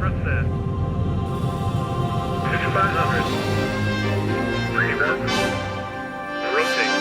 thrust set. 6500. Pre-vest. Rotate.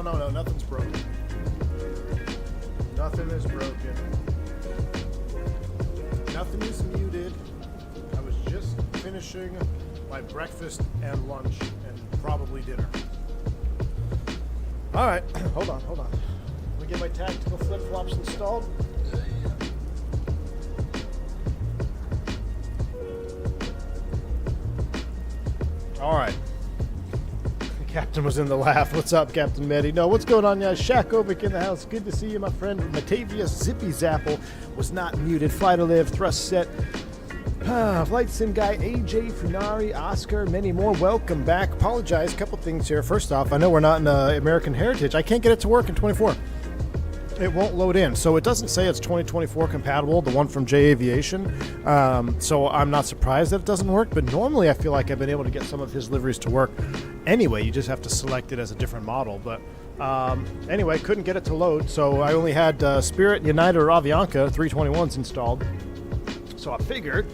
No, nothing's broken. Nothing is broken. Nothing is muted. I was just finishing my breakfast and lunch and probably dinner. All right, hold on. Let me get my tactical flip-flops installed. All right. Captain was in the laugh. What's up, Captain Medi? No, what's going on, guys? Shakovic in the house. Good to see you, my friend. Matavius Zippy Zapple was not muted. Fly to live, thrust set. Flight sim guy, AJ Funari, Oscar, many more. Welcome back. Apologize. Couple things here. First off, I know we're not in American Heritage. I can't get it to work in 24. it won't load in. So it doesn't say it's 2024 compatible, the one from J Aviation. So I'm not surprised that it doesn't work, but normally I feel like I've been able to get some of his liveries to work anyway. You just have to select it as a different model. But anyway, couldn't get it to load, so I only had Spirit, United, or Avianca 321s installed. So I figured,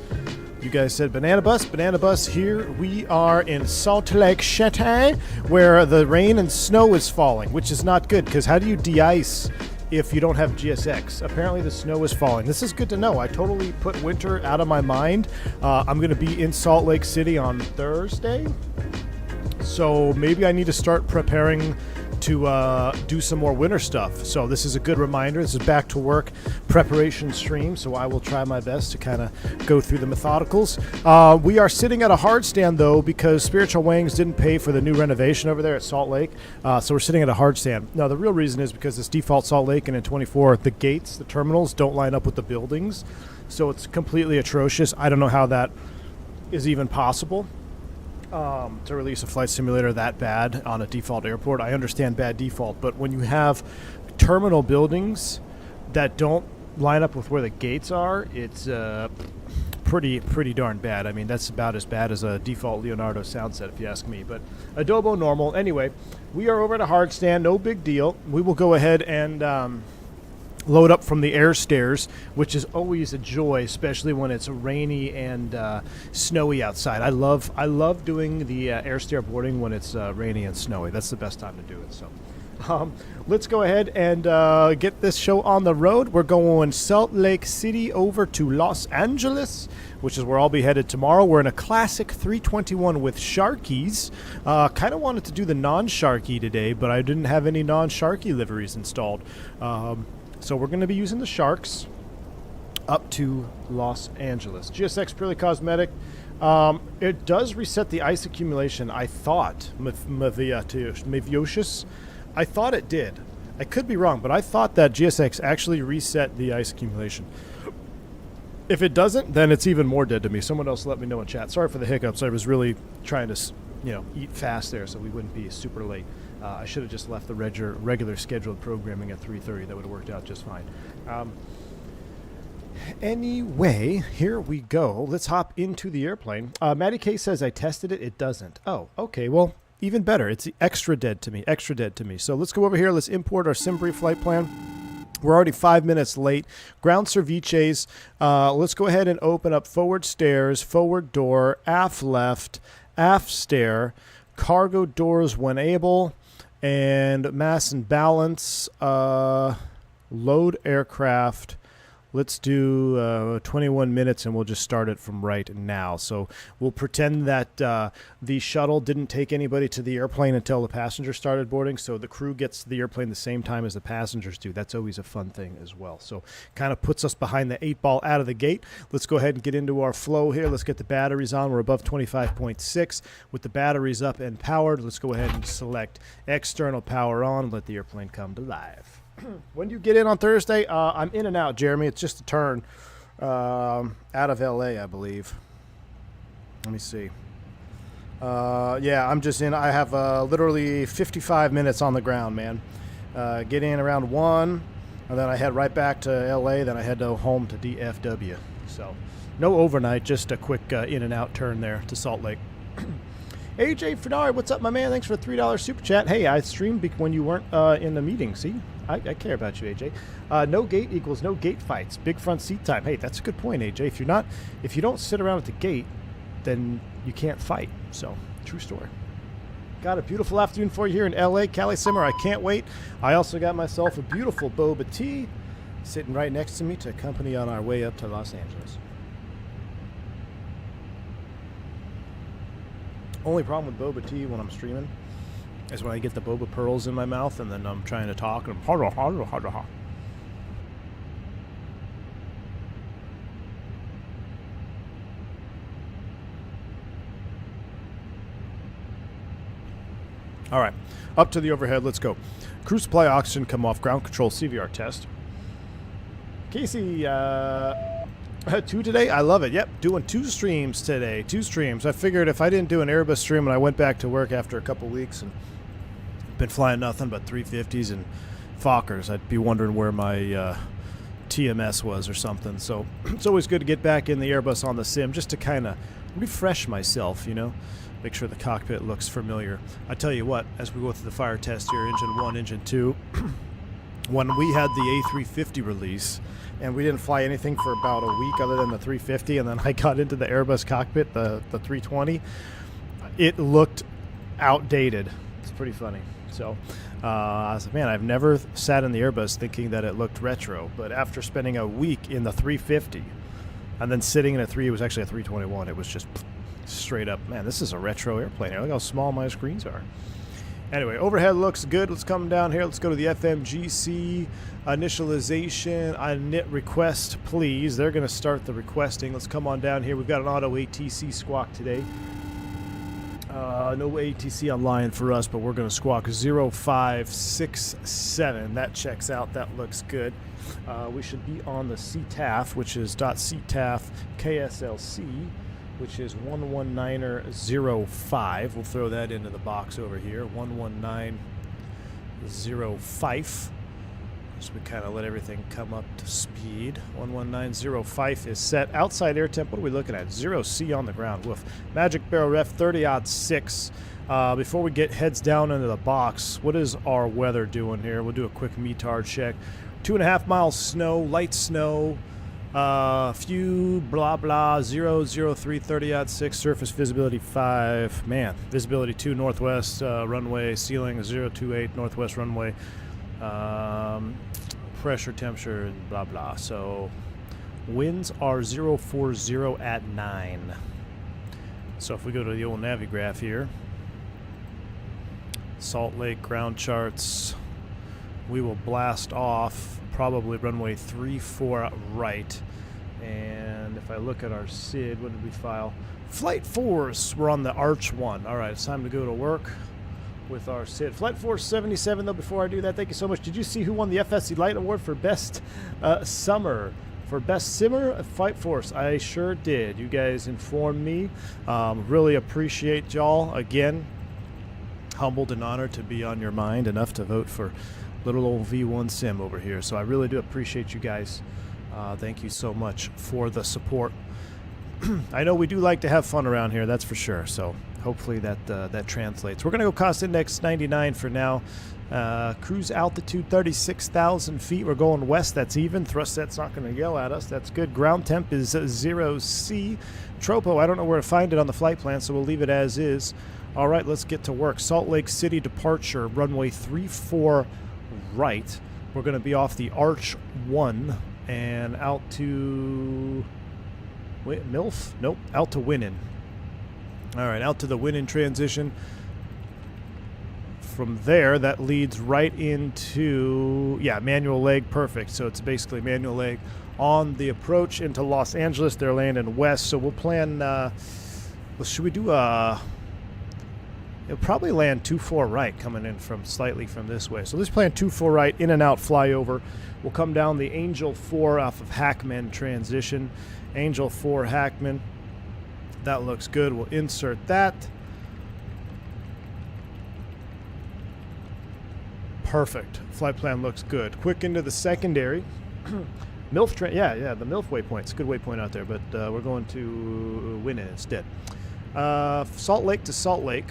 you guys said Banana Bus, here we are in Salt Lake City, where the rain and snow is falling, which is not good, because how do you de-ice if you don't have GSX? Apparently the snow is falling. This is good to know. I totally put winter out of my mind. I'm going to be in Salt Lake City on Thursday, so maybe I need to start preparing to do some more winter stuff. So this is a good reminder. This is back to work preparation stream, so I will try my best to kind of go through the methodicals. We are sitting at a hard stand though, because Spiritual Wings didn't pay for the new renovation over there at Salt Lake, so we're sitting at a hard stand. Now the real reason is because it's default Salt Lake, and in 24 the gates, the terminals don't line up with the buildings, so it's completely atrocious. I don't know how that is even possible. To release a flight simulator that bad on a default airport. I understand bad default, but when you have terminal buildings that don't line up with where the gates are, it's pretty darn bad. I mean, that's about as bad as a default Leonardo sound set, if you ask me. But Adobo normal. Anyway, we are over at a hard stand. No big deal. We will go ahead and load up from the air stairs, which is always a joy, especially when it's rainy and snowy outside. I love doing the air stair boarding when it's rainy and snowy. That's the best time to do it. So let's go ahead and get this show on the road. We're going Salt Lake City over to Los Angeles, which is where I'll be headed tomorrow. We're in a classic 321 with Sharkies. Kind of wanted to do the non-Sharky today, but I didn't have any non-Sharky liveries installed. So we're going to be using the Sharks up to Los Angeles. GSX purely cosmetic. It does reset the ice accumulation, I thought. Maviocious. I thought it did. I could be wrong, but I thought that GSX actually reset the ice accumulation. If it doesn't, then it's even more dead to me. Someone else let me know in chat. Sorry for the hiccups. I was really trying to, eat fast there so we wouldn't be super late. I should have just left the regular scheduled programming at 3:30. That would have worked out just fine. Anyway, here we go. Let's hop into the airplane. Maddie K says, I tested it. It doesn't. Oh, okay. Well, even better. It's extra dead to me. Extra dead to me. So let's go over here. Let's import our SimBrief flight plan. We're already 5 minutes late. Ground ceviches. Let's go ahead and open up forward stairs, forward door, aft left, aft stair, cargo doors when able, and mass and balance, load aircraft. Let's do 21 minutes, and we'll just start it from right now. So we'll pretend that the shuttle didn't take anybody to the airplane until the passengers started boarding, so the crew gets to the airplane the same time as the passengers do. That's always a fun thing as well. So kind of puts us behind the 8-ball out of the gate. Let's go ahead and get into our flow here. Let's get the batteries on. We're above 25.6. With the batteries up and powered, let's go ahead and select external power on and let the airplane come to life. When do you get in on Thursday? I'm in and out, Jeremy. It's just a turn out of LA, I believe. Let me see. Yeah, I'm just in. I have literally 55 minutes on the ground, man. Get in around 1, and then I head right back to LA. Then I head home to DFW. So no overnight, just a quick in and out turn there to Salt Lake. AJ Fernari, what's up, my man? Thanks for the $3 super chat. Hey, I streamed when you weren't in the meeting. See, I care about you, AJ. No gate equals no gate fights. Big front seat time. Hey, that's a good point, AJ. If you don't sit around at the gate, then you can't fight. So, true story. Got a beautiful afternoon for you here in LA, Cali Simmer. I can't wait. I also got myself a beautiful boba tea sitting right next to me to accompany on our way up to Los Angeles. Only problem with boba tea when I'm streaming is when I get the boba pearls in my mouth and then I'm trying to talk and I'm All right, up to the overhead. Let's go. Crew supply oxygen come off. Ground control CVR test. Casey, 2 today? I love it. Yep, doing 2 streams today. 2 streams. I figured if I didn't do an Airbus stream and I went back to work after a couple weeks and been flying nothing but 350s and Fokkers, I'd be wondering where my TMS was or something. So it's always good to get back in the Airbus on the sim just to kind of refresh myself, you know, make sure the cockpit looks familiar. I tell you what, as we go through the fire test here, engine 1, engine 2, when we had the A350 release and we didn't fly anything for about a week other than the 350, and then I got into the Airbus cockpit, the 320, it looked outdated. It's pretty funny. So I was like, man, I've never sat in the Airbus thinking that it looked retro, but after spending a week in the 350 and then sitting in it was actually a 321, it was just straight up, man, this is a retro airplane. Look how small my screens are. Anyway, overhead looks good. Let's come down here. Let's go to the FMGC initialization. Init request, please. They're going to start the requesting. Let's come on down here. We've got an auto ATC squawk today. No ATC online for us, but we're going to squawk 0567. That checks out. That looks good. We should be on the CTAF, which is .CTAF KSLC, which is 119.05. We'll throw that into the box over here. 119.05. So we kind of let everything come up to speed. 119.05 is set. Outside air temp, what are we looking at? 0C on the ground. Woof. Magic barrel ref 30-6. Before we get heads down into the box, what is our weather doing here? We'll do a quick METAR check. 2.5 miles snow, light snow. Few blah blah 003 30-6, surface visibility 5. Man, visibility 2 northwest, runway ceiling 028 northwest runway. Pressure, temperature, and blah blah. So winds are 040 at 9. So if we go to the old Navigraph here, Salt Lake ground charts, we will blast off probably runway 34 right. And if I look at our SID, what did we file? Flight Force, we're on the Arch 1. All right, it's time to go to work with our SID. Flight Force 77, though, before I do that, thank you so much. Did you see who won the FSC Light Award for Best Summer? For Best Simmer, Flight Force. I sure did. You guys informed me. Really appreciate y'all. Again, humbled and honored to be on your mind enough to vote for little old V1 Sim over here. So I really do appreciate you guys. Thank you so much for the support. I know we do like to have fun around here, that's for sure. So hopefully that translates. We're going to go cost index 99 for now. Cruise altitude 36,000 feet. We're going west. That's even. Thrust set's not going to yell at us. That's good. Ground temp is 0C. Tropo, I don't know where to find it on the flight plan, so we'll leave it as is. All right, let's get to work. Salt Lake City departure, runway 34 right. We're going to be off the Arch 1 and out to MILF? Nope, out to Winnin. All right, out to the Winnin transition. From there, that leads right into, yeah, manual leg, perfect. So it's basically manual leg on the approach into Los Angeles. They're landing west, so we'll plan, well, should we do it'll probably land 2-4 right coming in from slightly from this way. So let's plan 2-4 right, in and out flyover. We'll come down the Angel 4 off of Hackman transition. Angel 4 Hackman. That looks good. We'll insert that. Perfect. Flight plan looks good. Quick into the secondary. MILF, yeah, the MILF waypoint. It's a good waypoint out there, but we're going to win it instead. Salt Lake to Salt Lake.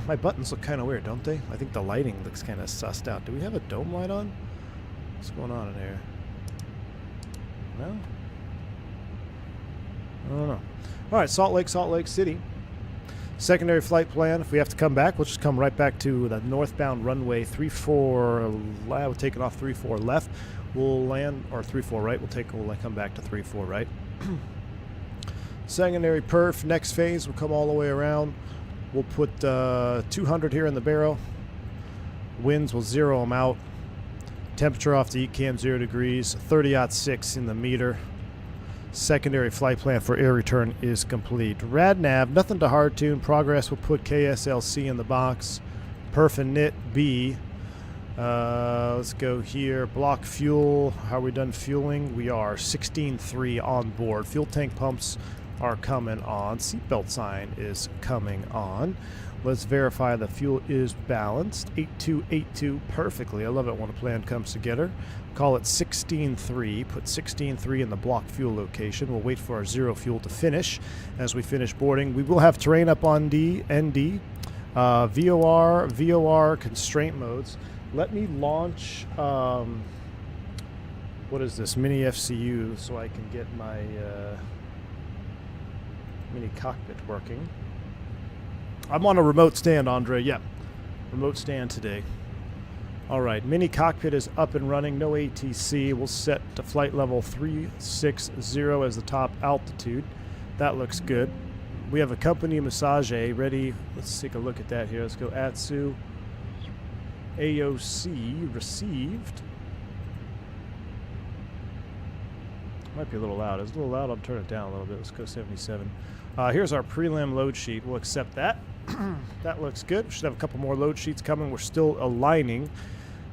My buttons look kind of weird, don't they? I think the lighting looks kind of sussed out. Do we have a dome light on? What's going on in here? No? I don't know. All right, Salt Lake City. Secondary flight plan. If we have to come back, we'll just come right back to the northbound runway 34. We're taking off 34 left. We'll land, or 34 right. We'll come back to 34 right. Secondary perf. Next phase, we'll come all the way around. We'll put 200 here in the barrel. Winds will zero them out. Temperature off the ECAM 0 degrees. 30-6 in the meter. Secondary flight plan for air return is complete. RadNav, nothing to hard tune. Progress will put KSLC in the box. Perf and NIT B. Let's go here. Block fuel. How are we done fueling? We are 16.3 on board. Fuel tank pumps are coming on. Seatbelt sign is coming on. Let's verify the fuel is balanced. 8282 perfectly. I love it when a plan comes together. Call it 16.3. Put 16.3 in the block fuel location. We'll wait for our zero fuel to finish. As we finish boarding, we will have terrain up on ND, VOR, constraint modes. Let me launch, what is this, mini FCU, so I can get my mini cockpit working. I'm on a remote stand, Andre. Yeah, remote stand today. All right, mini cockpit is up and running. No ATC. We'll set to flight level 360 as the top altitude. That looks good. We have a company massage ready. Let's take a look at that here. Let's go ATSU. AOC received. Might be a little loud. It's a little loud. I'll turn it down a little bit. Let's go 77. Here's our prelim load sheet. We'll accept that. That looks good. We should have a couple more load sheets coming. We're still aligning.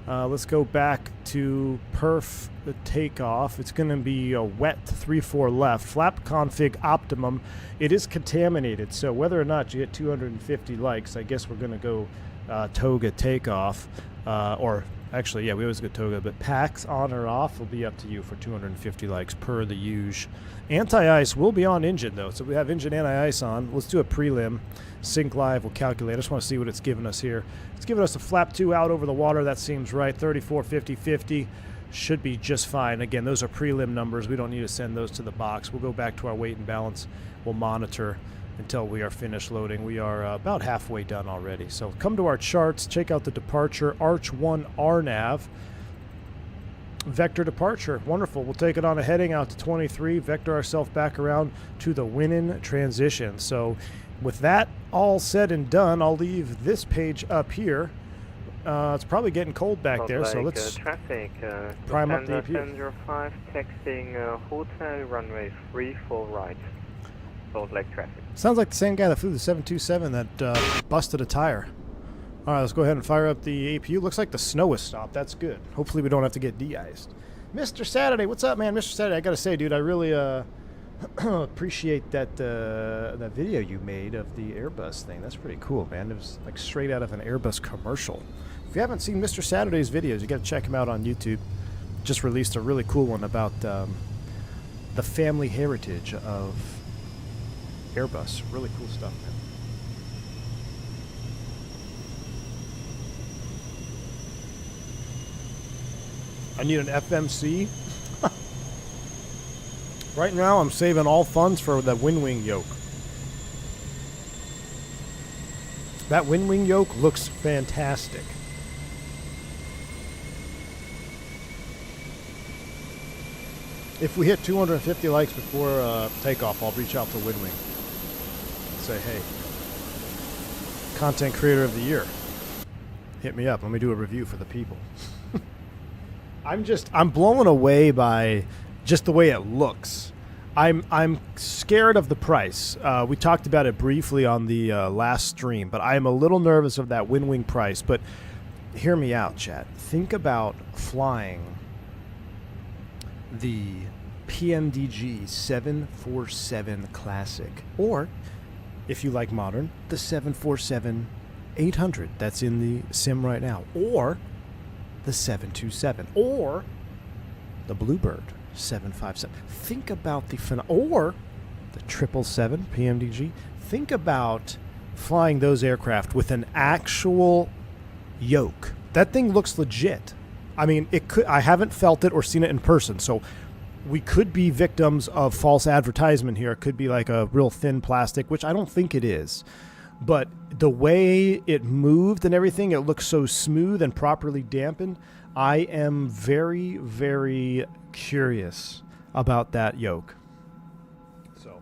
Let's go back to perf the takeoff. It's going to be a wet 3-4 left. Flap config optimum. It is contaminated, so whether or not you get 250 likes, I guess we're going to go Toga takeoff. Or actually, yeah, we always go Toga, but packs on or off will be up to you for 250 likes per the usual. Anti-ice will be on engine, though, so we have engine anti-ice on. Let's do a prelim. Sync live, we'll calculate. I just want to see what it's giving us here. It's giving us a flap 2 out over the water. That seems right. 34, 50, 50. Should be just fine. Again, those are prelim numbers. We don't need to send those to the box. We'll go back to our weight and balance. We'll monitor until we are finished loading. We are about halfway done already. So come to our charts, check out the departure, Arch 1 RNAV, vector departure. Wonderful. We'll take it on a heading out to 23, vector ourselves back around to the winning transition. So with that all said and done, I'll leave this page up here. It's probably getting cold back there, so let's traffic, prime up the AP. 705, texting hotel runway 34 right. Salt Lake traffic. Sounds like the same guy that flew the 727 that busted a tire. All right, let's go ahead and fire up the APU. Looks like the snow has stopped. That's good. Hopefully we don't have to get de-iced. Mr. Saturday, what's up, man? Mr. Saturday, I got to say, dude, I really appreciate that that video you made of the Airbus thing. That's pretty cool, man. It was like straight out of an Airbus commercial. If you haven't seen Mr. Saturday's videos, you got to check him out on YouTube. Just released a really cool one about the family heritage of Airbus. Really cool stuff, man. I need an FMC. Right now, I'm saving all funds for the wind wing yoke. That wind wing yoke looks fantastic. If we hit 250 likes before takeoff, I'll reach out to Windwing and say, hey, content creator of the year, hit me up. Let me do a review for the people. I'm blown away by just the way it looks. I'm scared of the price. We talked about it briefly on the last stream, but I am a little nervous of that Windwing price. But hear me out, chat. Think about flying the PMDG 747 Classic, or if you like modern, the 747-800 that's in the sim right now, or the 727, or the Bluebird 757. Think about the or the 777 PMDG. Think about flying those aircraft with an actual yoke. That thing looks legit. I mean, it could. I haven't felt it or seen it in person, so we could be victims of false advertisement here. It could be like a real thin plastic, which I don't think it is. But the way it moved and everything, it looks so smooth and properly dampened. I am very, very curious about that yoke. So,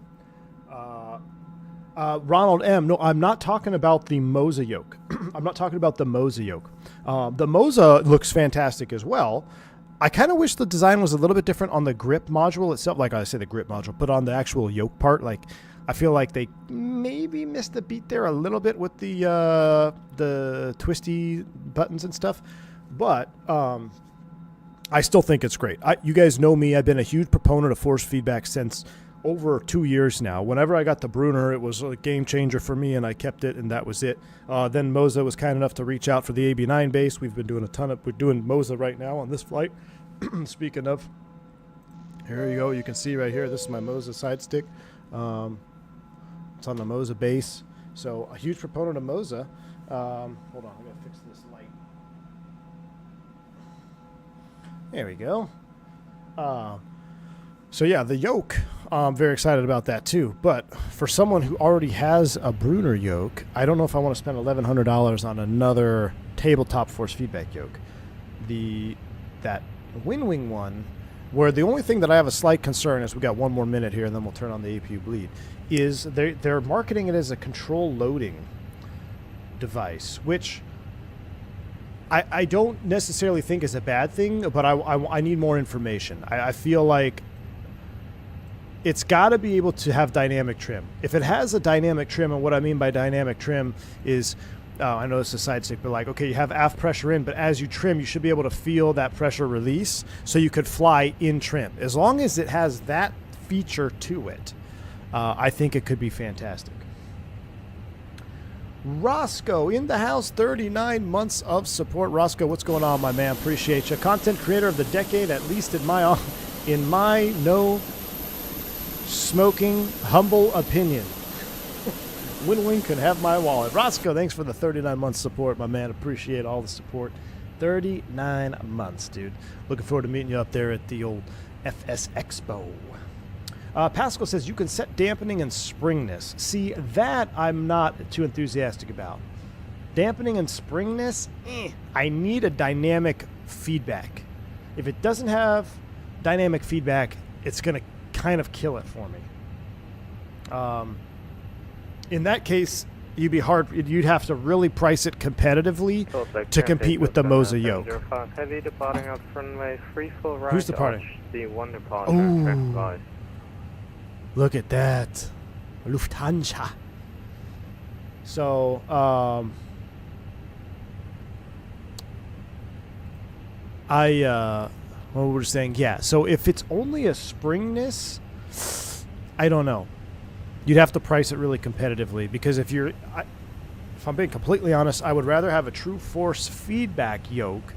Ronald M. No, I'm not talking about the Moza yoke. I'm not talking about the Moza yoke. The Moza looks fantastic as well. I kind of wish the design was a little bit different on the grip module itself. Like I say, the grip module, but on the actual yoke part, like I feel like they maybe missed the beat there a little bit with the twisty buttons and stuff. But I still think it's great. You guys know me. I've been a huge proponent of force feedback since, over 2 years now. Whenever I got the Brunner, it was a game changer for me, and I kept it, and that was it. Then Moza was kind enough to reach out for the AB9 base. We're doing Moza right now on this flight. Speaking of, here you go. You can see right here, this is my Moza side stick. It's on the Moza base. So a huge proponent of Moza. Hold on, I gotta fix this light. There we go. So yeah, the yoke, I'm very excited about that too. But for someone who already has a Brunner yoke, I don't know if I want to spend $1,100 on another tabletop force feedback yoke. That Wing one, where the only thing that I have a slight concern is, we got one more minute here and then we'll turn on the APU bleed, is they're marketing it as a control loading device, which I don't necessarily think is a bad thing, but I need more information. I feel like it's got to be able to have dynamic trim. If it has a dynamic trim, and what I mean by dynamic trim is, I know it's a side stick, but like, okay, you have aft pressure in, but as you trim, you should be able to feel that pressure release, so you could fly in trim. As long as it has that feature to it, I think it could be fantastic. Roscoe in the house, 39 months of support. Roscoe, what's going on, my man? Appreciate you. Content creator of the decade, at least in my no smoking humble opinion. Win-win can have my wallet. Roscoe, thanks for the 39 months support, my man. Appreciate all the support. 39 months, dude. Looking forward to meeting you up there at the old FS Expo. Pascal says you can set dampening and springness. See, that I'm not too enthusiastic about. Dampening and springness, I need a dynamic feedback. If it doesn't have dynamic feedback, it's going to kind of kill it for me. In that case, you'd have to really price it competitively to compete with the Moza yoke. Heavy departing out runway 34 right. Who's departing? The1 departure. Look at that. Lufthansa. So, what we were saying, yeah. So if it's only a springness, I don't know. You'd have to price it really competitively, because if I'm being completely honest, I would rather have a true force feedback yoke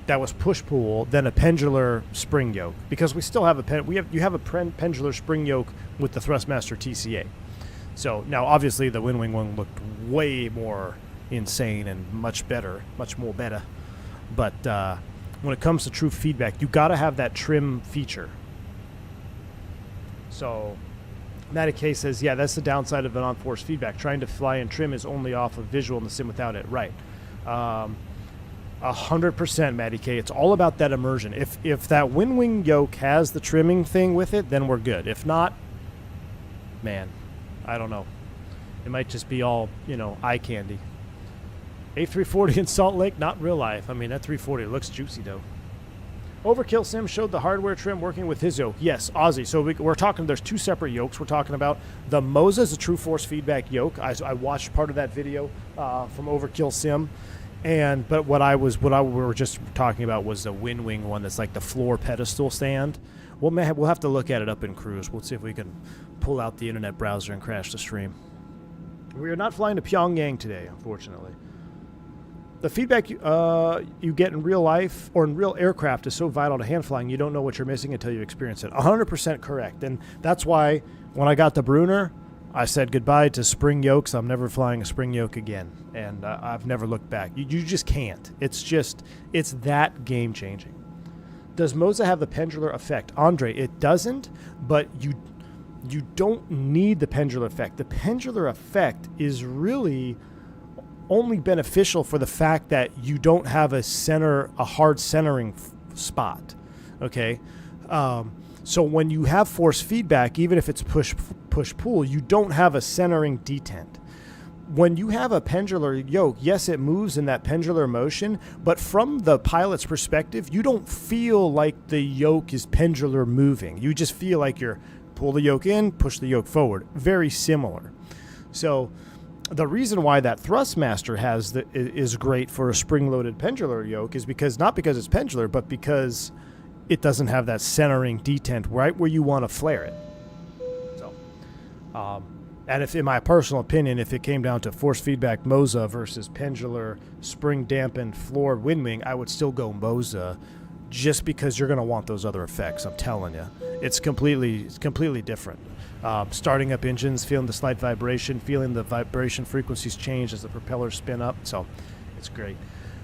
that was push-pull than a pendular spring yoke, because we still have you have a pendular spring yoke with the Thrustmaster TCA. So now obviously the Wing one looked way more insane and much more better. But when it comes to true feedback, you got to have that trim feature. So Matty K says, yeah, that's the downside of an on-force feedback. Trying to fly in trim is only off of visual in the sim without it. Right. 100%, Matty K. It's all about that immersion. If that Wing yoke has the trimming thing with it, then we're good. If not, man, I don't know. It might just be all, eye candy. A340 in Salt Lake, not real life. I mean, that 340 looks juicy, though. Overkill Sim showed the hardware trim working with his yoke. Yes, Aussie. So we're talking, there's two separate yokes. We're talking about the Moza is a true force feedback yoke. I watched part of that video from Overkill Sim. But what we were just talking about was the Wing one that's like the floor pedestal stand. We'll have to look at it up in cruise. We'll see if we can pull out the internet browser and crash the stream. We are not flying to Pyongyang today, unfortunately. The feedback you get in real life or in real aircraft is so vital to hand flying, you don't know what you're missing until you experience it. 100% correct. And that's why when I got the Brunner, I said goodbye to spring yokes. I'm never flying a spring yoke again. And I've never looked back. You just can't. It's that game-changing. Does Moza have the pendular effect? Andre, it doesn't, but you don't need the pendular effect. The pendular effect is really only beneficial for the fact that you don't have a hard centering spot. Okay? So when you have force feedback, even if it's push-pull, you don't have a centering detent. When you have a pendular yoke, yes, it moves in that pendular motion, but from the pilot's perspective, you don't feel like the yoke is pendular moving. You just feel like you're pull the yoke in, push the yoke forward. Very similar. So the reason why that Thrustmaster is great for a spring-loaded pendular yoke is not because it's pendular, but because it doesn't have that centering detent right where you want to flare it. And if, in my personal opinion, if it came down to force feedback Moza versus pendular spring dampened floored wind wing, I would still go Moza, just because you're going to want those other effects. I'm telling you, it's completely different. Starting up engines, feeling the slight vibration, feeling the vibration frequencies change as the propellers spin up. So it's great.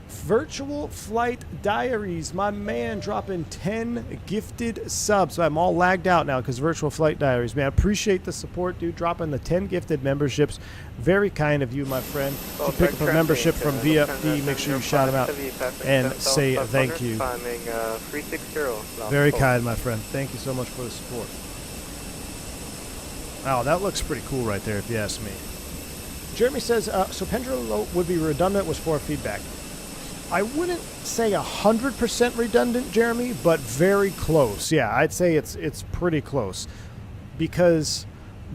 Virtual Flight Diaries, my man, dropping 10 gifted subs. I'm all lagged out now because Virtual Flight Diaries, man. Appreciate the support, dude. Dropping the 10 gifted memberships. Very kind of you, my friend. If you pick up a membership from VFD, make sure you shout him out and say thank you. Very kind, my friend. Thank you so much for the support. Wow, that looks pretty cool right there, if you ask me. Jeremy says, so pendular would be redundant with force feedback. I wouldn't say 100% redundant, Jeremy, but very close. Yeah, I'd say it's pretty close, because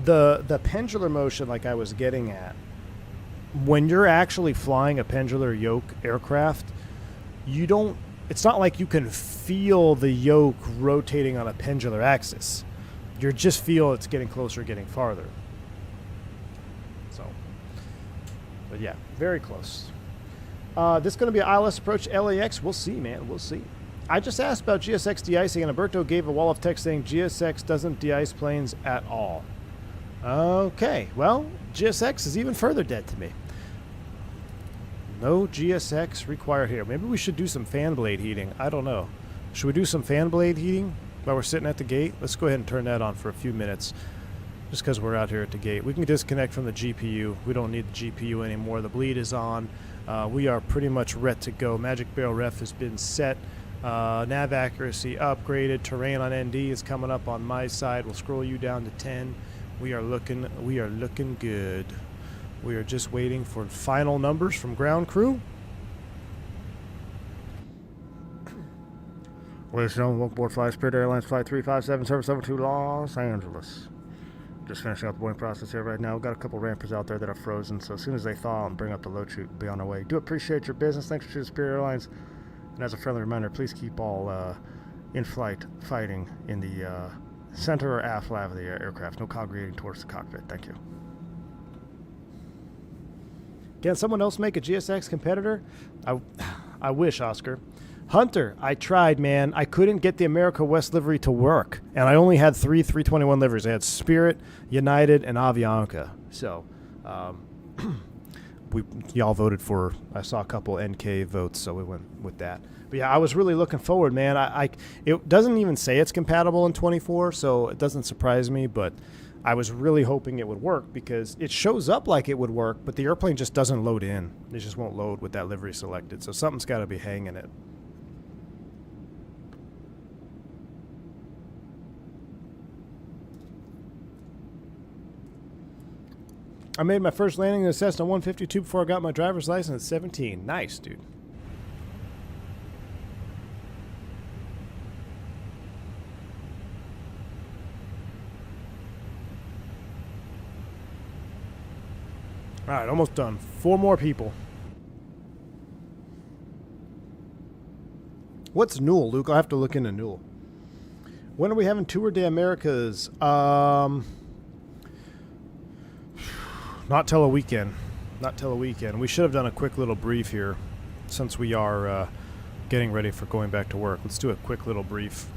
the pendular motion, like I was getting at, when you're actually flying a pendular yoke aircraft, it's not like you can feel the yoke rotating on a pendular axis. You just feel it's getting closer, getting farther. So, but yeah, very close. This is going to be an ILS approach LAX. We'll see, man. We'll see. I just asked about GSX de-icing, and Alberto gave a wall of text saying GSX doesn't de-ice planes at all. Okay, well, GSX is even further dead to me. No GSX required here. Maybe we should do some fan blade heating. I don't know. Should we do some fan blade heating while we're sitting at the gate? Let's go ahead and turn that on for a few minutes, just because we're out here at the gate. We can disconnect from the GPU. We don't need the GPU anymore. The bleed is on. We are pretty much ready to go. Magic Barrel ref has been set. Nav accuracy upgraded. Terrain on ND is coming up on my side. We'll scroll you down to 10. We are looking good. We are just waiting for final numbers from ground crew. Ladies and gentlemen, welcome aboard Fly Spirit Airlines Flight 357 Service over to Los Angeles. Just finishing up the boarding process here right now. We've got a couple rampers out there that are frozen, so as soon as they thaw and bring up the load chute, we'll be on our way. Do appreciate your business. Thanks for choosing Spirit Airlines. And as a friendly reminder, please keep all in-flight fighting in the center or aft lab of the aircraft. No congregating towards the cockpit. Thank you. Can someone else make a GSX competitor? I wish, Oscar. Hunter, I tried, man. I couldn't get the America West livery to work, and I only had 3 321 liveries. I had Spirit, United, and Avianca. So, y'all voted for. I saw a couple NK votes, so we went with that. But yeah, I was really looking forward, man. It doesn't even say it's compatible in 24, so it doesn't surprise me. But I was really hoping it would work, because it shows up like it would work, but the airplane just doesn't load in. It just won't load with that livery selected. So something's got to be hanging it. I made my first landing in a Cessna 152 before I got my driver's license at 17. Nice, dude. All right, almost done. 4 more people. What's Newell, Luke? I'll have to look into Newell. When are we having Tour de Americas? Not till a weekend. Not till a weekend. We should have done a quick little brief here, since we are getting ready for going back to work. Let's do a quick little brief.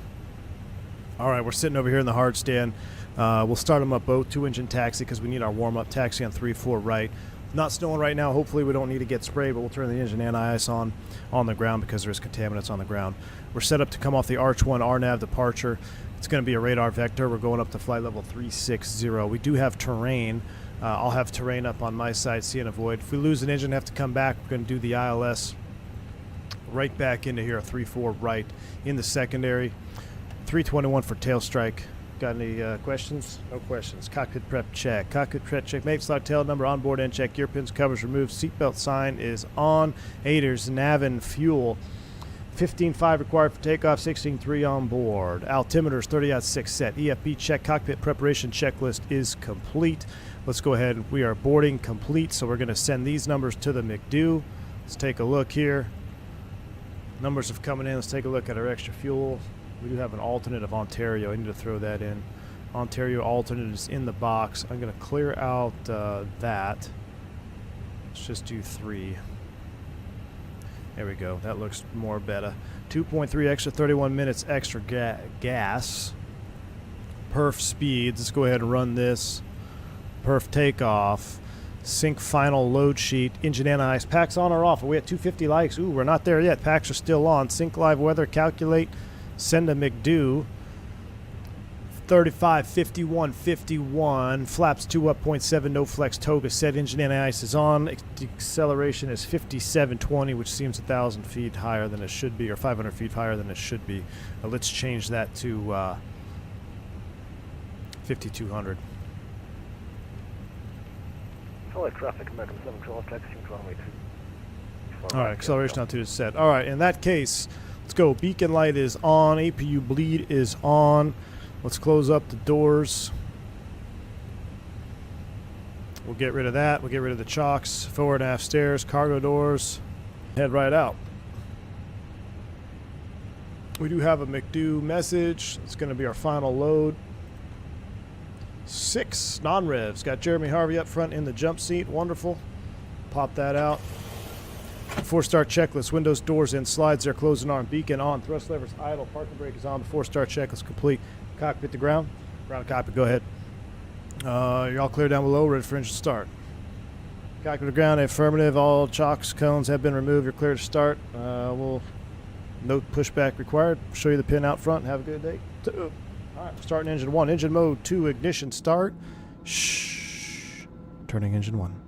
All right, we're sitting over here in the hard stand. We'll start them up both 2-engine taxi, because we need our warm-up taxi on 3-4 right. Not snowing right now. Hopefully we don't need to get sprayed, but we'll turn the engine anti-ice on the ground, because there's contaminants on the ground. We're set up to come off the Arch 1 RNAV departure. It's going to be a radar vector. We're going up to flight level 360. We do have terrain. I'll have terrain up on my side, see and avoid. If we lose an engine and have to come back, we're going to do the ILS right back into here, 3-4 right in the secondary. 321 for tail strike. Got any questions? No questions. Cockpit prep check. Cockpit prep check. Make slide tail number on board end check. Gear pins, covers removed. Seatbelt sign is on. Aiders, nav, and fuel. 15.5 required for takeoff. 16.3 on board. Altimeters 30.6 set. EFB check. Cockpit preparation checklist is complete. Let's go ahead. We are boarding complete, so we're going to send these numbers to the McDo. Let's take a look here. Numbers have coming in. Let's take a look at our extra fuel. We do have an alternate of Ontario. I need to throw that in. Ontario alternate is in the box. I'm going to clear out that. Let's just do 3. There we go. That looks more better. 2.3 extra, 31 minutes extra gas. Perf speeds. Let's go ahead and run this. Perf takeoff. Sync final load sheet. Engine anti-ice. Packs on or off? Are we at 250 likes? Ooh, we're not there yet. Packs are still on. Sync live weather. Calculate. Send a McDo. 35, 51, 51. Flaps 2 up, 0.7. No flex. Toga set. Engine anti-ice is on. Acceleration is 5720, which seems 1,000 feet higher than it should be, or 500 feet higher than it should be. Let's change that to 5,200. Solid traffic, American 7 Throttletek, runway 2. All right, acceleration altitude is set. All right, in that case, let's go. Beacon light is on. APU bleed is on. Let's close up the doors. We'll get rid of that. We'll get rid of the chocks. Forward and aft stairs, cargo doors. Head right out. We do have a McDo message. It's going to be our final load. 6 non-revs. Got Jeremy Harvey up front in the jump seat. Wonderful. Pop that out. 4-star checklist. Windows, doors, and slides. They're closing arm. Beacon on. Thrust levers idle. Parking brake is on. The 4-star checklist complete. Cockpit to ground. Ground to cockpit. Go ahead. You're all clear down below. Ready for engine start. Cockpit to ground. Affirmative. All chocks, cones have been removed. You're clear to start. We'll note pushback required. Show you the pin out front. Have a good day. All right, starting engine 1. Engine mode 2. Ignition start. Shh. Turning engine 1.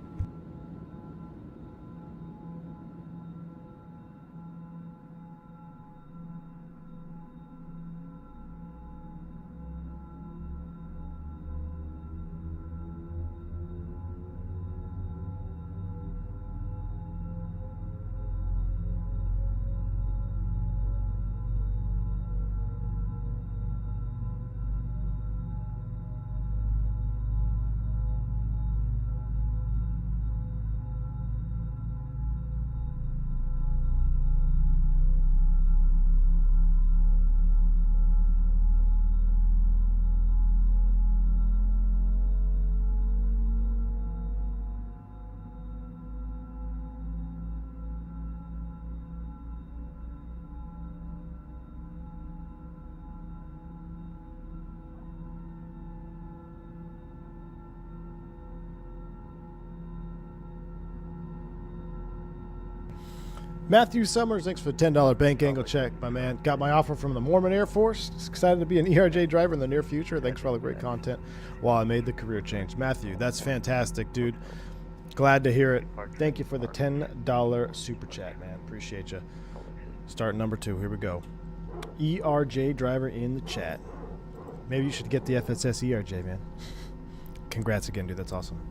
Matthew Summers, thanks for the $10 bank angle check, my man. Got my offer from the Mormon Air Force. Just excited to be an ERJ driver in the near future. Thanks for all the great content while I made the career change. Matthew, that's fantastic, dude. Glad to hear it. Thank you for the $10 super chat, man. Appreciate you. Start number 2. Here we go. ERJ driver in the chat. Maybe you should get the FSS ERJ, man. Congrats again, dude. That's awesome.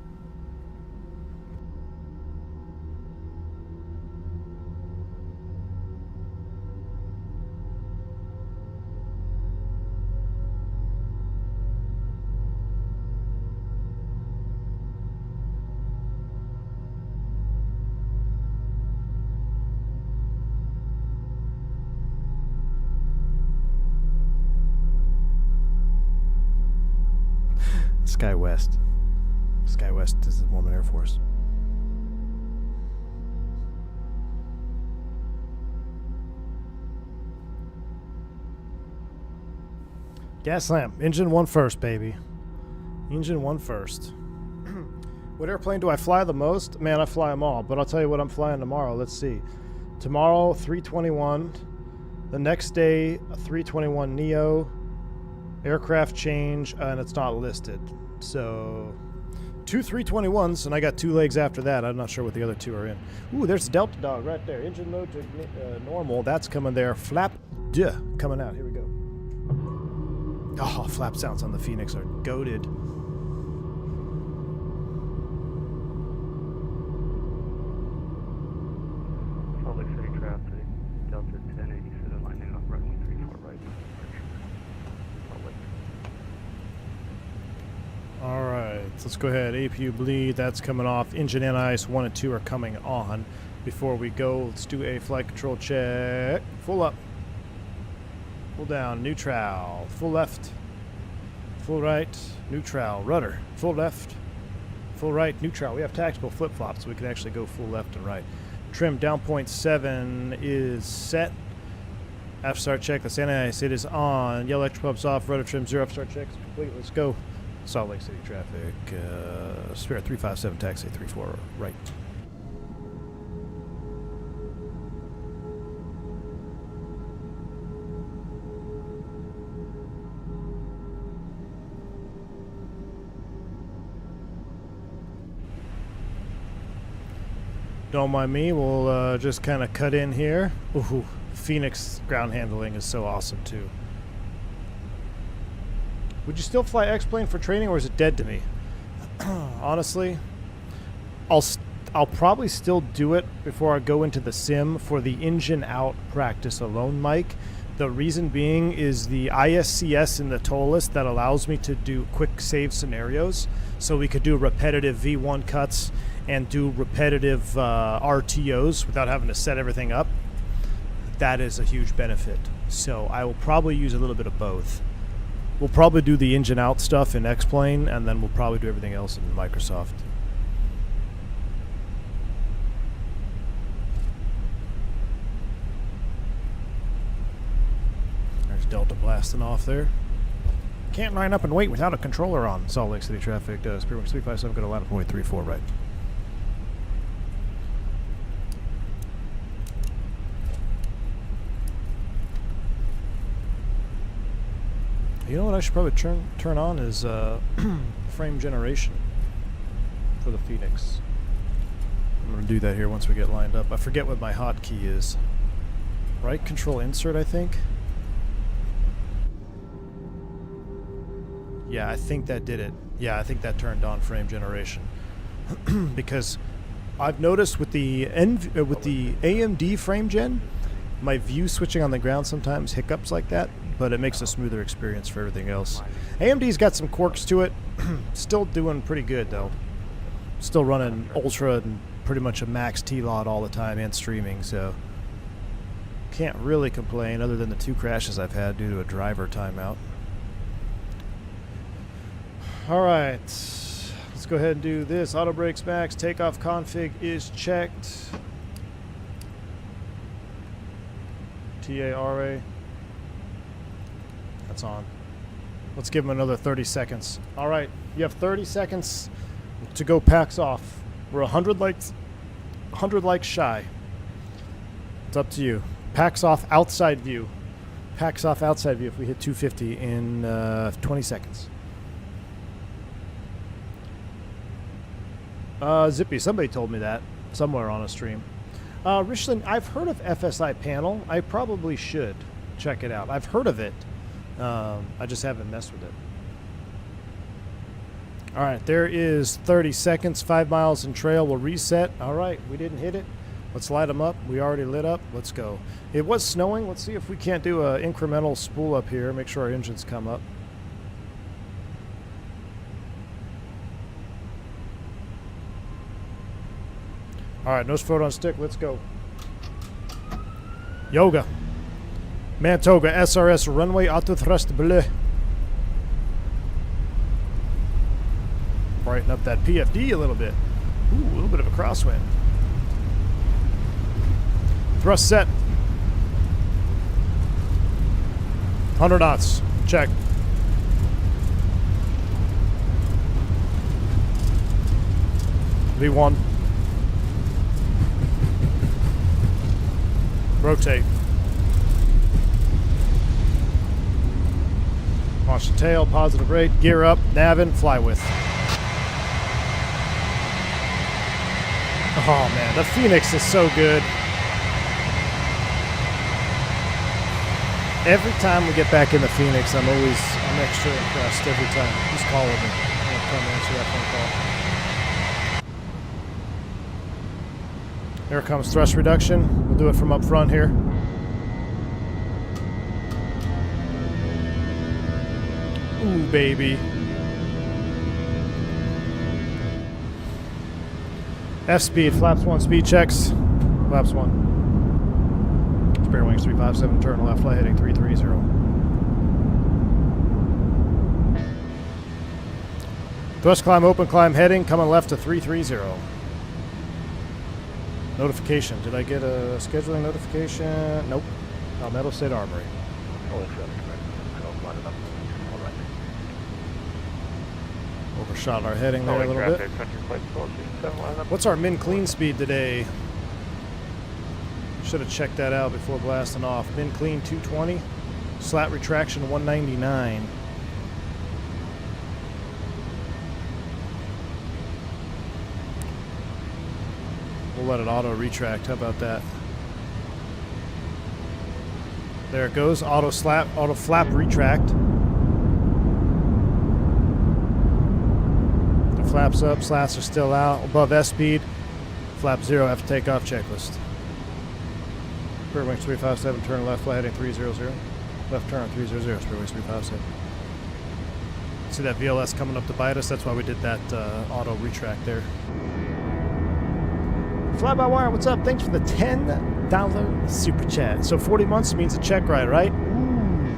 SkyWest. SkyWest is the Mormon Air Force. Gas lamp. Engine 1 first, baby. Engine 1 first. What airplane do I fly the most? Man, I fly them all, but I'll tell you what I'm flying tomorrow. Let's see. Tomorrow, 321. The next day, a 321 Neo. Aircraft change, and it's not listed. So, 2 321s, and I got 2 legs after that. I'm not sure what the other 2 are in. Ooh, there's Delta Dog right there. Engine mode to normal. That's coming there. Flap duh, coming out. Here we go. Oh, flap sounds on the Fenix are goated. Salt Lake City traffic, Delta 1087, lining up runway 34 right. Salt Lake. All right, let's go ahead. APU bleed, that's coming off. Engine and ice 1 and 2 are coming on. Before we go, let's do a flight control check. Full up. Full down, neutral. Full left. Full right, neutral, rudder, full left, full right, neutral. We have tactical flip-flops, so we can actually go full left and right. Trim down point 7 is set. F start check, that's anti-ice, it is on. Yellow electric pumps off, rudder trim 0, F start check is complete, let's go. Salt Lake City traffic, Spirit 357, taxi 34, right. Don't mind me, we'll just kind of cut in here. Ooh, Fenix ground handling is so awesome too. Would you still fly X-Plane for training, or is it dead to me? Honestly, I'll probably still do it before I go into the sim for the engine out practice alone, Mike. The reason being is the ISCS in the toll list that allows me to do quick save scenarios, so we could do repetitive V1 cuts and do repetitive RTOs without having to set everything up. That is a huge benefit. So I will probably use a little bit of both. We'll probably do the engine out stuff in X-Plane, and then we'll probably do everything else in Microsoft. There's Delta blasting off there. Can't line up and wait without a controller on. Salt Lake City traffic, Spirit 357, go to line point 34 right. You know what I should probably turn on is frame generation for the Fenix. I'm going to do that here once we get lined up. I forget what my hotkey is. Right control insert, I think. Yeah, I think that did it. Yeah, I think that turned on frame generation. Because I've noticed with the AMD frame gen, my view switching on the ground sometimes hiccups like that, but it makes a smoother experience for everything else. AMD's got some quirks to it. Still doing pretty good though. Still running ultra and pretty much a max T-Lot all the time and streaming, so can't really complain other than the 2 crashes I've had due to a driver timeout. Alright, let's go ahead and do this. Auto brakes max, takeoff config is checked. TARA. That's on. Let's give him another 30 seconds. All right, you have 30 seconds to go packs off. We're 100 likes shy. It's up to you. Packs off outside view. Packs off outside view if we hit 250 in 20 seconds. Zippy, somebody told me that somewhere on a stream. Richland, I've heard of FSI panel. I probably should check it out. I've heard of it. I just haven't messed with it. All right, there is 30 seconds, 5 miles in trail. We'll reset. All right, we didn't hit it. Let's light them up. We already lit up. Let's go. It was snowing. Let's see if we can't do an incremental spool up here. Make sure our engines come up. All right, nose forward on stick. Let's go. Yoga. Mantoga, SRS, runway, auto thrust bleu. Brighten up that PFD a little bit. Ooh, a little bit of a crosswind. Thrust set. 100 knots. Check. V1. Rotate. Watch the tail, positive rate, gear up, navin, fly with. Oh man, the Fenix is so good. Every time we get back in the Fenix, I'm extra impressed every time. Who's calling me? I'm gonna come answer that phone call. Here comes thrust reduction. We'll do it from up front here. Ooh, baby. F speed, flaps 1, speed checks. Flaps 1. Spare wings 357, turn left, flight heading 330. Thrust climb, open climb, heading, coming left to 330. Notification. Did I get a scheduling notification? Nope. Metal State Armory. Solid traffic American 7 Charles, line it up. All right. Overshot our heading there a Solid little traffic, bit. country flight 1267, line up. What's our min clean speed today? Should have checked that out before blasting off. Min clean 220. Slat retraction 199. We'll let it auto retract. How about that? There it goes. Auto flap retract. The flaps up, slats are still out. Above S speed. Flap 0 after takeoff checklist. Spirit wings 357, turn left, flight heading 300. Left turn 300, Spirit wings 357. See that VLS coming up to bite us? That's why we did that auto retract there. Fly-by-wire, what's up? Thanks for the $10 super chat. So 40 months means a check ride, right? Ooh.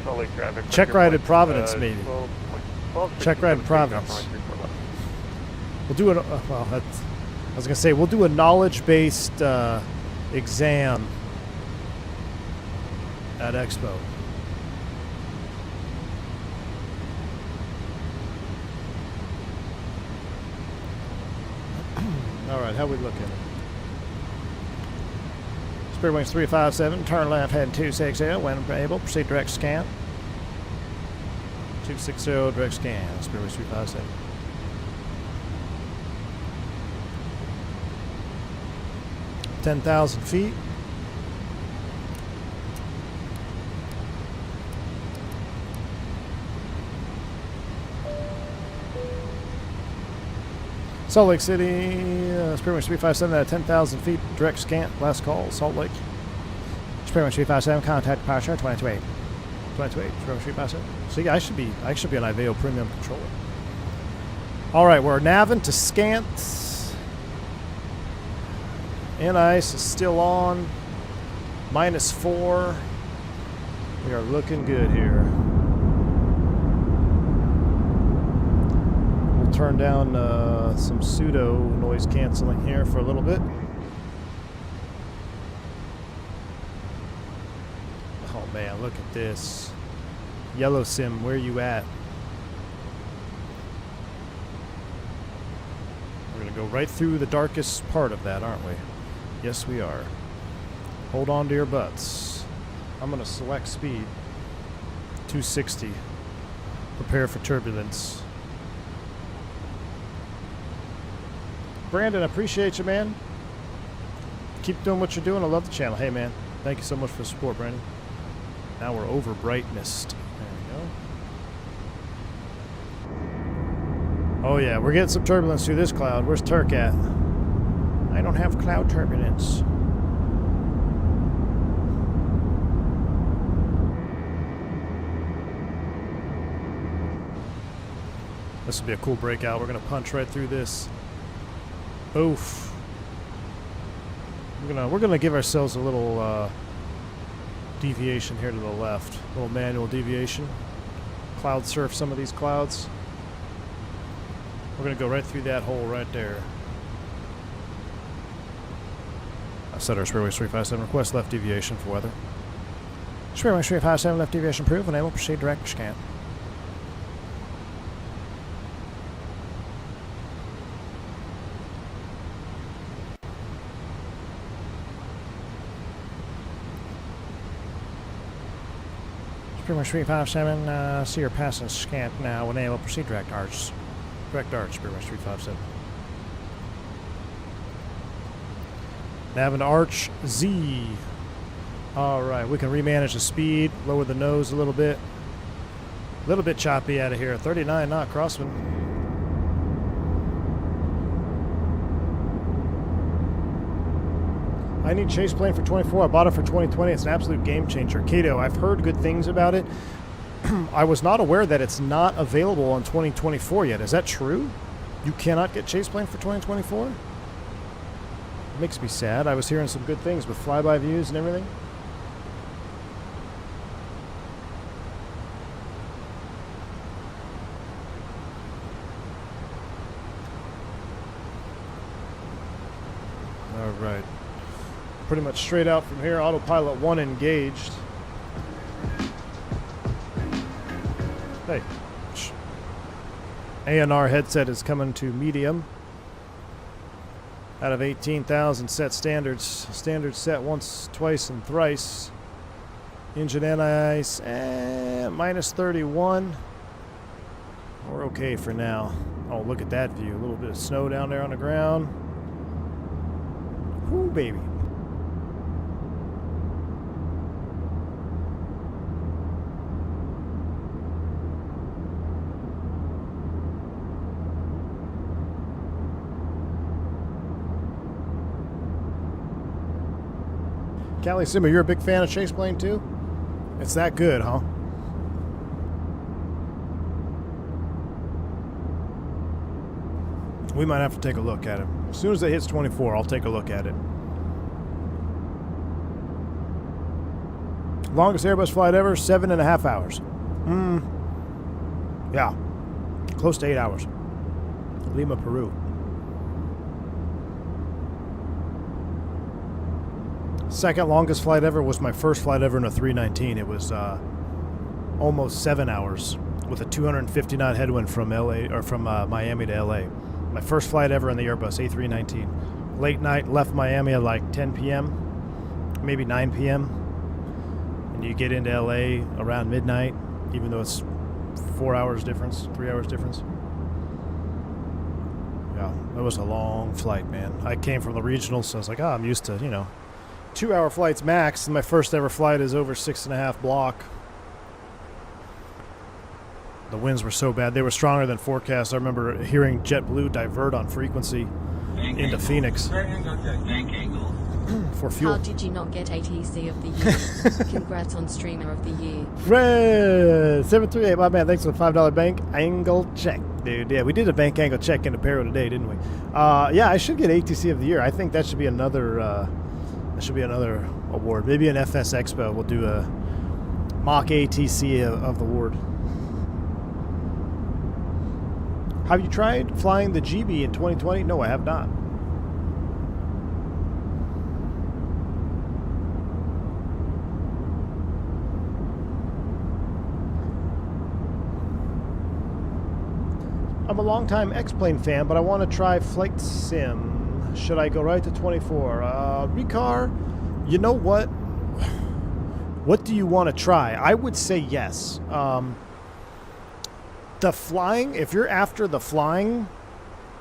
Solid traffic. Check ride at Providence, maybe. 12, Check ride at Providence. We'll do I was gonna say we'll do a knowledge-based exam at Expo. All right, how we looking? Spirit wings 357, turn left, heading 260. When able, proceed direct scan. 260 direct scan. Spirit wings 357. $10,000 feet. Salt Lake City, Spirit Wings 357 at 10,000 feet, direct scan, last call, Salt Lake. Spirit Wings 357, contact power chart 22.8. 22.8, Spirit Wings 357. See, I should be an IVEO premium controller. All right, we're naving to scant. N-ice is still on, -4. We are looking good here. We'll turn down some pseudo noise canceling here for a little bit. Oh man, look at this. Yellow Sim, where you at? We're gonna go right through the darkest part of that, aren't we? Yes, we are. Hold on to your butts. I'm going to select speed. 260. Prepare for turbulence. Brandon, I appreciate you, man. Keep doing what you're doing. I love the channel. Hey, man. Thank you so much for the support, Brandon. Now we're over brightness. There we go. Oh, yeah. We're getting some turbulence through this cloud. Where's Turk at? I don't have cloud turbulence. This will be a cool breakout. We're going to punch right through this. Oof. We're gonna give ourselves a little deviation here to the left. A little manual deviation. Cloud surf some of these clouds. We're going to go right through that hole right there. Set our Spirit Wings 357, request left deviation for weather. Spirit Wings 357, left deviation approved, and I will proceed direct scan. Spirit Wings 357, see your passing scan now, when able, proceed direct arch. Direct arch, Spirit Wings 357. Nav and Arch Z. Alright, we can remanage the speed, lower the nose a little bit. A little bit choppy out of here. 39 knot crosswind. I need chase plane for 24. I bought it for 2020. It's an absolute game changer. Kato, I've heard good things about it. I was not aware that it's not available on 2024 yet. Is that true? You cannot get chase plane for 2024? Makes me sad. I was hearing some good things with flyby views and everything. pretty much straight out from here. Autopilot 1 engaged. Hey. ANR headset is coming to medium. Out of 18,000 set standards. Standard set once, twice, and thrice. Engine anti-ice, minus 31. We're okay for now. Oh, look at that view. A little bit of snow down there on the ground. Whoo, baby. Callie Simmer, you're a big fan of Chase Plane too? It's that good, huh? We might have to take a look at it. As soon as it hits 24, I'll take a look at it. Longest Airbus flight ever, 7.5 hours. Yeah. Close to 8 hours. Lima, Peru. Second longest flight ever was my first flight ever in a 319. It was almost 7 hours with a 250 knot headwind from LA or from Miami to LA. My first flight ever in the Airbus A319. Late night, left Miami at like 10 p.m., maybe 9 p.m. And you get into LA around midnight, even though it's 4 hours difference, 3 hours difference. Yeah, it was a long flight, man. I came from the regional, so I was like, I'm used to, 2-hour flights max, and my first ever flight is over 6.5 block. The winds were so bad. They were stronger than forecast. I remember hearing JetBlue divert on frequency into Phoenix for fuel. How did you not get ATC of the year? Congrats on Streamer of the Year. Fred 738, my man, thanks for the $5 bank angle check, dude. Yeah, we did a bank angle check into Paro today, didn't we? Yeah, I should get ATC of the year. I think that should be another award. Maybe an FS Expo we'll do a mock ATC of the award. Have you tried flying the GB in 2020? No, I have not. I'm a longtime X-Plane fan, but I want to try Flight Sim. Should I go right to 24? Recar, you know what? What do you want to try? I would say yes. The flying, if you're after the flying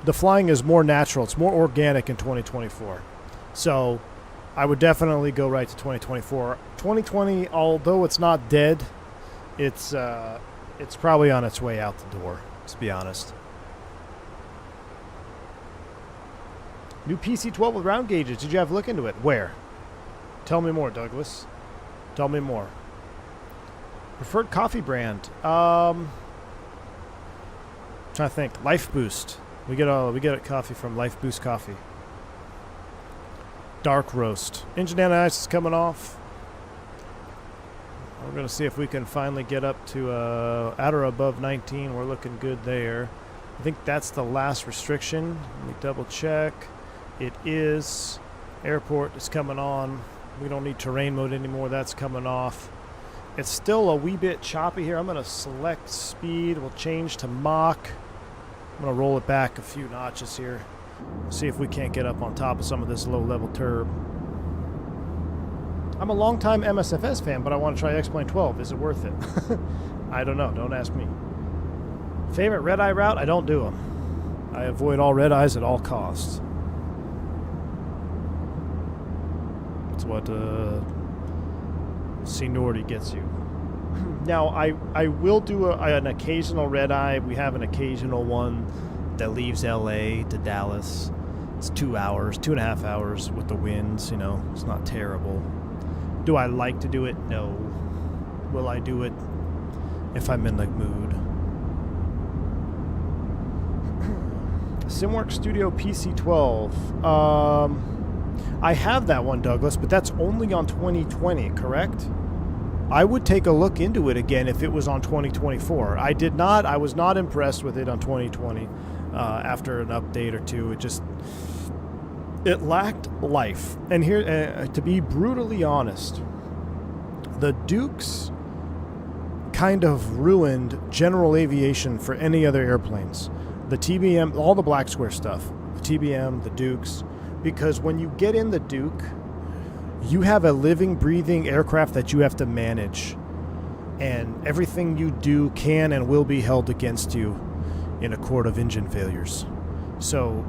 is more natural. It's more organic in 2024. So I would definitely go right to 2024. 2020, although it's not dead, it's probably on its way out the door, let's be honest. New PC-12 with round gauges. Did you have a look into it? Where? Tell me more, Douglas. Tell me more. Preferred coffee brand. Trying to think. Life Boost. We get a coffee from Life Boost Coffee. Dark roast. Engine anti-ice is coming off. We're going to see if we can finally get up to at or above 19. We're looking good there. I think that's the last restriction. Let me double check. It is. Airport is coming on. We don't need terrain mode anymore. That's coming off. It's still a wee bit choppy here. I'm going to select speed. We'll change to Mach. I'm going to roll it back a few notches here. See if we can't get up on top of some of this low-level turb. I'm a longtime msfs fan, but I want to try X-Plane 12. Is it worth it? I don't know. Don't ask me. Favorite red-eye route? I don't do them. I avoid all red-eyes at all costs. That's what seniority gets you. Now, I will do an occasional red-eye. We have an occasional one that leaves LA to Dallas. It's 2 hours, 2.5 hours with the winds, it's not terrible. Do I like to do it? No. Will I do it if I'm in the mood? Simworks Studio PC-12. I have that one, Douglas, but that's only on 2020, correct? I would take a look into it again if it was on 2024. I was not impressed with it on 2020 after an update or two. It lacked life. And here, to be brutally honest, the Dukes kind of ruined general aviation for any other airplanes. The TBM, all the black square stuff, the TBM, the Dukes, because when you get in the Duke, you have a living, breathing aircraft that you have to manage. And everything you do can and will be held against you in a court of engine failures. So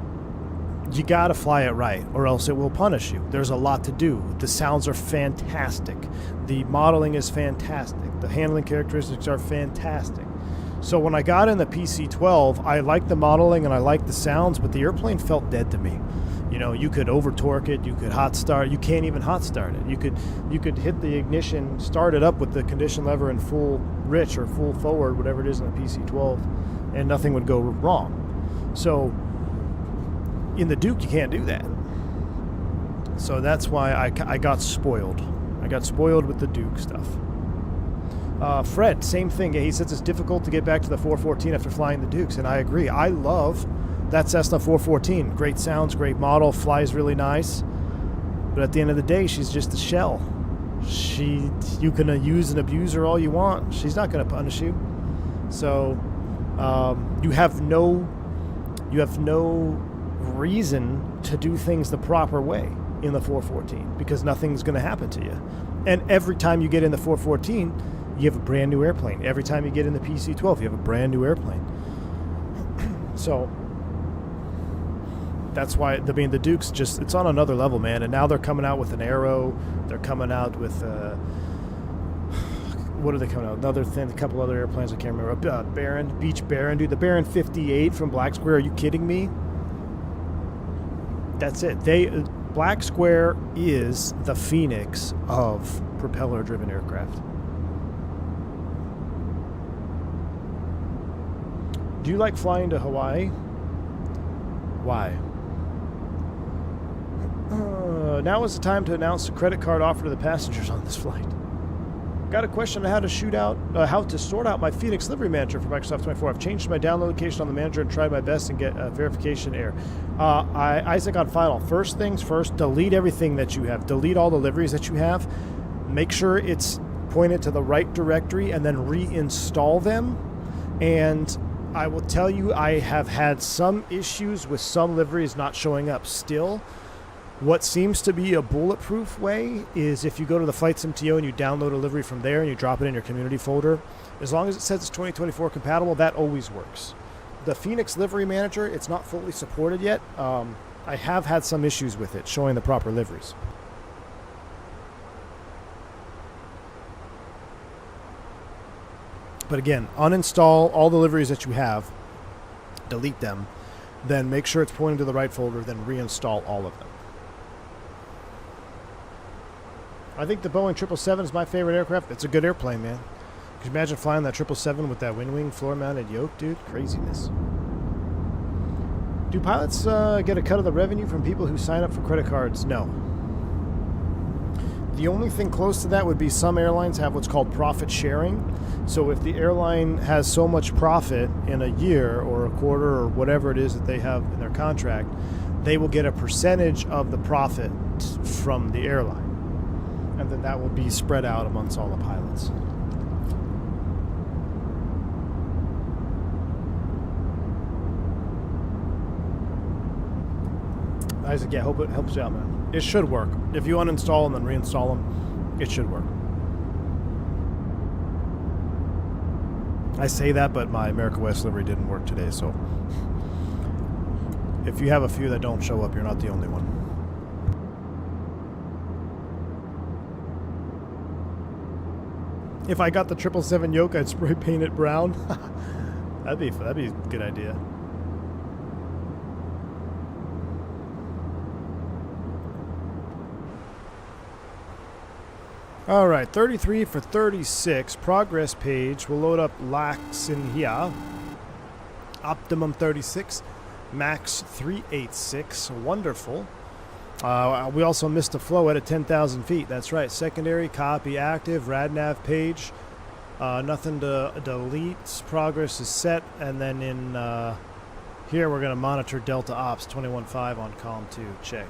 you gotta fly it right, or else it will punish you. There's a lot to do. The sounds are fantastic. The modeling is fantastic. The handling characteristics are fantastic. So when I got in the PC-12, I liked the modeling and I liked the sounds, but the airplane felt dead to me. You know, you could over torque it, you could hot start, you can't even hot start it. You could hit the ignition, start it up with the condition lever in full rich or full forward, whatever it is in the PC-12, and nothing would go wrong. So in the Duke, you can't do that. So that's why I got spoiled. I got spoiled with the Duke stuff. Fred, same thing. He says it's difficult to get back to the 414 after flying the Dukes, and I agree. I love that Cessna 414. Great sounds, great model, flies really nice. But at the end of the day, she's just a shell. You can use and abuse her all you want. She's not going to punish you. So you have no reason to do things the proper way in the 414 because nothing's going to happen to you. And every time you get in the 414, you have a brand new airplane. Every time you get in the PC-12, you have a brand new airplane. So that's why the Duke's just, it's on another level, man. And now they're coming out with an Arrow. They're coming out with what are they coming out? Another thing, a couple other airplanes I can't remember. Baron, Beach Baron, dude. The Baron 58 from Black Square. Are you kidding me? That's it. Black Square is the Fenix of propeller-driven aircraft. Do you like flying to Hawaii? Why? Now is the time to announce the credit card offer to the passengers on this flight. Got a question on how to sort out my Phoenix livery manager for Microsoft 24. I've changed my download location on the manager and tried my best and get verification error. Isaac on final. First things first, delete everything that you have. Delete all the liveries that you have. Make sure it's pointed to the right directory and then reinstall them. And I will tell you, I have had some issues with some liveries not showing up still. What seems to be a bulletproof way is if you go to the Flights MTO and you download a livery from there and you drop it in your community folder, as long as it says it's 2024 compatible, that always works. The Phoenix Livery Manager, it's not fully supported yet. I have had some issues with it showing the proper liveries. But again, uninstall all the liveries that you have, delete them, then make sure it's pointing to the right folder, then reinstall all of them. I think the Boeing 777 is my favorite aircraft. It's a good airplane, man. Could you imagine flying that 777 with that wind wing floor-mounted yoke, dude? Craziness. Do pilots get a cut of the revenue from people who sign up for credit cards? No. The only thing close to that would be some airlines have what's called profit sharing. So if the airline has so much profit in a year or a quarter or whatever it is that they have in their contract, they will get a percentage of the profit from the airline. And then that will be spread out amongst all the pilots. Isaac, yeah, hope it helps you out, man. It should work. If you uninstall them and reinstall them, it should work. I say that, but my America West livery didn't work today, so if you have a few that don't show up, you're not the only one. If I got the 777 yoke, I'd spray paint it brown. That'd be a good idea. All right, 33 for 36. Progress page. We'll load up lax in here. Optimum 36. Max 386. Wonderful. We also missed a flow at 10,000 feet. That's right. Secondary, copy, active, radnav page. Nothing to delete. Progress is set. And then in Here we're going to monitor Delta Ops 21.5 on Comm 2. Check.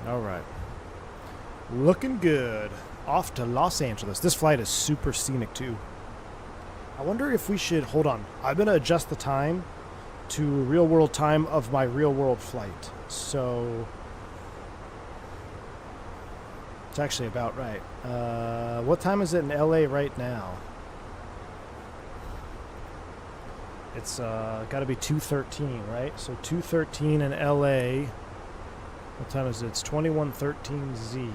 All right. Looking good. Off to Los Angeles. This flight is super scenic too. I wonder if we should... Hold on. I'm going to adjust the time to real world time of my real world flight. So... It's actually about right. What time is it in LA right now? It's got to be 2:13, right? So 2:13 in LA. What time is it? It's 21:13 Z.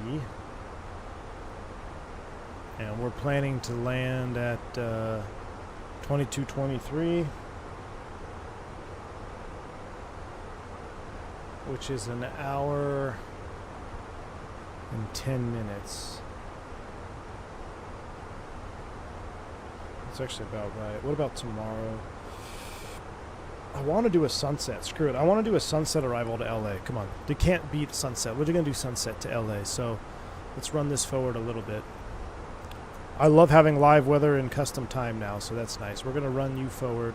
And we're planning to land at 22:23, which is an hour and 10 minutes. That's actually about right. What about tomorrow? I want to do a sunset. Screw it. I want to do a sunset arrival to LA. Come on. They can't beat sunset. We're going to do sunset to LA. So let's run this forward a little bit. I love having live weather and custom time now, so that's nice. We're going to run you forward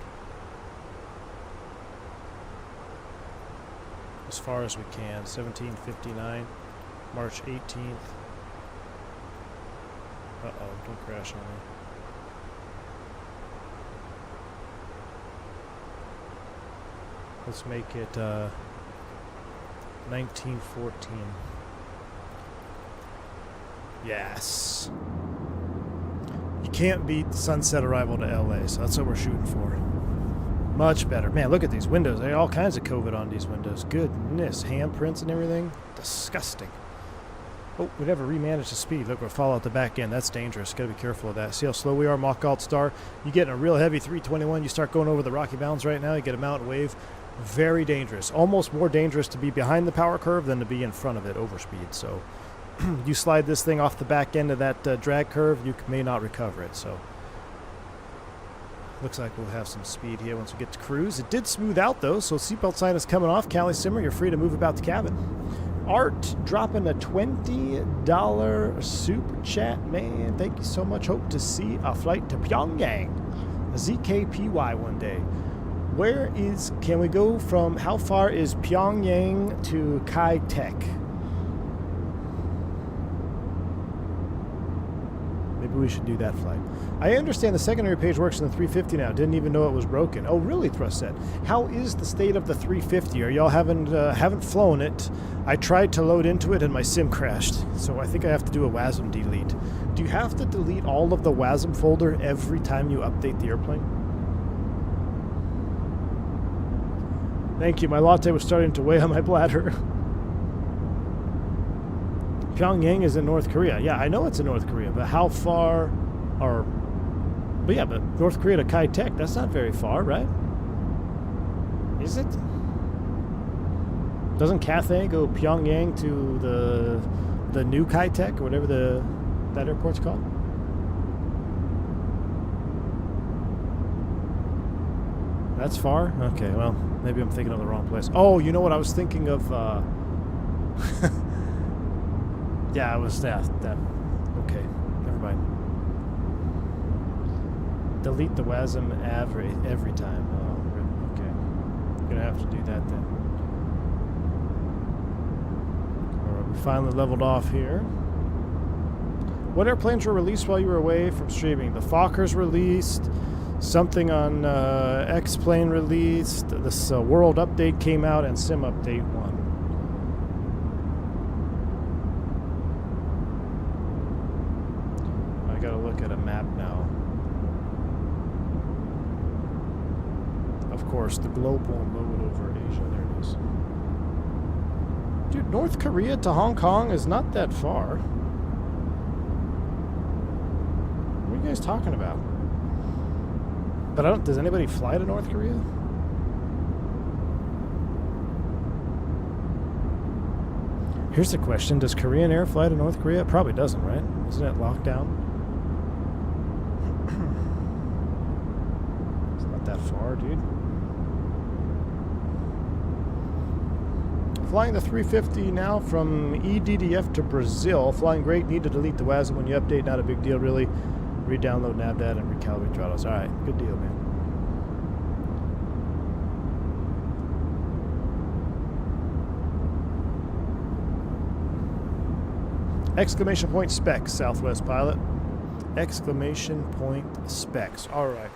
as far as we can. 17:59, March 18th. Uh-oh, don't crash on me. Let's make it 1914. Yes. You can't beat sunset arrival to LA, so that's what we're shooting for. Much better. Man, look at these windows. There are all kinds of COVID on these windows. Goodness. Handprints and everything. Disgusting. Oh, we never remanaged the speed. Look, we'll fall out the back end. That's dangerous. Got to be careful of that. See how slow we are? Mach Alt Star. You get in a real heavy 321. You start going over the Rocky Mountains right now. You get a mountain wave. Very dangerous. Almost more dangerous to be behind the power curve than to be in front of it, overspeed. So you slide this thing off the back end of that drag curve, you may not recover it. So looks like we'll have some speed here once we get to cruise. It did smooth out though, so seatbelt sign is coming off. Callie Simmer, you're free to move about the cabin. Art dropping a $20 super chat. Man, thank you so much. Hope to see a flight to Pyongyang, a ZKPY one day. Can we go from, how far is Pyongyang to Kai Tak? Maybe we should do that flight. I understand the secondary page works in the 350 now. Didn't even know it was broken. Oh, really, Thrust said. How is the state of the 350? Are y'all haven't flown it? I tried to load into it and my sim crashed. So I think I have to do a WASM delete. Do you have to delete all of the WASM folder every time you update the airplane? Thank you. My latte was starting to weigh on my bladder. Pyongyang is in North Korea. Yeah, I know it's in North Korea, but how far are... But yeah, but North Korea to Kai Tak, that's not very far, right? Is it? Doesn't Cathay go Pyongyang to the new Kai Tak, or whatever that airport's called? That's far? Okay, well, maybe I'm thinking of the wrong place. Oh, you know what I was thinking of? Yeah, I was that. Okay, never mind. Delete the WASM every time. Oh, okay. I'm gonna have to do that then. All right, we finally leveled off here. What airplanes were released while you were away from streaming? The Fokkers released. Something on X-Plane released. This World Update came out, and Sim Update 1. I gotta look at a map now. Of course, the globe won't load over Asia. There it is. Dude, North Korea to Hong Kong is not that far. What are you guys talking about? But does anybody fly to North Korea? Here's the question. Does Korean Air fly to North Korea? It probably doesn't, right? Isn't it locked down? It's not that far, dude. Flying the 350 now from EDDF to Brazil. Flying great. Need to delete the WASM when you update. Not a big deal, really. Re-download navdat and recalibrate throttles. All right, good deal, man. Exclamation point specs, Southwest pilot. Exclamation point specs. All right.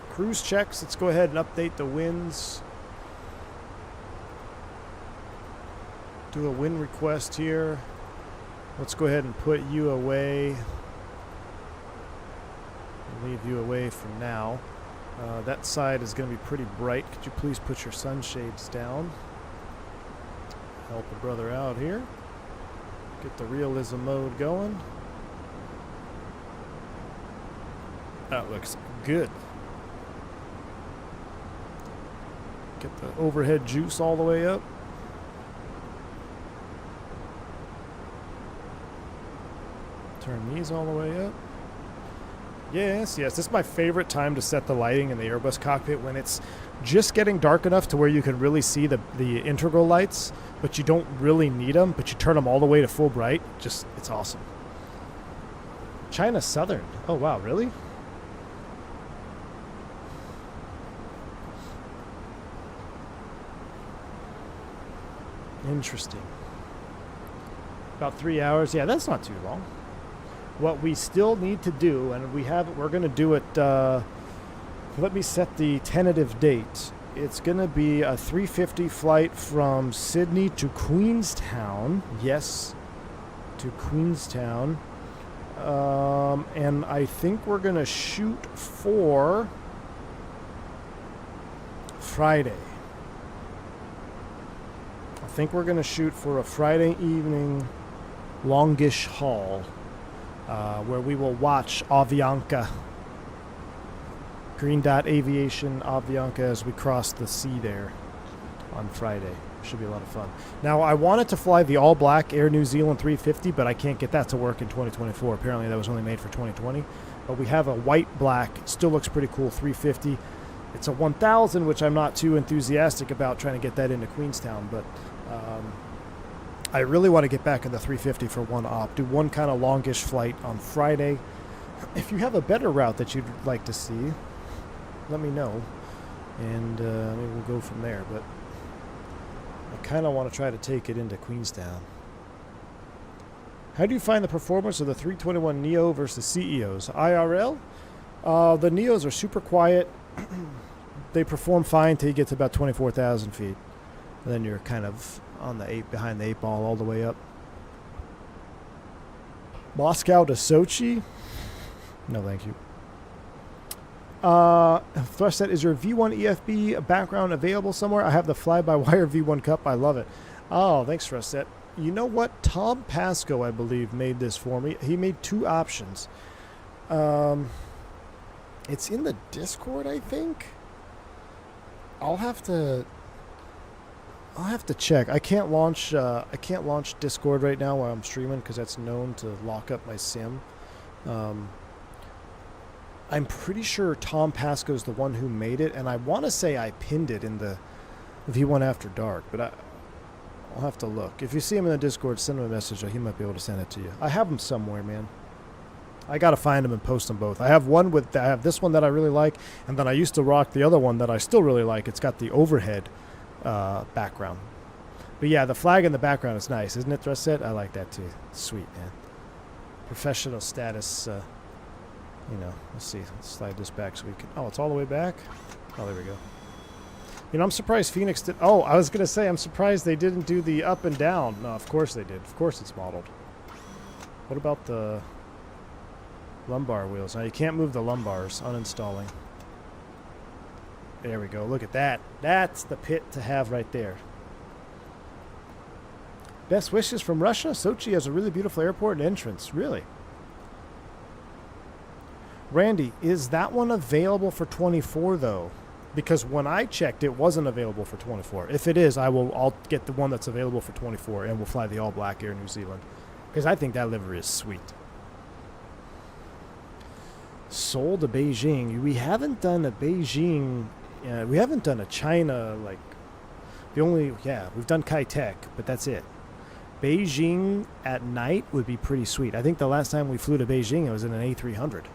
Cruise checks. Let's go ahead and update the winds. Do a wind request here. Let's go ahead and put you away. Leave you away for now. That side is going to be pretty bright. Could you please put your sunshades down? Help a brother out here. Get the realism mode going. That looks good. Get the overhead juice all the way up. Turn these all the way up. Yes, yes. This is my favorite time to set the lighting in the Airbus cockpit, when it's just getting dark enough to where you can really see the integral lights, but you don't really need them, but you turn them all the way to full bright. Just, it's awesome. China Southern. Oh, wow, really? Interesting. About 3 hours. Yeah, that's not too long. What we still need to do, and we're going to do it, let me set the tentative date. It's going to be a 350 flight from Sydney to Queenstown. Yes, to Queenstown. And I think we're going to shoot for Friday. I think we're going to shoot for a Friday evening longish haul. Where we will watch Avianca, Green Dot Aviation Avianca, as we cross the sea there on Friday. Should be a lot of fun. Now, I wanted to fly the all-black Air New Zealand 350, but I can't get that to work in 2024. Apparently, that was only made for 2020. But we have a white-black, still looks pretty cool, 350. It's a 1000, which I'm not too enthusiastic about trying to get that into Queenstown, but I really want to get back in the 350 for one op. Do one kind of longish flight on Friday. If you have a better route that you'd like to see, let me know. And maybe we'll go from there. But I kind of want to try to take it into Queenstown. How do you find the performance of the 321 Neo versus CEOs? IRL? The Neos are super quiet. They perform fine till you get to about 24,000 feet. And then you're kind of on the behind the 8 ball all the way up. Moscow to Sochi? No, thank you. Thrush said, is your V1 EFB background available somewhere? I have the fly-by-wire V1 Cup. I love it. Oh, thanks, Russet. You know what? Tom Pasco, I believe, made this for me. He made 2 options. It's in the Discord, I think. I'll have to check. I can't launch Discord right now while I'm streaming because that's known to lock up my SIM. I'm pretty sure Tom Pasco's the one who made it, and I want to say I pinned it in the V1 After Dark, but I'll have to look. If you see him in the Discord, send him a message. He might be able to send it to you. I have them somewhere, man. I gotta find them and post them both. I have this one that I really like, and then I used to rock the other one that I still really like. It's got the overhead background. But yeah, the flag in the background is nice, isn't it, Thruset? I like that too. Sweet, man. Professional status, let's see. Let's slide this back so we can... Oh, it's all the way back? Oh, there we go. You know, I'm surprised Fenix did... Oh, I was going to say, I'm surprised they didn't do the up and down. No, of course they did. Of course it's modeled. What about the lumbar wheels? Now, you can't move the lumbars. Uninstalling. There we go. Look at that. That's the pit to have right there. Best wishes from Russia. Sochi has a really beautiful airport and entrance. Really? Randy, is that one available for 24 though? Because when I checked, it wasn't available for 24. If it is, I'll get the one that's available for 24, and we'll fly the all-black Air New Zealand. Because I think that livery is sweet. Seoul to Beijing. We haven't done a Beijing... we haven't done a China, like... we've done Kai-Tak, but that's it. Beijing at night would be pretty sweet. I think the last time we flew to Beijing, it was in an A300.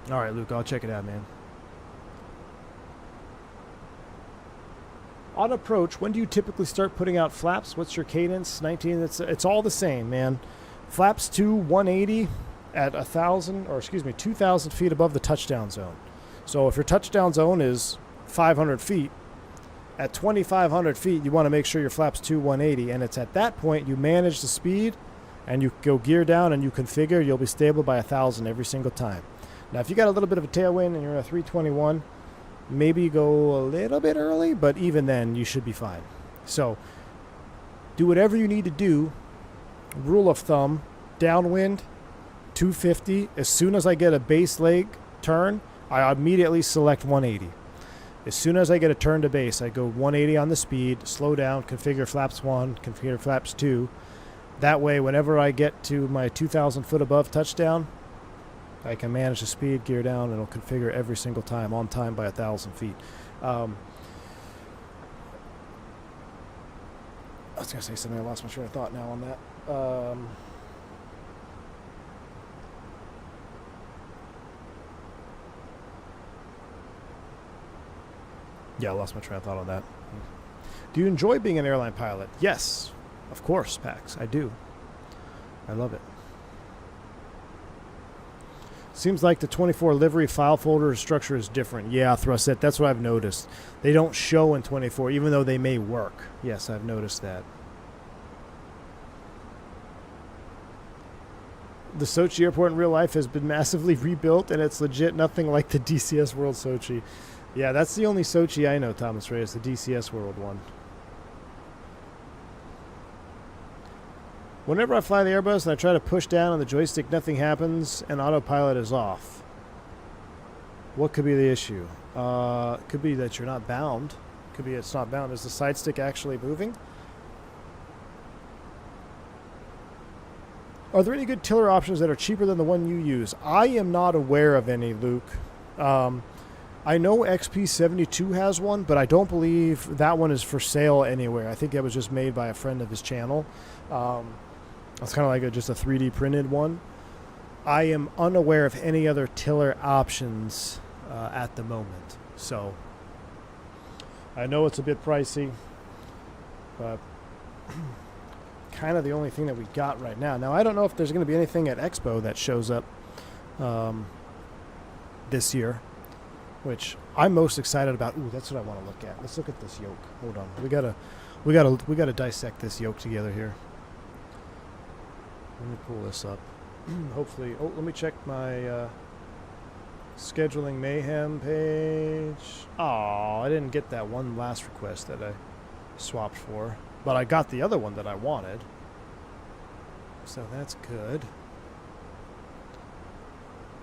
All right, Luke, I'll check it out, man. On approach, when do you typically start putting out flaps? What's your cadence? 19. It's all the same, man. Flaps 2, 180 at 2,000 feet above the touchdown zone. So if your touchdown zone is 500 feet, at 2,500 feet, you want to make sure your flaps 2, 180, and it's at that point you manage the speed, and you go gear down and you configure. You'll be stable by 1,000 every single time. Now, if you got a little bit of a tailwind and you're in a 321. Maybe go a little bit early, but even then you should be fine. So do whatever you need to do. Rule of thumb, downwind, 250. As soon as I get a base leg turn, I immediately select 180. As soon as I get a turn to base, I go 180 on the speed, slow down, configure flaps 1, configure flaps 2. That way, whenever I get to my 2,000 foot above touchdown, I can manage the speed, gear down, and it'll configure every single time, on time by 1,000 feet. I was going to say something, I lost my train of thought now on that. Yeah, I lost my train of thought on that. Do you enjoy being an airline pilot? Yes, of course, Pax, I do. I love it. Seems like the 24 livery file folder structure is different. Yeah, Thrustset, that's what I've noticed. They don't show in 24, even though they may work. Yes, I've noticed that. The Sochi airport in real life has been massively rebuilt, and it's legit nothing like the DCS World Sochi. Yeah, that's the only Sochi I know, Thomas Ray, is the DCS World one. Whenever I fly the Airbus and I try to push down on the joystick, nothing happens and autopilot is off. What could be the issue? Could be that you're not bound. Could be it's not bound. Is the side stick actually moving? Are there any good tiller options that are cheaper than the one you use? I am not aware of any, Luke. I know XP72 has one, but I don't believe that one is for sale anywhere. I think that was just made by a friend of his channel. It's kind of like just a 3D printed one. I am unaware of any other tiller options at the moment. So I know it's a bit pricey, but kind of the only thing that we got right now. Now, I don't know if there's going to be anything at Expo that shows up this year, which I'm most excited about. Ooh, that's what I want to look at. Let's look at this yoke. Hold on. We gotta dissect this yoke together here. Let me pull this up. Hopefully, let me check my scheduling mayhem page. Oh, I didn't get that one last request that I swapped for, but I got the other one that I wanted. So that's good.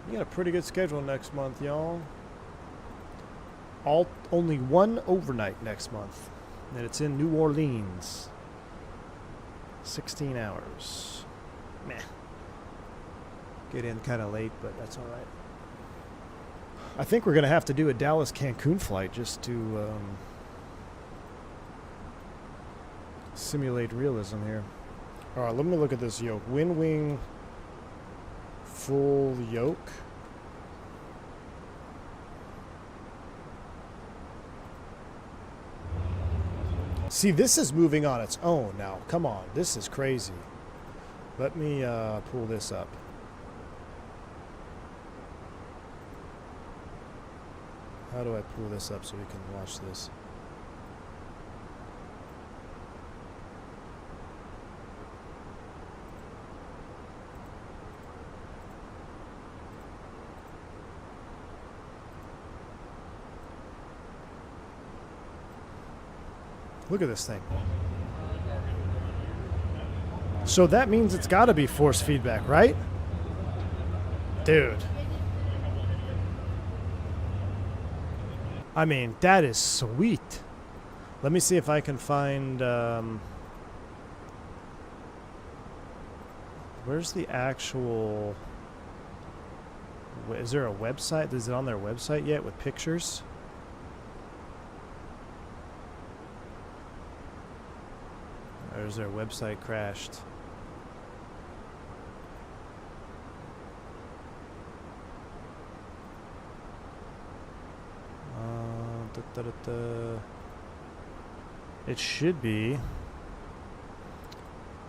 You got a pretty good schedule next month, y'all. Only one overnight next month, and it's in New Orleans. 16 hours. Meh. Get in kind of late, but that's all right. I think we're going to have to do a Dallas-Cancun flight just to simulate realism here. All right, let me look at this yoke. Wind wing full yoke. See, this is moving on its own now. Come on, this is crazy. Let me pull this up. How do I pull this up so we can watch this? Look at this thing. So that means it's got to be force feedback, right? Dude. I mean, that is sweet. Let me see if I can find... where's the actual... Is there a website? Is it on their website yet with pictures? Or is their website crashed? It should be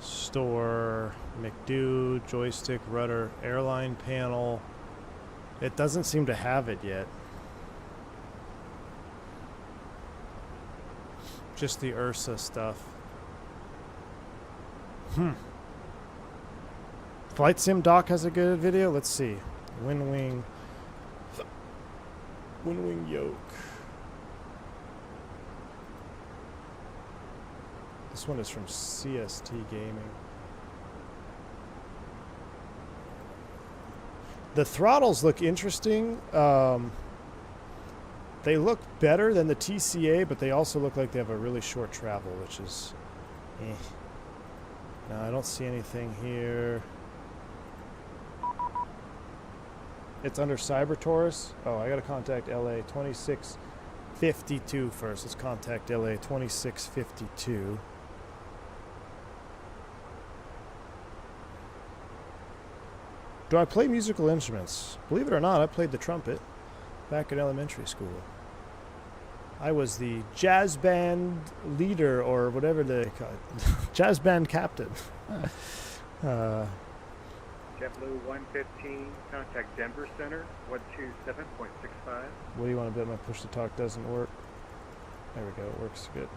store, McDo, joystick, rudder, airline panel. It doesn't seem to have it yet. Just the Ursa stuff. Flight Sim Doc has a good video. Let's see. Wind wing yoke. This one is from CST Gaming. The throttles look interesting. They look better than the TCA, but they also look like they have a really short travel, which is eh. No, I don't see anything here. It's under Cyber Taurus. Oh, I gotta contact LA 2652 first. Let's contact LA 2652. Do I play musical instruments? Believe it or not, I played the trumpet back in elementary school. I was the jazz band leader, or whatever they call it. Jazz band captain. JetBlue 115, contact Denver Center, 127.65. What do you want to bet my push to talk doesn't work? There we go, it works good.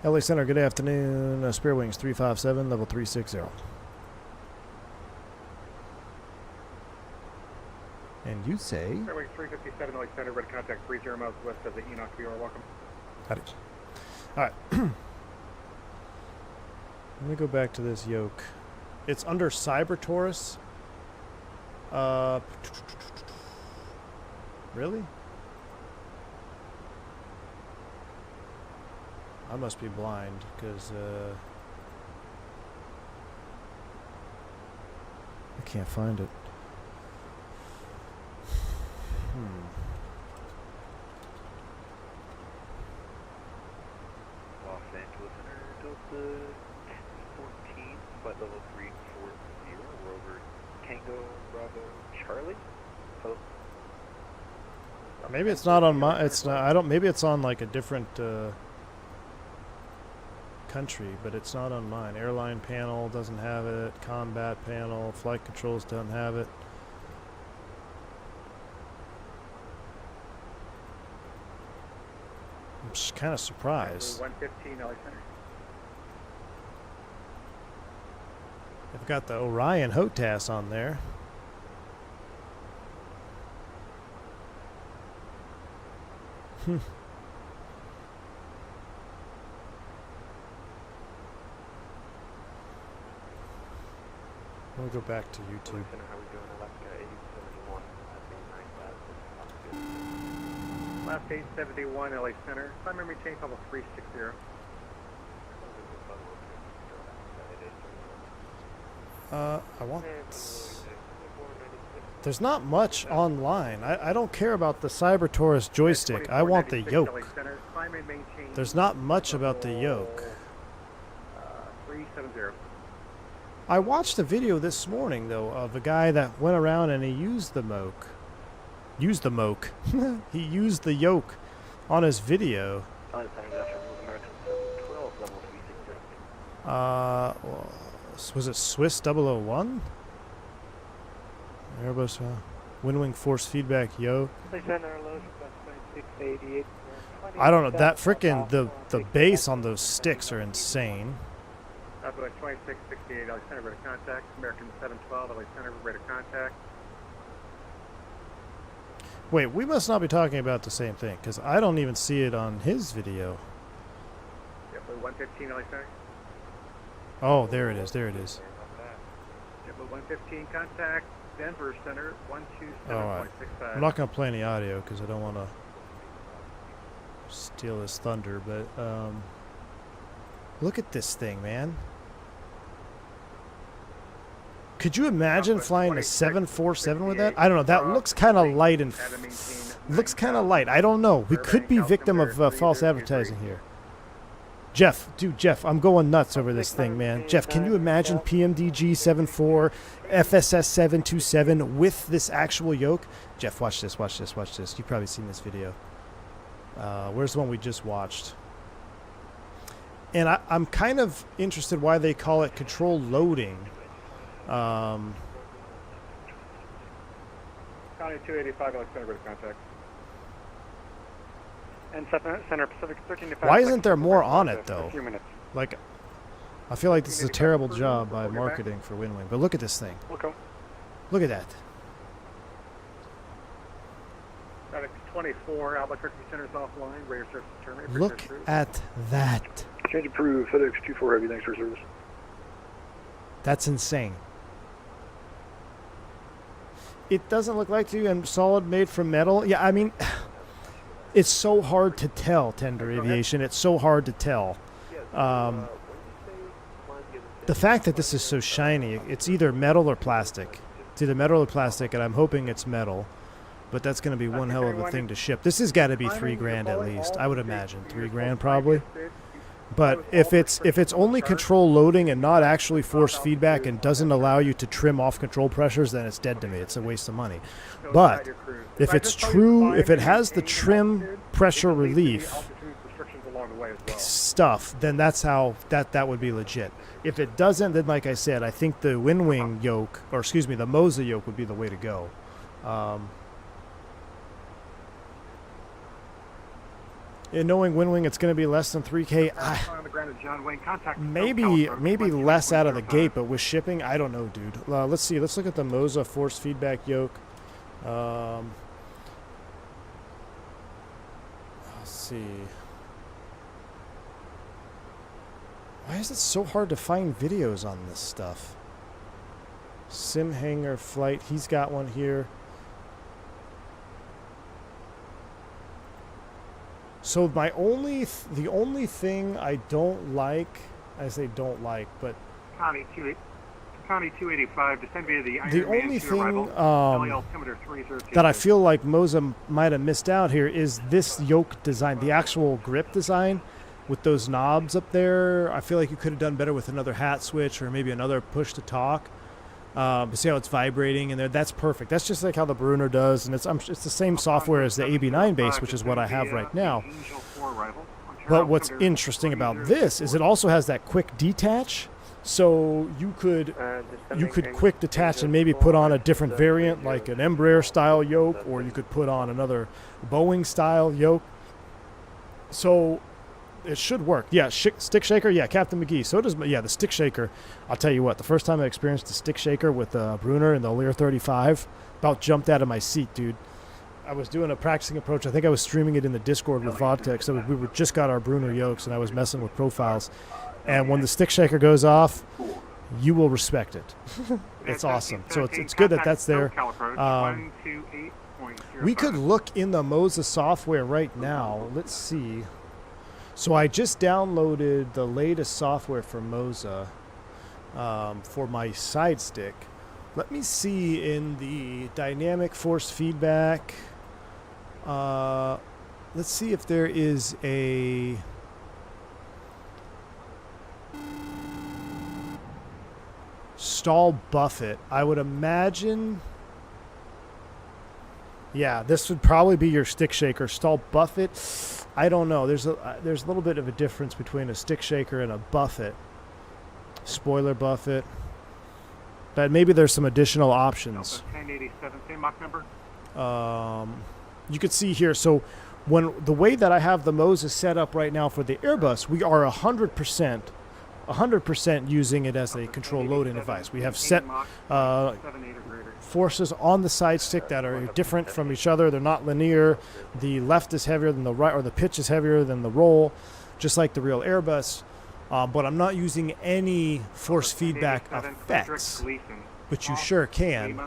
LA Center, good afternoon. Spare Wings 357, level 360. And you say? Airway 357, LA Center, ready to contact 30 miles west of the Enoch VR. Welcome. Got it. All right. Let me go back to this yoke. It's under Cyber Taurus. Really? I must be blind because I can't find it. Los Angeles Center, Delta 1014, flight level 340, rover Tango Bravo Charlie. Oh. Maybe it's not on my. It's not. I don't. Maybe it's on like a different country, but it's not on mine. Airline panel doesn't have it. Combat panel, flight controls doesn't have it. I'm just kind of surprised. 115, LA Center. They've got the Orion HOTAS on there. We'll go back to YouTube. How we doing? Alaska 871, Last 871, LA Center. Climb and maintain level 360. I want... There's not much online. I don't care about the Cyber Taurus joystick. I want the yoke. There's not much about the yoke. 370. I watched a video this morning, though, of a guy that went around and he used the moke. He used the yoke on his video. Was it Swiss 001? Airbus Wind Force feedback yoke. I don't know. That frickin' the bass on those sticks are insane. Alpha 2668, LA Center, ready to contact. American 712, LA Center, ready to contact. Wait, we must not be talking about the same thing, because I don't even see it on his video. JetBlue 115, LA Center. Oh, there it is, there it is. JetBlue 115, contact. Denver Center, 127.65. Alright. I'm not going to play any audio, because I don't want to steal his thunder, but look at this thing, man. Could you imagine flying a 747 with that? I don't know. That looks kind of light and looks kind of light. I don't know. We could be victim of false advertising here. Jeff, dude, Jeff, I'm going nuts over this thing, man. Jeff, can you imagine PMDG 74, FSS 727 with this actual yoke? Jeff, watch this, watch this, watch this. You've probably seen this video. Where's the one we just watched? And I'm kind of interested why they call it control loading. County 285, Alex Center, ready contact. And Center Pacific 13 Why isn't there more on it, though? A few minutes. Like, I feel like this is a terrible job by marketing for Windwing. But look at this thing. Welcome. Look at that. Fenix 24, Albuquerque Center's offline. Radar service terminated. Look at that. Change approved. FedEx 24 Heavy. Thanks for service. That's insane. It doesn't look like to, and solid made from metal. Yeah, I mean, it's so hard to tell, Tender Aviation. It's so hard to tell. The fact that this is so shiny, it's either metal or plastic. It's either metal or plastic, and I'm hoping it's metal. But that's going to be one hell of a thing to ship. This has got to be $3,000 at least. I would imagine $3,000 probably. But if it's only control loading and not actually force feedback and doesn't allow you to trim off control pressures, then it's dead to me. It's a waste of money. But if it's true, if it has the trim pressure relief stuff, then that's how that would be legit. If it doesn't, then like I said, I think the Windwing yoke, or excuse me, the Moza yoke would be the way to go. And knowing Windwing, it's going to be less than 3K. Maybe less out of the gate, but with shipping, I don't know, dude. Let's see. Let's look at the Moza Force feedback yoke. Let's see. Why is it so hard to find videos on this stuff? Sim Hangar Flight. He's got one here. So the only thing I don't like, I say don't like, but County 285, descend via the the only thing that I feel like Moza might have missed out here is this yoke design, the actual grip design with those knobs up there. I feel like you could have done better with another hat switch or maybe another push to talk. See how it's vibrating in there? That's perfect. That's just like how the Brunner does, and it's the same software as the AB9 Base, which is what I have right now. But what's interesting about this is it also has that quick detach, so you could quick detach and maybe put on a different variant, like an Embraer style yoke, or you could put on another Boeing style yoke. So it should work. Yeah, stick shaker. Yeah, Captain McGee. So does, yeah, the stick shaker. I'll tell you what, the first time I experienced the stick shaker with the Brunner and the Lear 35, about jumped out of my seat, dude. I was doing a practicing approach. I think I was streaming it in the Discord with Vodka, so we just got our Brunner yokes, and I was messing with profiles. And when the stick shaker goes off, you will respect it. It's awesome. So it's good that that's there. We could look in the Moza software right now. Let's see. So I just downloaded the latest software for Moza for my side stick. Let me see in the dynamic force feedback. Let's see if there is a stall buffet. I would imagine. Yeah, this would probably be your stick shaker. Stall buffet. I don't know. There's a little bit of a difference between a stick shaker and a buffet. Spoiler buffet. But maybe there's some additional options. 1087, same Mach number. You could see here. So when the way that I have the Moza set up right now for the Airbus, we are 100% using it as a control loading device. We have set forces on the side stick that are different from each other. They're not linear. The left is heavier than the right, or the pitch is heavier than the roll, just like the real Airbus. But I'm not using any force feedback effects, which you sure can.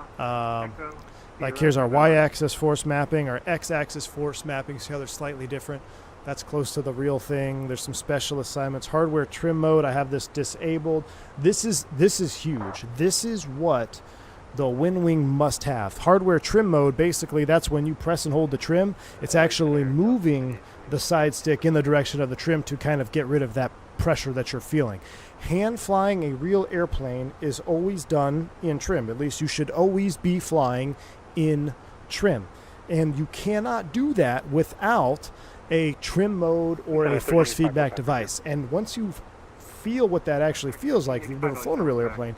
Like here's our y-axis force mapping, our x-axis force mapping. See how they're slightly different? That's close to the real thing. There's some special assignments. Hardware trim mode, I have this disabled. This is huge. This is what the wind wing must have. Hardware trim mode, basically that's when you press and hold the trim. It's actually moving the side stick in the direction of the trim to kind of get rid of that pressure that you're feeling. Hand flying a real airplane is always done in trim. At least you should always be flying in trim. And you cannot do that without a trim mode or a force feedback device. And once you feel what that actually feels like, if you've never flown a real airplane,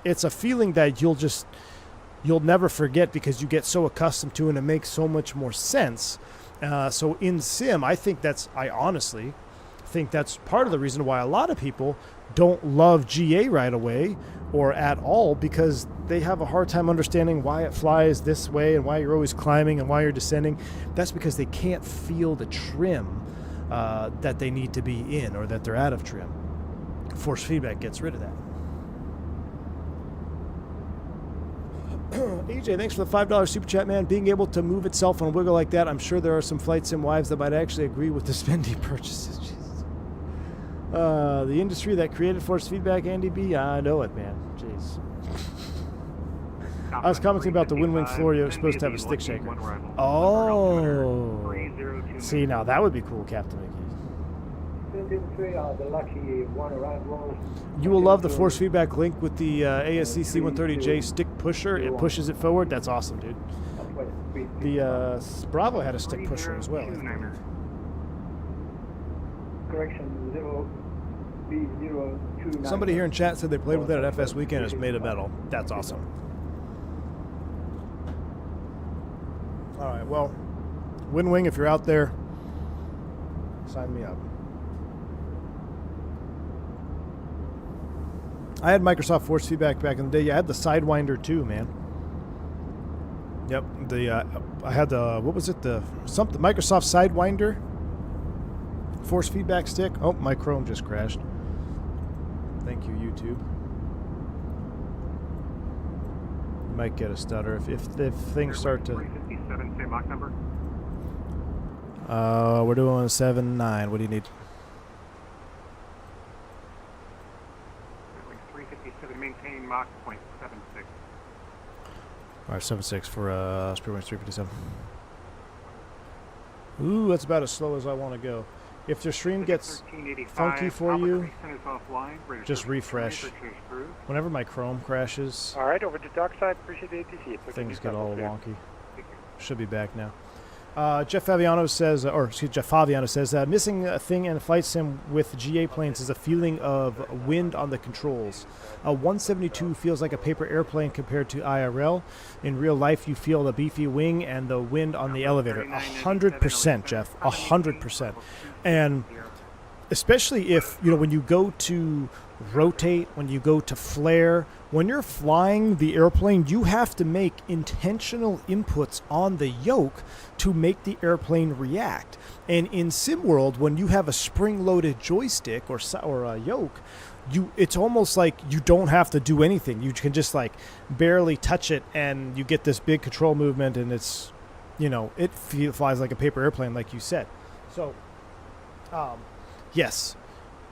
it's a feeling that you'll never forget because you get so accustomed to it and it makes so much more sense. So in sim, I honestly think that's part of the reason why a lot of people don't love GA right away or at all, because they have a hard time understanding why it flies this way and why you're always climbing and why you're descending. That's because they can't feel the trim that they need to be in, or that they're out of trim. Force feedback gets rid of that. AJ, thanks for the $5 super chat, man. Being able to move itself on wiggle like that, I'm sure there are some flight sim wives that might actually agree with the spendy purchases. Jesus. The industry that created force feedback, Andy B, I know it, man. Jeez. I was commenting about the wind wing floor. You're supposed to have a stick shaker. Oh. See, now that would be cool, Captain Mickey. You will love the force feedback link with the ASC C130J stick pusher. It pushes it forward. That's awesome, dude. The Bravo had a stick pusher as well. Correction, 0B029. Somebody here in chat said they played with it at FS Weekend. It's made of metal. That's awesome. All right, well, Wind Wing, if you're out there, sign me up. I had Microsoft force feedback back in the day. Yeah, I had the Sidewinder too, man. Yep, I had the, what was it, the Microsoft Sidewinder force feedback stick. Oh, my Chrome just crashed. Thank you, YouTube. You might get a stutter if things start to. 357, same Mach number. We're doing 7.9. What do you need? 357, maintain Mach 0.76. All right, 7.6 for FSprojects 357. Ooh, that's about as slow as I want to go. If the stream gets funky for you, just refresh. Whenever my Chrome crashes, all right, over to dockside. Appreciate the ATC. Things get all wonky. Should be back now. Jeff Fabiano says, missing a thing in a flight sim with GA planes is a feeling of wind on the controls. A 172 feels like a paper airplane compared to IRL. In real life, you feel the beefy wing and the wind on the elevator. 100%, Jeff. 100%. And especially if, when you go to rotate, when you go to flare, when you're flying the airplane, you have to make intentional inputs on the yoke to make the airplane react. And in SimWorld, when you have a spring-loaded joystick or a yoke, it's almost like you don't have to do anything. You can just like barely touch it, and you get this big control movement, and it's, it flies like a paper airplane, like you said. So, yes,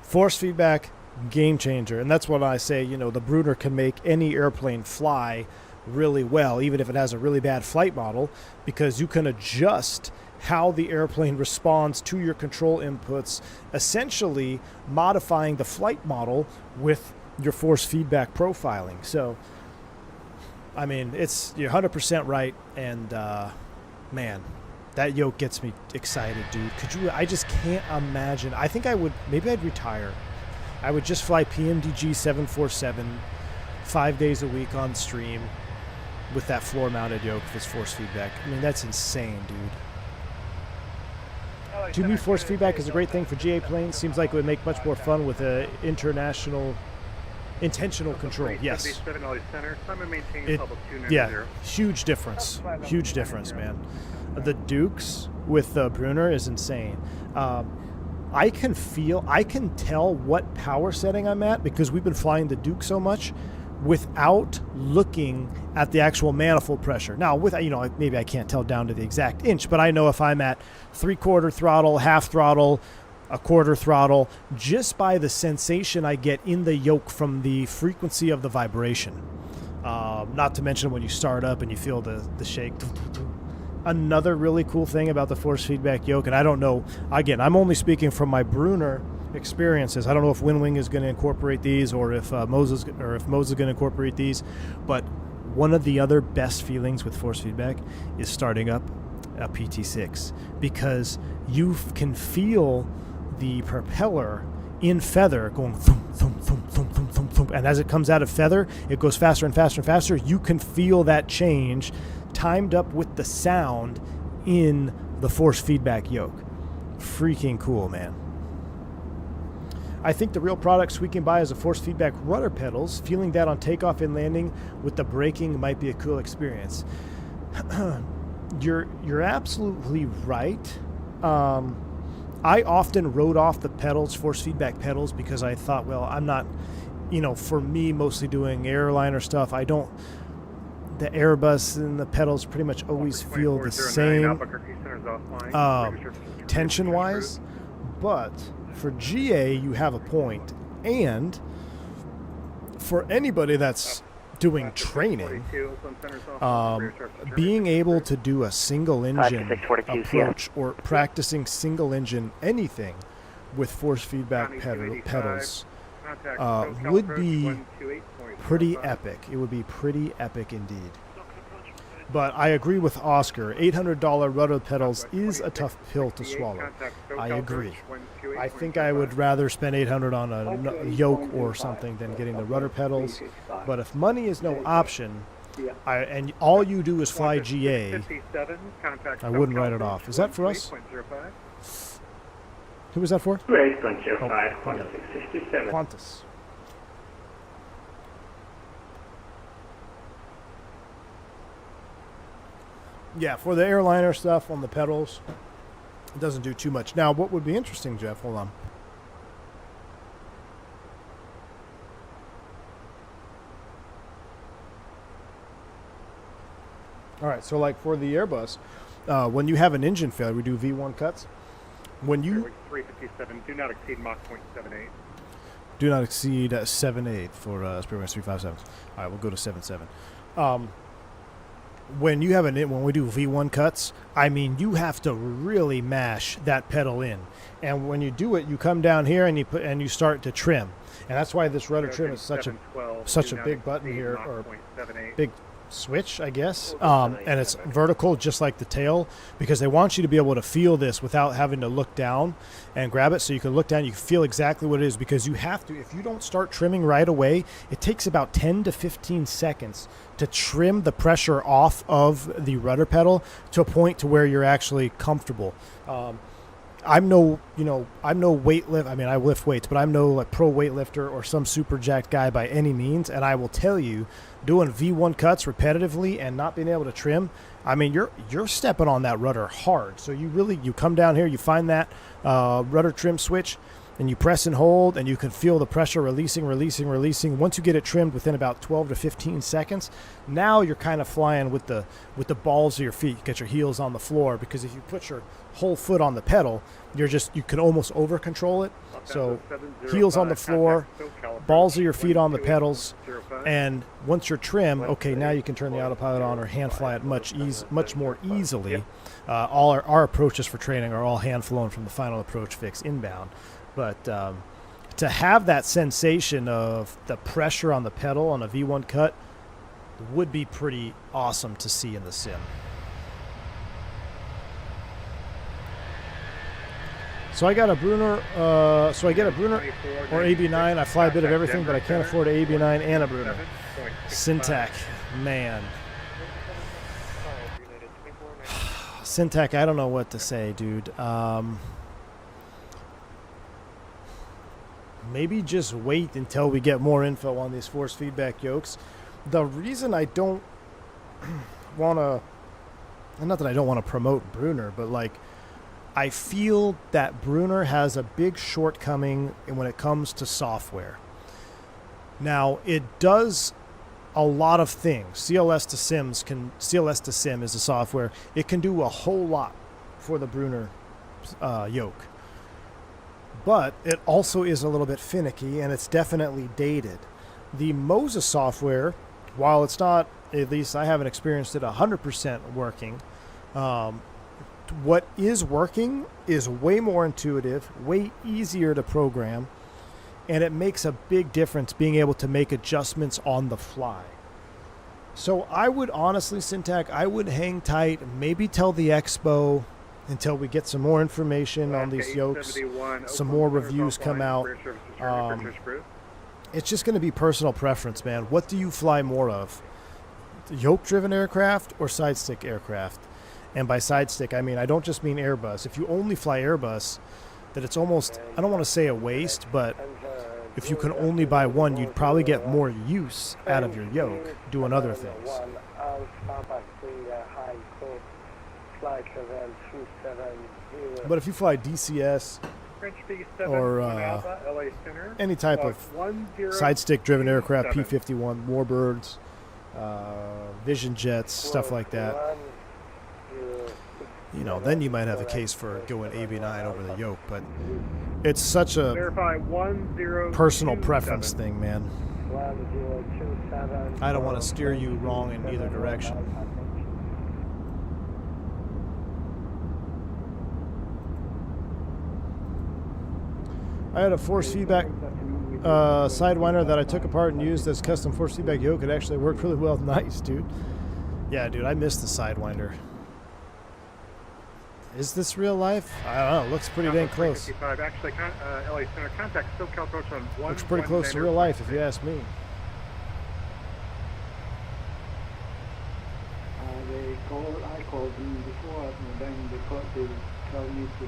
force feedback, game changer. And that's what I say, the Brunner can make any airplane fly really well, even if it has a really bad flight model, because you can adjust how the airplane responds to your control inputs, essentially modifying the flight model with your force feedback profiling. So, I mean, you're 100% right. And, man, that yoke gets me excited, dude. I just can't imagine. I think maybe I'd retire. I would just fly PMDG 747 5 days a week on stream with that floor-mounted yoke if it's force feedback. I mean, that's insane, dude. To me, force feedback is a great thing for GA planes. Seems like it would make much more fun with intentional control. Yes. Yeah, huge difference. Huge difference, man. The Dukes with the Brunner is insane. I can tell what power setting I'm at because we've been flying the Duke so much without looking at the actual manifold pressure. Now, maybe I can't tell down to the exact inch, but I know if I'm at 3/4 throttle, half throttle, a quarter throttle, just by the sensation I get in the yoke from the frequency of the vibration. Not to mention when you start up and you feel the shake. Another really cool thing about the force feedback yoke, and I don't know, again, I'm only speaking from my Brunner experiences. I don't know if WinWing is going to incorporate these or if Moza's going to incorporate these, but one of the other best feelings with force feedback is starting up a PT6, because you can feel the propeller in feather going thump, thump, thump, thump, thump, thump, thump, and as it comes out of feather, it goes faster and faster and faster. You can feel that change timed up with the sound in the force feedback yoke. Freaking cool, man. I think the real product squeaking by is the force feedback rudder pedals. Feeling that on takeoff and landing with the braking might be a cool experience. You're absolutely right. I often wrote off the pedals, force feedback pedals, because I thought, well, I'm not, for me, mostly doing airliner stuff, the Airbus and the pedals pretty much always feel the same tension-wise, but for GA, you have a point, and for anybody that's doing training, being able to do a single engine approach or practicing single engine anything with force feedback pedals would be pretty epic. It would be pretty epic indeed. But I agree with Oscar. $800 rudder pedals is a tough pill to swallow. I agree. I think I would rather spend $800 on a yoke or something than getting the rudder pedals. But if money is no option, and all you do is fly GA, I wouldn't write it off. Is that for us? Who was that for? 8.05, Qantas 667. Qantas. Yeah, for the airliner stuff on the pedals, it doesn't do too much. Now, what would be interesting, Jeff, hold on. All right, so like for the Airbus, when you have an engine failure, we do V1 cuts. When you 357, do not exceed Mach 0.78. Do not exceed 7.8 for SPRojects 357. All right, we'll go to 7.7. When you have when we do V1 cuts, I mean, you have to really mash that pedal in, and when you do it, you come down here and you start to trim, and that's why this rudder trim is such a big button here, or big switch, I guess, and it's vertical just like the tail, because they want you to be able to feel this without having to look down and grab it. So you can look down, you can feel exactly what it is, because you have to, if you don't start trimming right away, it takes about 10 to 15 seconds to trim the pressure off of the rudder pedal to a point to where you're actually comfortable. I'm no weightlift. I mean, I lift weights, but I'm no like pro weightlifter or some super jacked guy by any means. And I will tell you, doing V1 cuts repetitively and not being able to trim, I mean, you're stepping on that rudder hard. So you come down here, you find that rudder trim switch, and you press and hold, and you can feel the pressure releasing. Once you get it trimmed within about 12 to 15 seconds, now you're kind of flying with the balls of your feet. You get your heels on the floor, because if you put your whole foot on the pedal, you can almost over control it. So heels on the floor, balls of your feet on the pedals, and once you're trim, okay, now you can turn the autopilot on or hand fly it much more easily. All our approaches for training are all hand flown from the final approach fix inbound. But to have that sensation of the pressure on the pedal on a V1 cut would be pretty awesome to see in the sim. So I got a Brunner, or AB9. I fly a bit of everything, but I can't afford an AB9 and a Brunner. Syntac, man. Syntac, I don't know what to say, dude. Maybe just wait until we get more info on these force feedback yokes. The reason I don't want to, not that I don't want to promote Brunner, but like, I feel that Brunner has a big shortcoming when it comes to software. Now, it does a lot of things. CLS to Sim is the software. It can do a whole lot for the Brunner yoke. But it also is a little bit finicky, and it's definitely dated. The Moza software while it's not, at least I haven't experienced it 100% working, what is working is way more intuitive, way easier to program, and it makes a big difference being able to make adjustments on the fly. So I would honestly, Syntac, I would hang tight, maybe tell the expo until we get some more information on these yokes, some more reviews come out. It's just going to be personal preference, man. What do you fly more of? Yoke-driven aircraft or side-stick aircraft? And by side-stick, I mean, I don't just mean Airbus. If you only fly Airbus, that it's almost, I don't want to say a waste, but if you can only buy one, you'd probably get more use out of your yoke doing other things. But if you fly DCS or any type of side-stick driven aircraft, P-51, Warbirds, Vision Jets, stuff like that, you know, then you might have a case for going AB9 over the yoke, but it's such a personal preference thing, man. I don't want to steer you wrong in either direction. I had a force feedback Sidewinder that I took apart and used as custom force feedback yoke. It actually worked really well. Nice, dude. Yeah, dude, I missed the Sidewinder. Is this real life? I don't know. It looks pretty dang close. Actually, LA Center contact SoCal approach on 1. Looks pretty close to real life, if you ask me. I called you before, and then they tell me to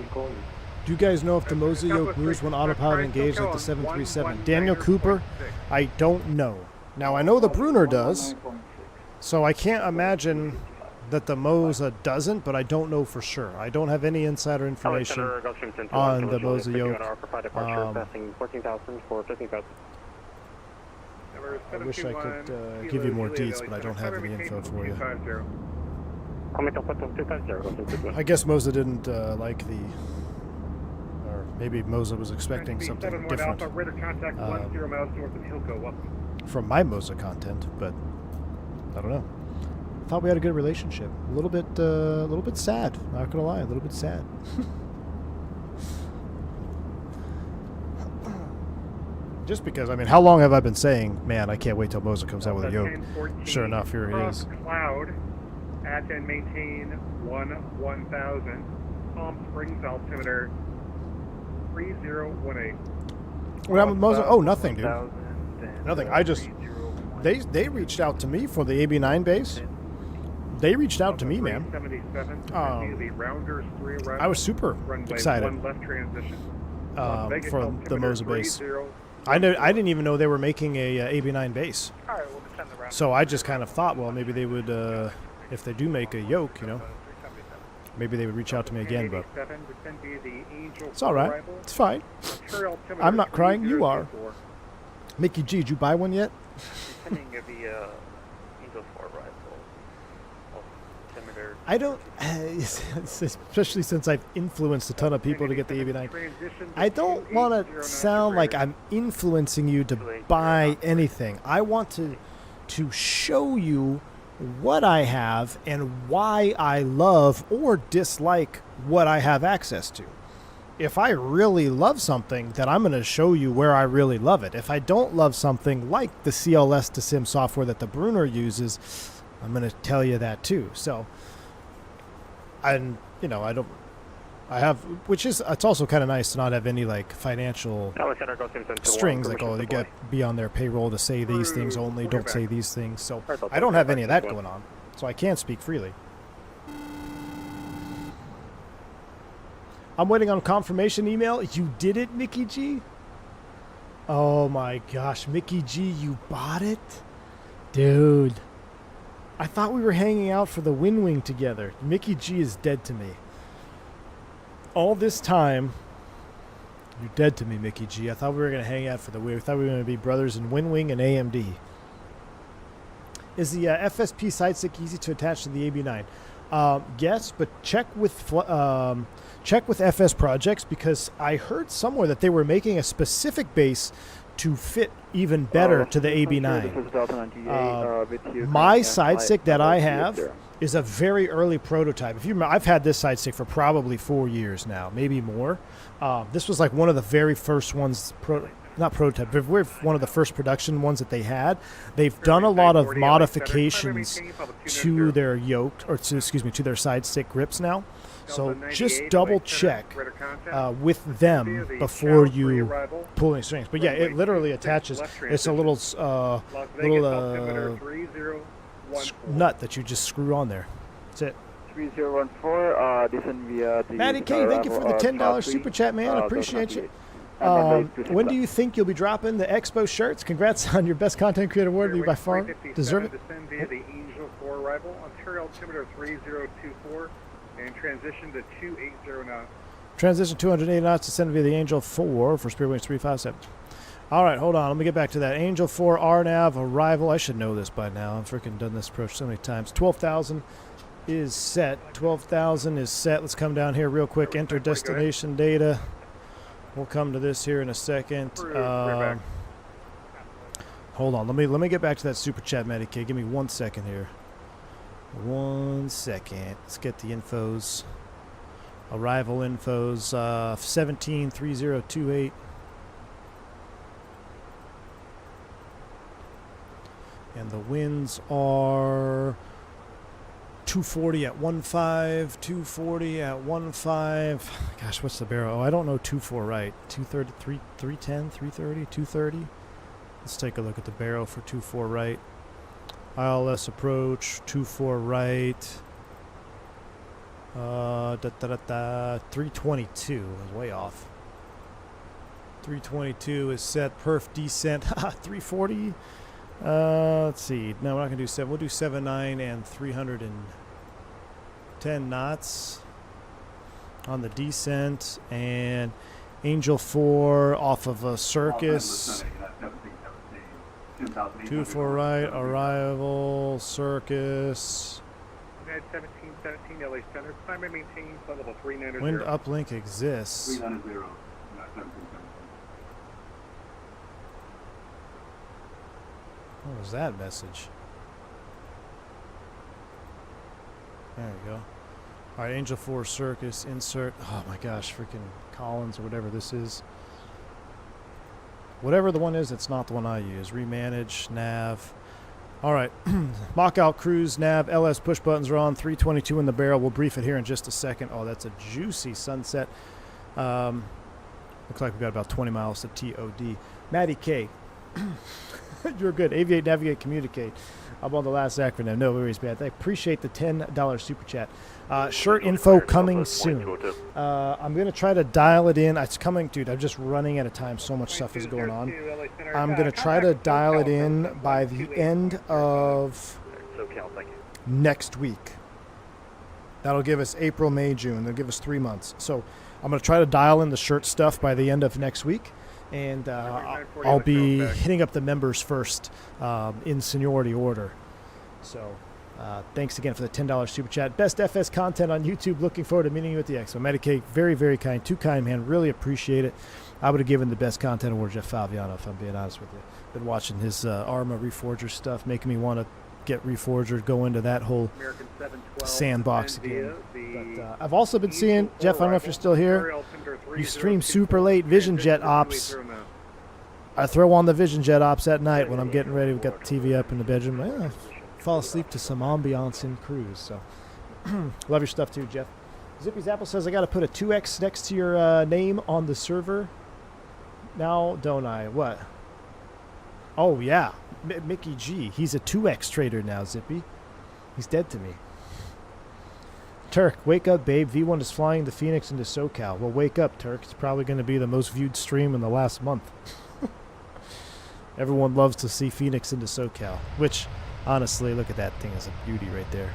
record it. Do you guys know if the Moza yoke moves when autopilot engaged like the 737? Daniel Cooper? I don't know. Now, I know the Brunner does, so I can't imagine that the Moza doesn't, but I don't know for sure. I don't have any insider information on the Moza yoke. I wish I could give you more deets, but I don't have any info for you. I guess Moza didn't like the... or maybe Moza was expecting something different from my Moza content, but I don't know. I thought we had a good relationship. A little bit sad. Not gonna lie, a little bit sad. Just because, I mean, how long have I been saying, man, I can't wait till Moza comes out with a yoke? Sure enough, here he is. Cloud at and maintain 1000. Palm Springs altimeter 3018. What happened with Moza? Oh, nothing, dude. Nothing. I just, they reached out to me for the AB9 base. They reached out to me, man. I was super excited for the Moza base. I didn't even know they were making a AB9 base. So I just kind of thought, well, maybe they would, if they do make a yoke, you know, maybe they would reach out to me again, but it's all right. It's fine. I'm not crying. You are. Mickey G, did you buy one yet? I don't, especially since I've influenced a ton of people to get the AB9. I don't want to sound like I'm influencing you to buy anything. I want to show you what I have and why I love or dislike what I have access to. If I really love something, then I'm going to show you where I really love it. If I don't love something like the CLS to Sim software that the Brunner uses, I'm going to tell you that too. So, and you know, I have, which is, it's also kind of nice to not have any like financial strings, like, oh, they get be on their payroll to say these things only, don't say these things. So I don't have any of that going on, so I can't speak freely. I'm waiting on confirmation email. You did it, Mickey G? Oh my gosh, Mickey G, you bought it? Dude. I thought we were hanging out for the Wing together. Mickey G is dead to me. All this time, you're dead to me, Mickey G. I thought we were going to hang out for the Wing. I thought we were going to be brothers in Wing and AMD. Is the FSP side stick easy to attach to the AB9? Yes, but check with FSprojects, because I heard somewhere that they were making a specific base to fit even better to the AB9. My side stick that I have is a very early prototype. If you remember, I've had this side stick for probably 4 years now, maybe more. This was like one of the very first ones, not prototype, but one of the first production ones that they had. They've done a lot of modifications to their yoke, or to their side stick grips now. So just double check with them before you pull any strings. But yeah, it literally attaches. It's a little nut that you just screw on there. That's it. 3014, descend via the... Matty K, thank you for the $10 super chat, man. I appreciate you. When do you think you'll be dropping the Expo shirts? Congrats on your Best Content Creator Award. You by far deserve it. Descend via the Angel 4 arrival on Ontario altimeter 3024 and transition to 280 knots. Transition 280 knots, descend via the Angel 4 for Spirit Wings 357. All right, hold on. Let me get back to that. Angel 4 RNAV arrival. I should know this by now. I've freaking done this approach so many times. 12,000 is set. 12,000 is set. Let's come down here real quick. Enter destination data. We'll come to this here in a second. Hold on. Let me get back to that super chat, Matty K. Give me 1 second here. 1 second. Let's get the infos. Arrival infos. 173028. And the winds are 240 at 1.5, 240 at 1.5. Gosh, what's the barrel? Oh, I don't know 2.4 right. 230, 310, 330, 230. Let's take a look at the barrel for 2.4 right. ILS approach, 2.4 right. 322 is way off. 322 is set. Perf descent. 340. Let's see. No, we're not going to do 7. We'll do 7.9 and 310 knots on the descent. And Angel 4 off of a Circus. 2.4 right, arrival, Circus. 1717 LA Center. Climb and maintain flight level 390. Wind uplink exists. 390. What was that message? There we go. All right, Angel 4 Circus, insert. Oh my gosh, freaking Collins or whatever this is. Whatever the one is, it's not the one I use. Remanage, nav. All right, mock out cruise, nav, LS push buttons are on. 322 in the barrel. We'll brief it here in just a second. Oh, that's a juicy sunset. Looks like we've got about 20 miles to TOD. Matty K. You're good. Aviate, navigate, communicate. I'm on the last acronym. No worries, man. I appreciate the $10 super chat. Shirt info coming soon. I'm going to try to dial it in. It's coming, dude. I'm just running out of time. So much stuff is going on. I'm going to try to dial it in by the end of next week. That'll give us April, May, June. That'll give us 3 months. So I'm going to try to dial in the shirt stuff by the end of next week. And I'll be hitting up the members first in seniority order. So thanks again for the $10 super chat. Best FS content on YouTube. Looking forward to meeting you at the Expo. Medicaid, very, very kind. Too kind, man. Really appreciate it. I would have given the best content award to Jeff Faviano, if I'm being honest with you. Been watching his Arma Reforger stuff, making me want to get Reforger, go into that whole sandbox again. But I've also been seeing, Jeff, I don't know if you're still here, you stream super late Vision Jet ops. I throw on the Vision Jet ops at night when I'm getting ready. We've got the TV up in the bedroom. I fall asleep to some ambiance in cruise. So love your stuff too, Jeff. Zippy's Apple says I got to put a 2X next to your name on the server. Now, don't I? What? Oh, yeah. Mickey G. He's a 2X trader now, Zippy. He's dead to me. Turk, wake up, babe. V1 is flying the Fenix into SoCal. Well, wake up, Turk. It's probably going to be the most viewed stream in the last month. Everyone loves to see Fenix into SoCal, which, honestly, look at that thing. It's a beauty right there.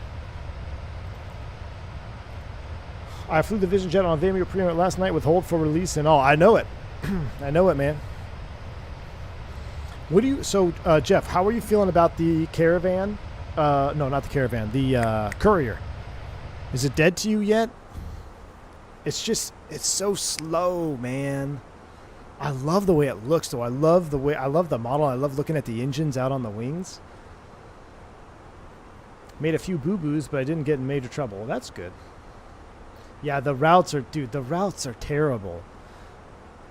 I flew the Vision Jet on Vimeo Premium last night with hold for release and all. I know it. I know it, man. What do you? So, Jeff, how are you feeling about the Caravan? No, not the Caravan. The Courier. Is it dead to you yet? It's just, it's so slow, man. I love the way it looks, though. I love the model. I love looking at the engines out on the wings. Made a few boo-boos, but I didn't get in major trouble. That's good. Yeah, the routes are terrible.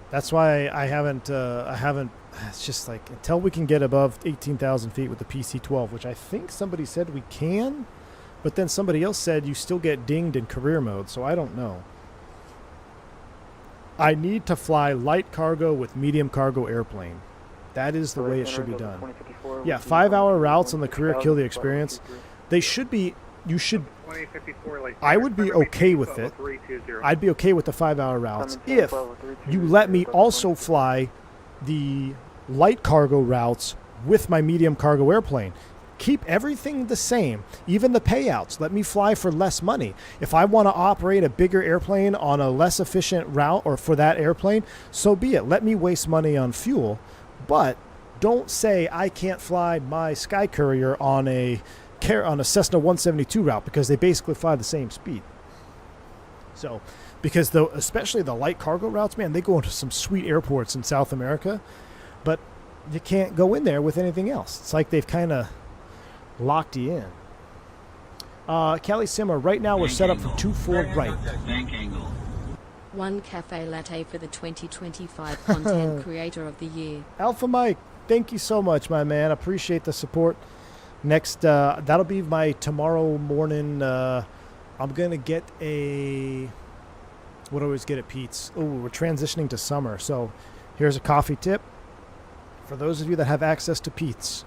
That's why I haven't, it's just like, until we can get above 18,000 feet with the PC-12, which I think somebody said we can, but then somebody else said you still get dinged in career mode, so I don't know. I need to fly light cargo with medium cargo airplane. That is the way it should be done. Yeah, 5-hour routes on the career kill the experience. They should be, you should, I would be okay with it. I'd be okay with the 5-hour routes if you let me also fly the light cargo routes with my medium cargo airplane. Keep everything the same, even the payouts. Let me fly for less money. If I want to operate a bigger airplane on a less efficient route or for that airplane, so be it. Let me waste money on fuel, but don't say I can't fly my Sky Courier on a Cessna 172 route, because they basically fly the same speed. So, because especially the light cargo routes, man, they go into some sweet airports in South America, but you can't go in there with anything else. It's like they've kind of locked you in. Cali Simmer, right now we're set up for 2-4 right. One cafe latte for the 2025 Content Creator of the Year. Alpha Mike, thank you so much, my man. Appreciate the support. Next, that'll be my tomorrow morning. I'm going to get what do I always get at Pete's? Oh, we're transitioning to summer. So here's a coffee tip. For those of you that have access to Pete's,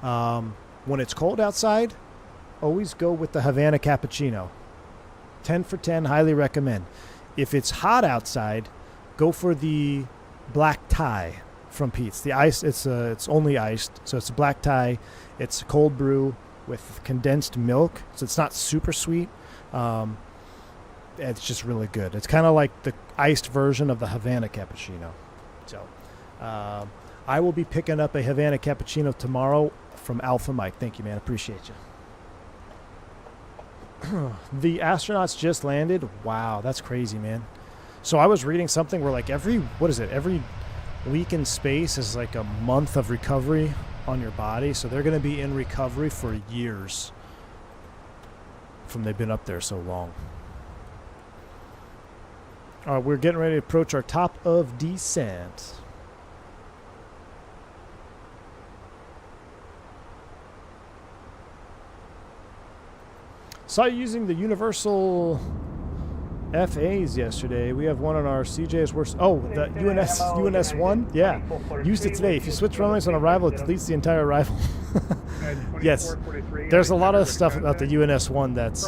when it's cold outside, always go with the Havana Cappuccino. 10 for 10, highly recommend. If it's hot outside, go for the black tie from Pete's. The ice, it's only iced, so it's a black tie. It's a cold brew with condensed milk, so it's not super sweet. It's just really good. It's kind of like the iced version of the Havana Cappuccino. So I will be picking up a Havana Cappuccino tomorrow from Alpha Mike. Thank you, man. Appreciate you. The astronauts just landed. Wow, that's crazy, man. So I was reading something where like every week in space is like a month of recovery on your body. So they're going to be in recovery for years from they've been up there so long. We're getting ready to approach our top of descent. Saw you using the universal FAs yesterday. We have one on our CJ's worst. Oh, the UNS 1? Yeah. Used it today. If you switch runways on arrival, it deletes the entire arrival. Yes. There's a lot of stuff about the UNS 1 that's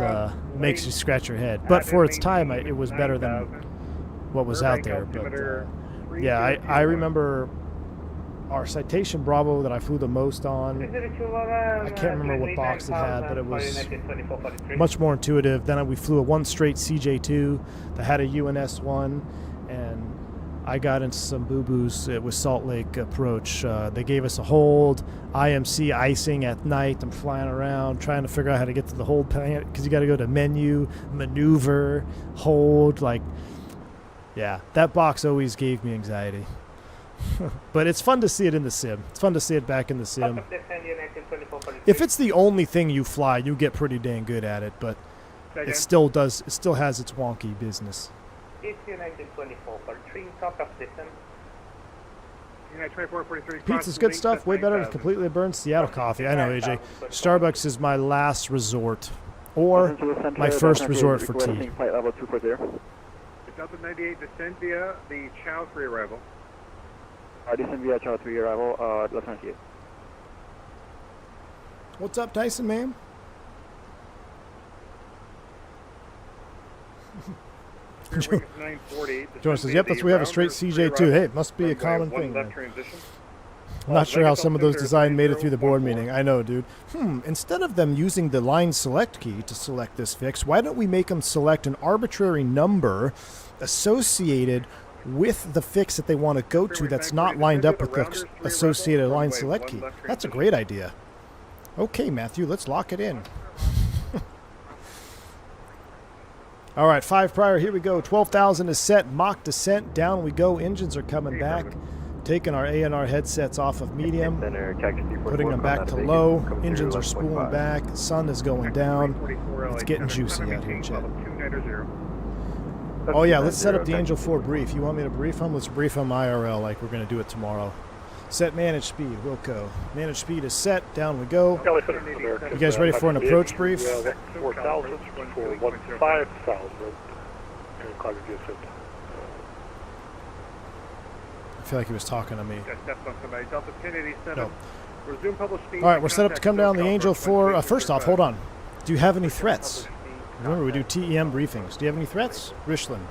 makes you scratch your head. But for its time, it was better than what was out there. But yeah, I remember our Citation Bravo that I flew the most on. I can't remember what box it had, but it was much more intuitive. Then we flew a one straight CJ2 that had a UNS 1, and I got into some boo-boos with Salt Lake approach. They gave us a hold, IMC icing at night. I'm flying around trying to figure out how to get to the hold planet, because you got to go to menu, maneuver, hold. Like, yeah, that box always gave me anxiety. But it's fun to see it in the sim. It's fun to see it back in the sim. If it's the only thing you fly, you get pretty dang good at it, but it still has its wonky business. Pizza's good stuff. Way better than completely burned Seattle coffee. I know, AJ. Starbucks is my last resort, or my first resort for tea. Delta 98, descend via the Chow 3 arrival. Descend via Chow 3 arrival, Delta 98. What's up, Tyson, man? Jonas says, yep, that's we have a straight CJ2. Hey, it must be a common thing. I'm not sure how some of those design made it through the board meeting. I know, dude. Instead of them using the line select key to select this fix, why don't we make them select an arbitrary number associated with the fix that they want to go to that's not lined up with the associated line select key? That's a great idea. Okay, Matthew, let's lock it in. All right, 5 prior, here we go. 12,000 is set, mock descent, down we go. Engines are coming back. Taking our A&R headsets off of medium, putting them back to low. Engines are spooling back. Sun is going down. It's getting juicy out here, Chad. Oh yeah, let's set up the Angel 4 brief. You want me to brief them? Let's brief them IRL like we're going to do it tomorrow. Set manage speed, Wilco. Manage speed is set, down we go. You guys ready for an approach brief? 4,000 for 5,000. I feel like he was talking to me. No. All right, we're set up to come down the Angel 4. First off, hold on. Do you have any threats? Remember, we do TEM briefings. Do you have any threats? Richland,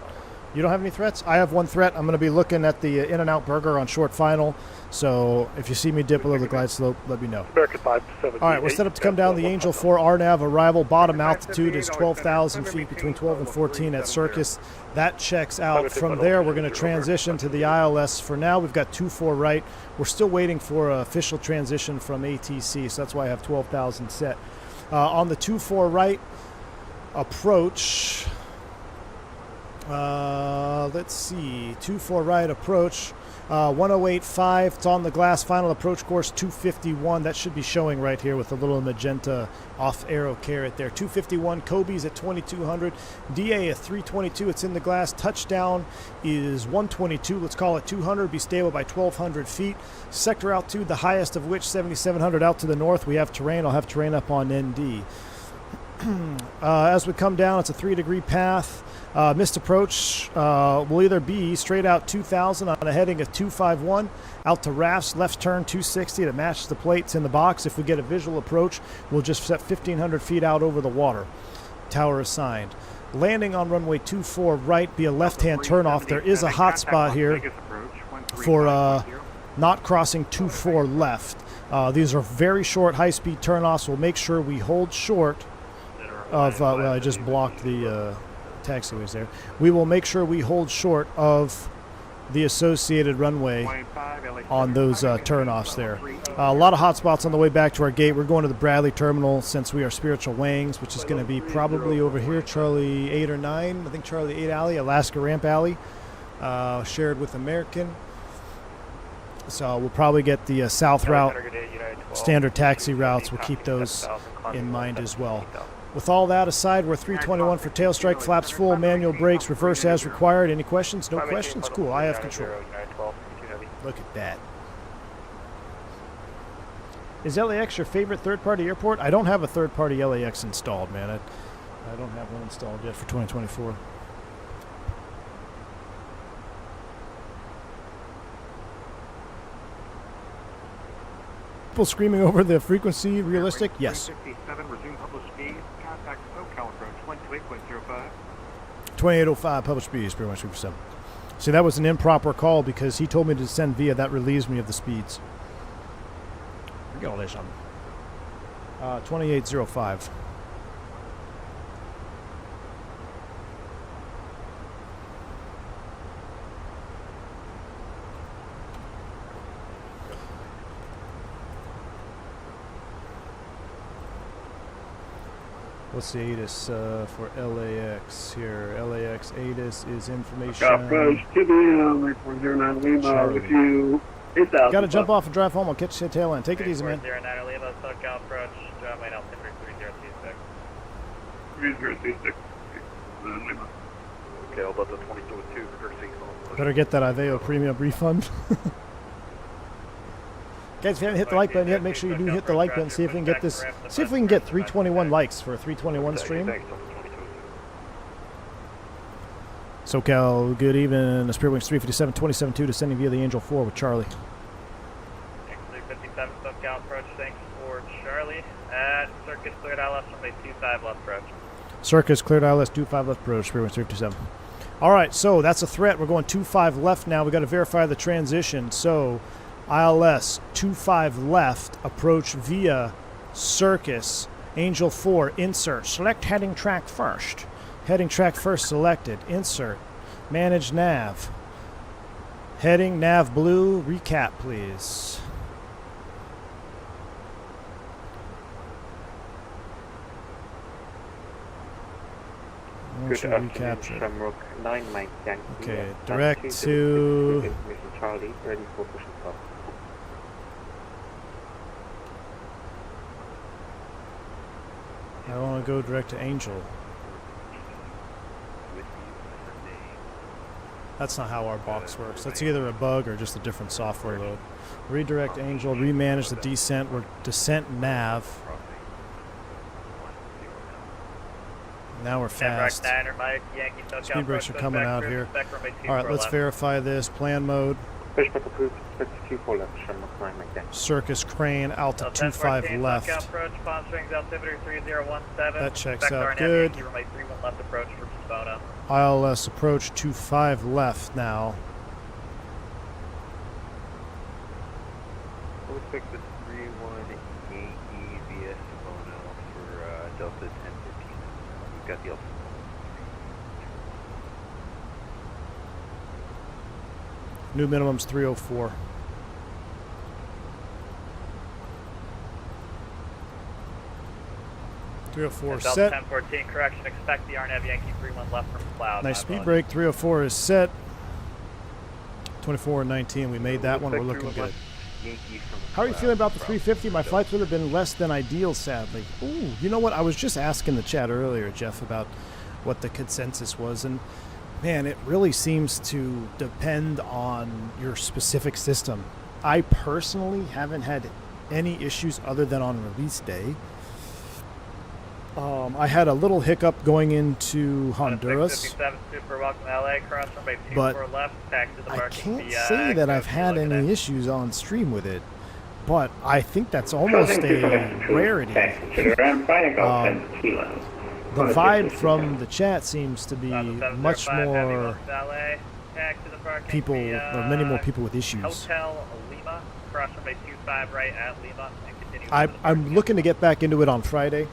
you don't have any threats? I have one threat. I'm going to be looking at the In-N-Out Burger on short final. So if you see me dip below the glide slope, let me know. All right, we're set up to come down the Angel 4 RNAV arrival. Bottom altitude is 12,000 feet, between 12 and 14 at Circus. That checks out. From there, we're going to transition to the ILS. For now, we've got 2-4 right. We're still waiting for an official transition from ATC, so that's why I have 12,000 set. On the 2-4 right approach, let's see, 2-4 right approach. 1085, it's on the glass, final approach course 251. That should be showing right here with a little magenta off arrow caret there. 251, Kobe's at 2200, DA at 322, it's in the glass. Touchdown is 122, let's call it 200, be stable by 1200 feet. Sector altitude, the highest of which 7700 out to the north. We have terrain, I'll have terrain up on ND. As we come down, it's a 3-degree path. Missed approach will either be straight out 2,000 on a heading of 251 out to rafts, left turn 260 to match the plates in the box. If we get a visual approach, we'll just set 1,500 feet out over the water. Tower assigned. Landing on runway 24 right, be a left-hand turnoff. There is a hot spot here for not crossing 24 left. These are very short, high-speed turnoffs. We'll make sure we hold short of, well, I just blocked the taxiways there. We will make sure we hold short of the associated runway on those turnoffs there. A lot of hot spots on the way back to our gate. We're going to the Bradley terminal since we are spiritual wings, which is going to be probably over here, Charlie 8 or 9. I think Charlie 8 Alley, Alaska Ramp Alley, shared with American. So we'll probably get the south route, standard taxi routes. We'll keep those in mind as well. With all that aside, we're 321 for tail strike, flaps full, manual brakes, reverse as required. Any questions? No questions? Cool, I have control. Look at that. Is LAX your favorite third-party airport? I don't have a third-party LAX installed, man. I don't have one installed yet for 2024. People screaming over the frequency, realistic? Yes. 2805 published speed is pretty much 3%. See, that was an improper call because he told me to descend via. That relieves me of the speeds. Forget all this on 2805. What's the ATIS for LAX here? LAX ATIS is information. Approach to the 409 Lima with you. Got to jump off and drive home. I'll catch you at the tail end. Take it easy, man. 409 Lima, SoCal approach, runway altimeter 3036. 3036. Lima. Okay, I'll let the 2202 courtesy call. Better get that Iveo premium refund. Guys, if you haven't hit the like button yet, make sure you do hit the like button. See if we can get this. See if we can get 321 likes for a 321 stream. SoCal, good evening. Spirit Wings 357, 272 descending via the Angel 4 with Charlie. 357 SoCal approach, thanks for Charlie. At Circus cleared ILS runway 25 left approach. Circus cleared ILS 25 left approach, Spirit Wings 357. All right, so that's a threat. We're going 25 left now. We got to verify the transition. So ILS 25 left, approach via Circus, Angel 4, insert, select heading track first. Heading track first selected, insert, manage nav. Heading nav blue, recap please. Once you recapture. Shamrock 9 Mike Yankee. Okay, direct to... Charlie, ready for push and stop. I want to go direct to Angel. That's not how our box works. That's either a bug or just a different software load. Redirect Angel, remanage the descent. We're descent nav. Now we're fast. Speed brakes are coming out here. Alright, let's verify this. Plan mode. Fishback approved, expect 24 left, Shamrock 9 Mike Yankee. Circus crane, Alta 25 left. That checks out good. ILS approach 25 left now. We'll expect the 3-1 AE via Simona for Delta 1015. We've got the Alpha. New minimum's 304. Set. 1014, correction, expect the RNAV Yankee 31 left from cloud. Nice speed break. 304 is set. 24 and 19. We made that one. We're looking good. How are you feeling about the 350? My flights would have been less than ideal, sadly. Ooh, you know what? I was just asking the chat earlier, Jeff, about what the consensus was, and man, it really seems to depend on your specific system. I personally haven't had any issues other than on release day. I had a little hiccup going into Honduras, but I can't say that I've had any issues on stream with it, but I think that's almost a rarity. The vibe from the chat seems to be much more people, or many more people with issues. I'm looking to get back into it on Friday,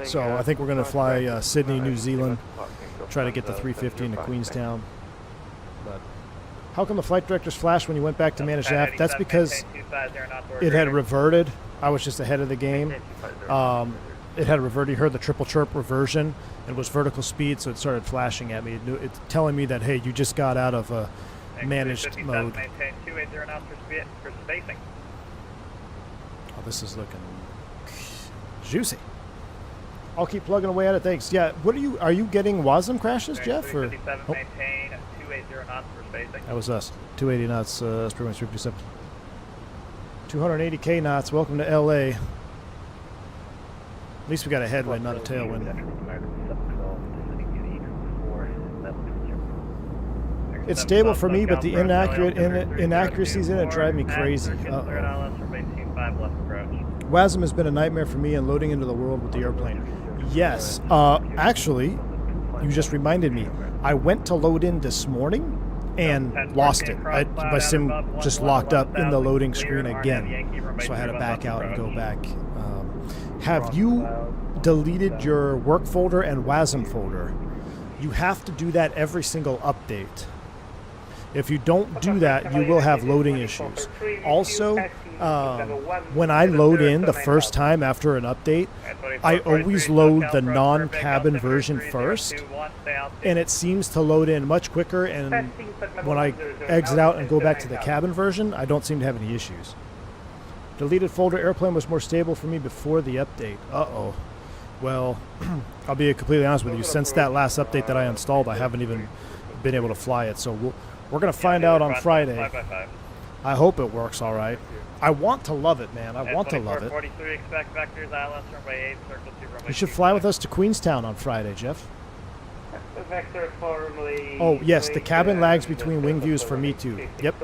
so I think we're going to fly Sydney, New Zealand, try to get the 350 into Queenstown. But how come the flight directors flashed when you went back to manage aft? That's because it had reverted. I was just ahead of the game. It had reverted. You heard the triple chirp reversion. It was vertical speed, so it started flashing at me. It's telling me that, hey, you just got out of a managed mode. Oh, this is looking juicy. I'll keep plugging away at it. Thanks. Yeah. What are you getting WASM crashes, Jeff? Or oh. That was us. 280 knots. That's pretty much 57. 280k knots. Welcome to LA. At least we got a headwind, not a tailwind. It's stable for me, but the inaccuracies in it drive me crazy. WASM has been a nightmare for me and loading into the world with the airplane. Yes, actually, you just reminded me. I went to load in this morning and lost it. My sim just locked up in the loading screen again, so I had to back out and go back. Have you deleted your work folder and WASM folder? You have to do that every single update. If you don't do that, you will have loading issues. Also, when I load in the first time after an update, I always load the non-cabin version first, and it seems to load in much quicker, and when I exit out and go back to the cabin version, I don't seem to have any issues. Deleted folder airplane was more stable for me before the update. Uh-oh. Well, I'll be completely honest with you. Since that last update that I installed, I haven't even been able to fly it, so we're going to find out on Friday. I hope it works all right. I want to love it, man. I want to love it. You should fly with us to Queenstown on Friday, Jeff. Oh, yes, the cabin lags between wing views for me too. Yep.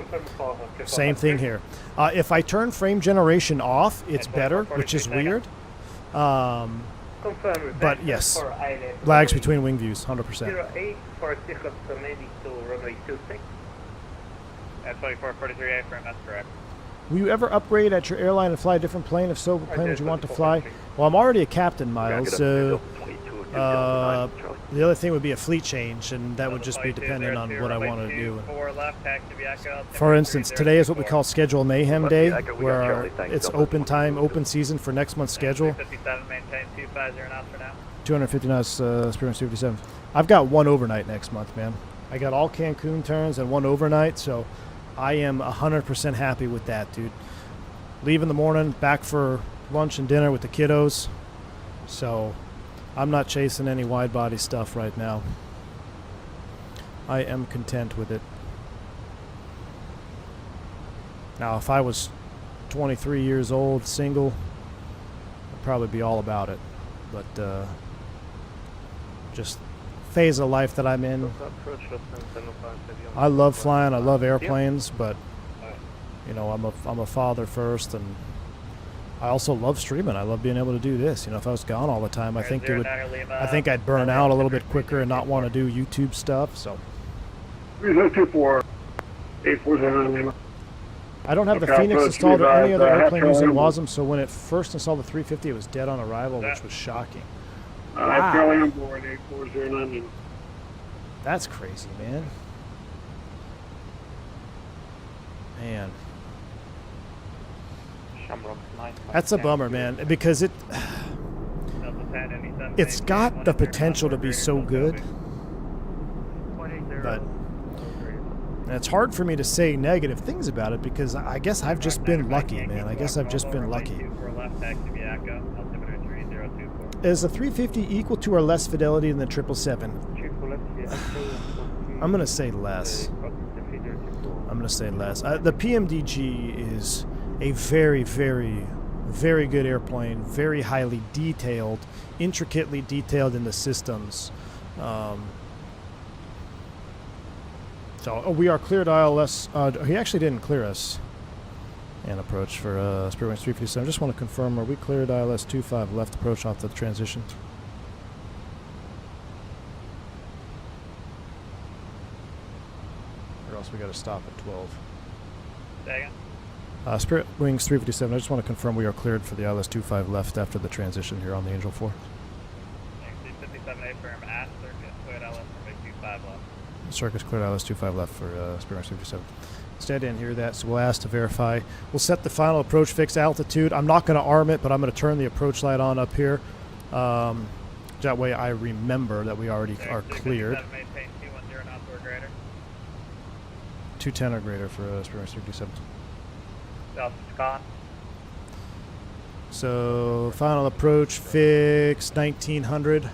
Same thing here. If I turn frame generation off, it's better, which is weird. But yes, lags between wing views, 100%. At 2443 A-frame, that's correct. Will you ever upgrade at your airline and fly a different plane? If so, what plane would you want to fly? Well, I'm already a captain, Miles, so the other thing would be a fleet change, and that would just be dependent on what I want to do. For instance, today is what we call Schedule Mayhem Day, where it's open time, open season for next month's schedule. 250 knots, Spearwings 357. I've got one overnight next month, man. I got all Cancun turns and one overnight, so I am 100% happy with that, dude. Leave in the morning, back for lunch and dinner with the kiddos. So I'm not chasing any wide body stuff right now. I am content with it. Now, if I was 23 years old, single, I'd probably be all about it. But just phase of life that I'm in. I love flying. I love airplanes, but you know, I'm a father first, and I also love streaming. I love being able to do this. You know, if I was gone all the time, I think I'd burn out a little bit quicker and not want to do YouTube stuff. So 3024, 840 Lima. I don't have the Fenix installed or any other airplane using WASM, so when it first installed the 350, it was dead on arrival, which was shocking. I'm currently on board 8409 Lima. That's crazy, man. Man. That's a bummer, man, because it's got the potential to be so good, but it's hard for me to say negative things about it because I guess I've just been lucky, man. I guess I've just been lucky. Is the 350 equal to or less fidelity than the 777? I'm going to say less. I'm going to say less. The PMDG is a very, very, very good airplane, very highly detailed, intricately detailed in the systems. So we are cleared ILS. He actually didn't clear us an approach for Spearwings 357. I just want to confirm, are we cleared ILS 25 left approach off the transition? Or else we got to stop at 12. Second. Spearwings 357, I just want to confirm we are cleared for the ILS 25 left after the transition here on the Angel 4. 57A firm at circuit, cleared ILS for 25 left. Circus cleared ILS 25 left for Spearwings 357. Instead, didn't hear that, so we'll ask to verify. We'll set the final approach fixed altitude. I'm not going to arm it, but I'm going to turn the approach light on up here. That way I remember that we already are cleared. 210 or greater for Spearwings 357. So, final approach fix 1900.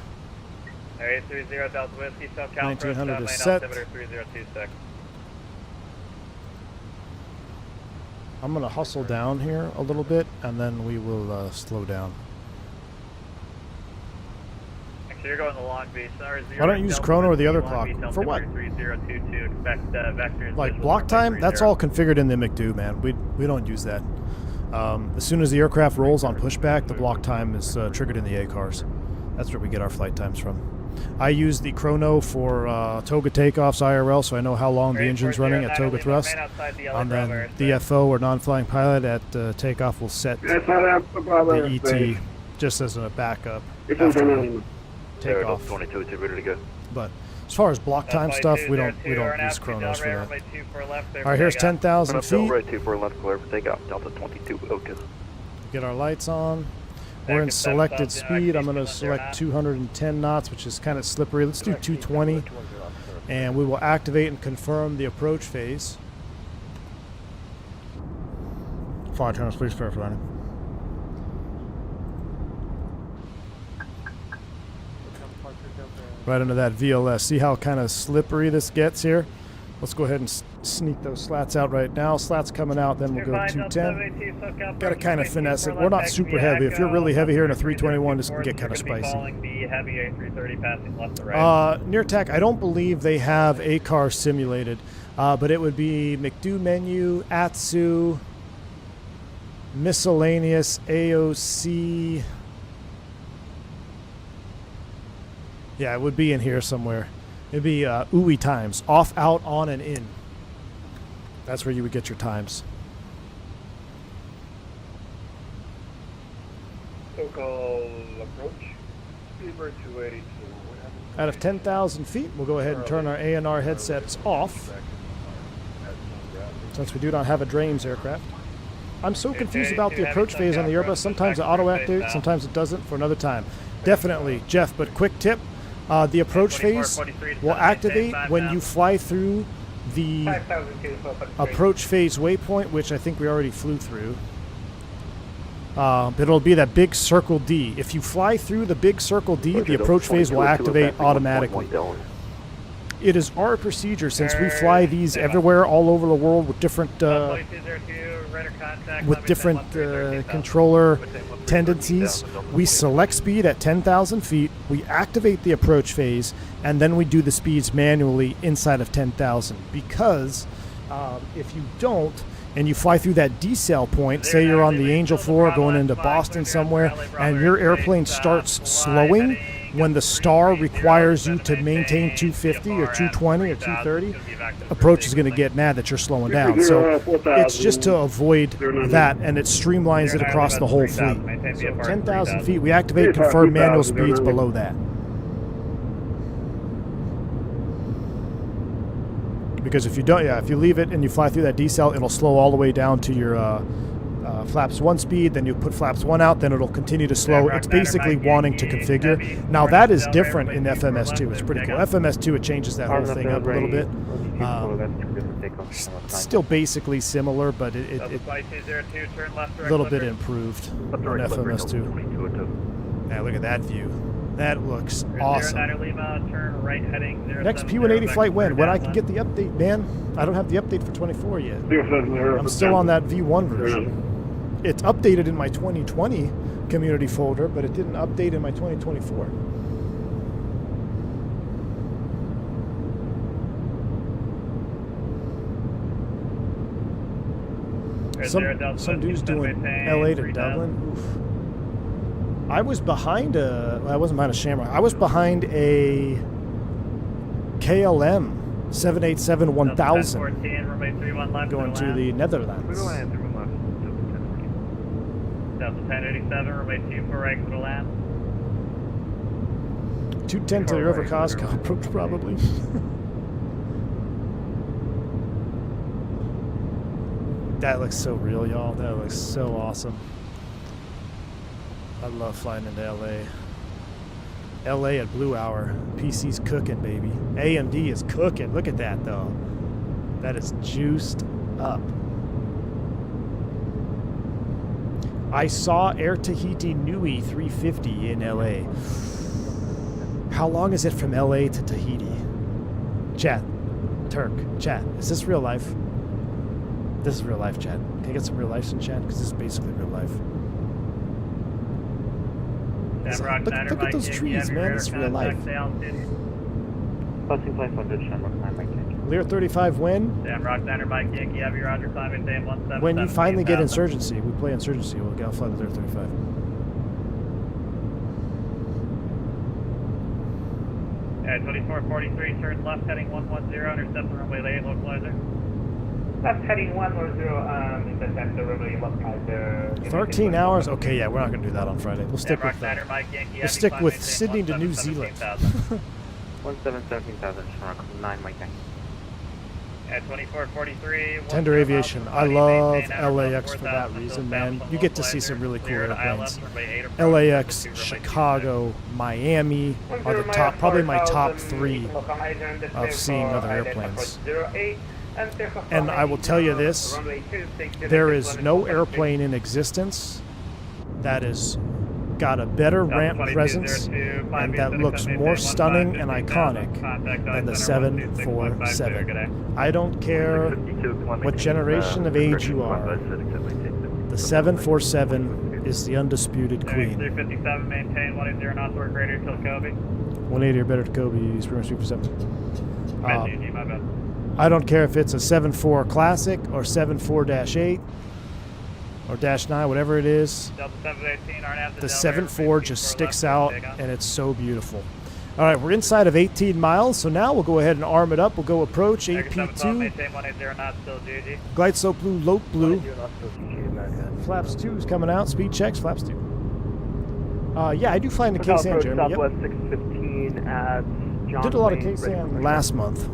830 Delta Whiskey, SoCal 1900 is set. 3026. I'm going to hustle down here a little bit, and then we will slow down. Actually, you're going the Long Beach. Why don't you use chrono or the other clock? For what? 3022, expect vectors. Like block time? That's all configured in the McDo, man. We don't use that. As soon as the aircraft rolls on pushback, the block time is triggered in the A-cars. That's where we get our flight times from. I use the chrono for Toga takeoffs IRL, so I know how long the engine's running at Toga thrust. And then DFO or non-flying pilot at takeoff will set the ET just as a backup after takeoff. 22, it's ready to go. But as far as block time stuff, we don't use chronos for that. All right, here's 10,000 feet. Right 24 left, clear for takeoff. Delta 22, okay. Get our lights on. We're in selected speed. I'm going to select 210 knots, which is kind of slippery. Let's do 220. And we will activate and confirm the approach phase. Flight channels, please prepare for landing. Right under that VLS. See how kind of slippery this gets here? Let's go ahead and sneak those slats out right now. Slats coming out, then we'll go 210. Got to kind of finesse it. We're not super heavy. If you're really heavy here in a 321, this can get kind of spicy. Near Tech, I don't believe they have A-car simulated, but it would be McDo menu, ATSU, miscellaneous, AOC. Yeah, it would be in here somewhere. It'd be OUI times, off, out, on, and in. That's where you would get your times. So-called approach, Beaver 282. Out of 10,000 feet, we'll go ahead and turn our ANR headsets off, since we do not have a Drames aircraft. I'm so confused about the approach phase on the Airbus. Sometimes it auto-activates, sometimes it doesn't, for another time. Definitely, Jeff. But quick tip: the approach phase will activate when you fly through the 5,000 approach phase waypoint, which I think we already flew through. But it'll be that big circle D. If you fly through the big circle D, the approach phase will activate automatically. It is our procedure, since we fly these everywhere, all over the world, with different controller tendencies. We select speed at 10,000 feet, we activate the approach phase, and then we do the speeds manually inside of 10,000. Because if you don't, and you fly through that decel point, say you're on the Angel 4 going into Boston somewhere, and your airplane starts slowing when the star requires you to maintain 250 or 220 or 230, approach is going to get mad that you're slowing down. So it's just to avoid that, and it streamlines it across the whole fleet. So 10,000 feet, we activate confirm manual speeds below that. Because if you don't, if you leave it and you fly through that decel, it'll slow all the way down to your flaps 1 speed, then you put flaps 1 out, then it'll continue to slow. It's basically wanting to configure. Now that is different in FMS2. It's pretty cool. FMS2, it changes that whole thing up a little bit. Still basically similar, but it's a little bit improved on FMS2. Now look at that view. That looks awesome. Next P180 flight when I can get the update, man. I don't have the update for 24 yet. I'm still on that V1 version. It's updated in my 2020 community folder, but it didn't update in my 2024. Some dude's doing LA to Dublin. Oof. I was behind I wasn't behind a Shamrock. I was behind a KLM 787-1000 going to the Netherlands. Delta 1087, runway 24 right for the land. 210 to the River Costco approach probably. That looks so real, y'all. That looks so awesome. I love flying into LA. LA at Blue Hour. PC's cooking, baby. AMD is cooking. Look at that, though. That is juiced up. I saw Air Tahiti Nui 350 in LA. How long is it from LA to Tahiti? Chat. Turk. Chat. Is this real life? This is real life, chat. Can I get some real life in chat? Because this is basically real life. Look at those trees, man. It's real life. Passing 500, Shamrock 9 Mike Yankee. Lear 35 when? Shamrock 9 Mike Yankee, have your Roger climbing day 17. When you finally get Insurgency. We play Insurgency. We'll go fly the Lear 35. At 2443, turn left heading 110, intercept the runway late, localizer. Left heading 110, intercept the runway localizer. 13 hours? Okay, yeah, we're not going to do that on Friday. We'll stick with Sydney to New Zealand. 17,000, Shamrock 9 Mike Yankee. At 2443, Tender Aviation. I love LAX for that reason, man. You get to see some really cool airplanes. LAX, Chicago, Miami are the top, probably my top 3 of seeing other airplanes. And I will tell you this, there is no airplane in existence that is got a better ramp presence and that looks more stunning and iconic than the 747. I don't care what generation of age you are, the 747 is the undisputed queen. 357, maintain 180 knots or greater till Kobe. 180 or better to Kobe, use pretty much 347. I don't care if it's a 7.4 Classic or 7.4-8 or -9, whatever it is. The 7.4 just sticks out, and it's so beautiful. All right, we're inside of 18 miles, so now we'll go ahead and arm it up. We'll go approach AP2. Glide slope blue, lope blue. Flaps 2 is coming out. Speed checks, flaps 2. Yeah, I do fly in the K-SAN, Jeremy. Southwest 615 at John Did a lot of Wayne, K-SAN last month.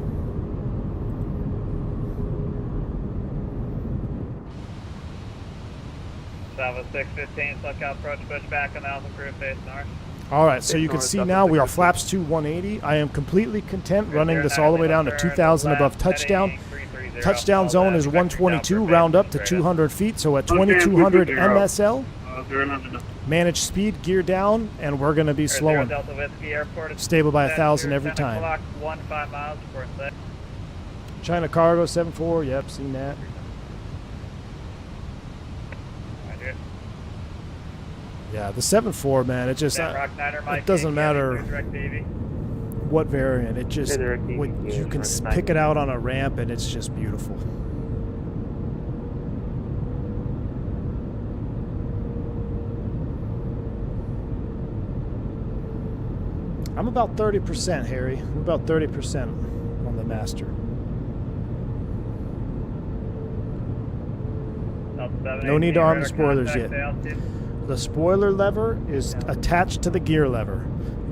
Southwest 615, look out, approach, push back on the Alpha crew, face north. All right, so you can see now we are flaps to 180. I am completely content running this all the way down to 2,000 above touchdown. Touchdown zone is 122, round up to 200 feet, so at 2,200 MSL. Manage speed, gear down, and we're going to be slowing. Stable by 1,000 every time. China Cargo 74, yep, seen that. Yeah, the 7.4, man, it just it doesn't matter what variant. It just you can pick it out on a ramp, and it's just beautiful. I'm about 30%, Harry. I'm about 30% on the master. No need to arm the spoilers yet. The spoiler lever is attached to the gear lever.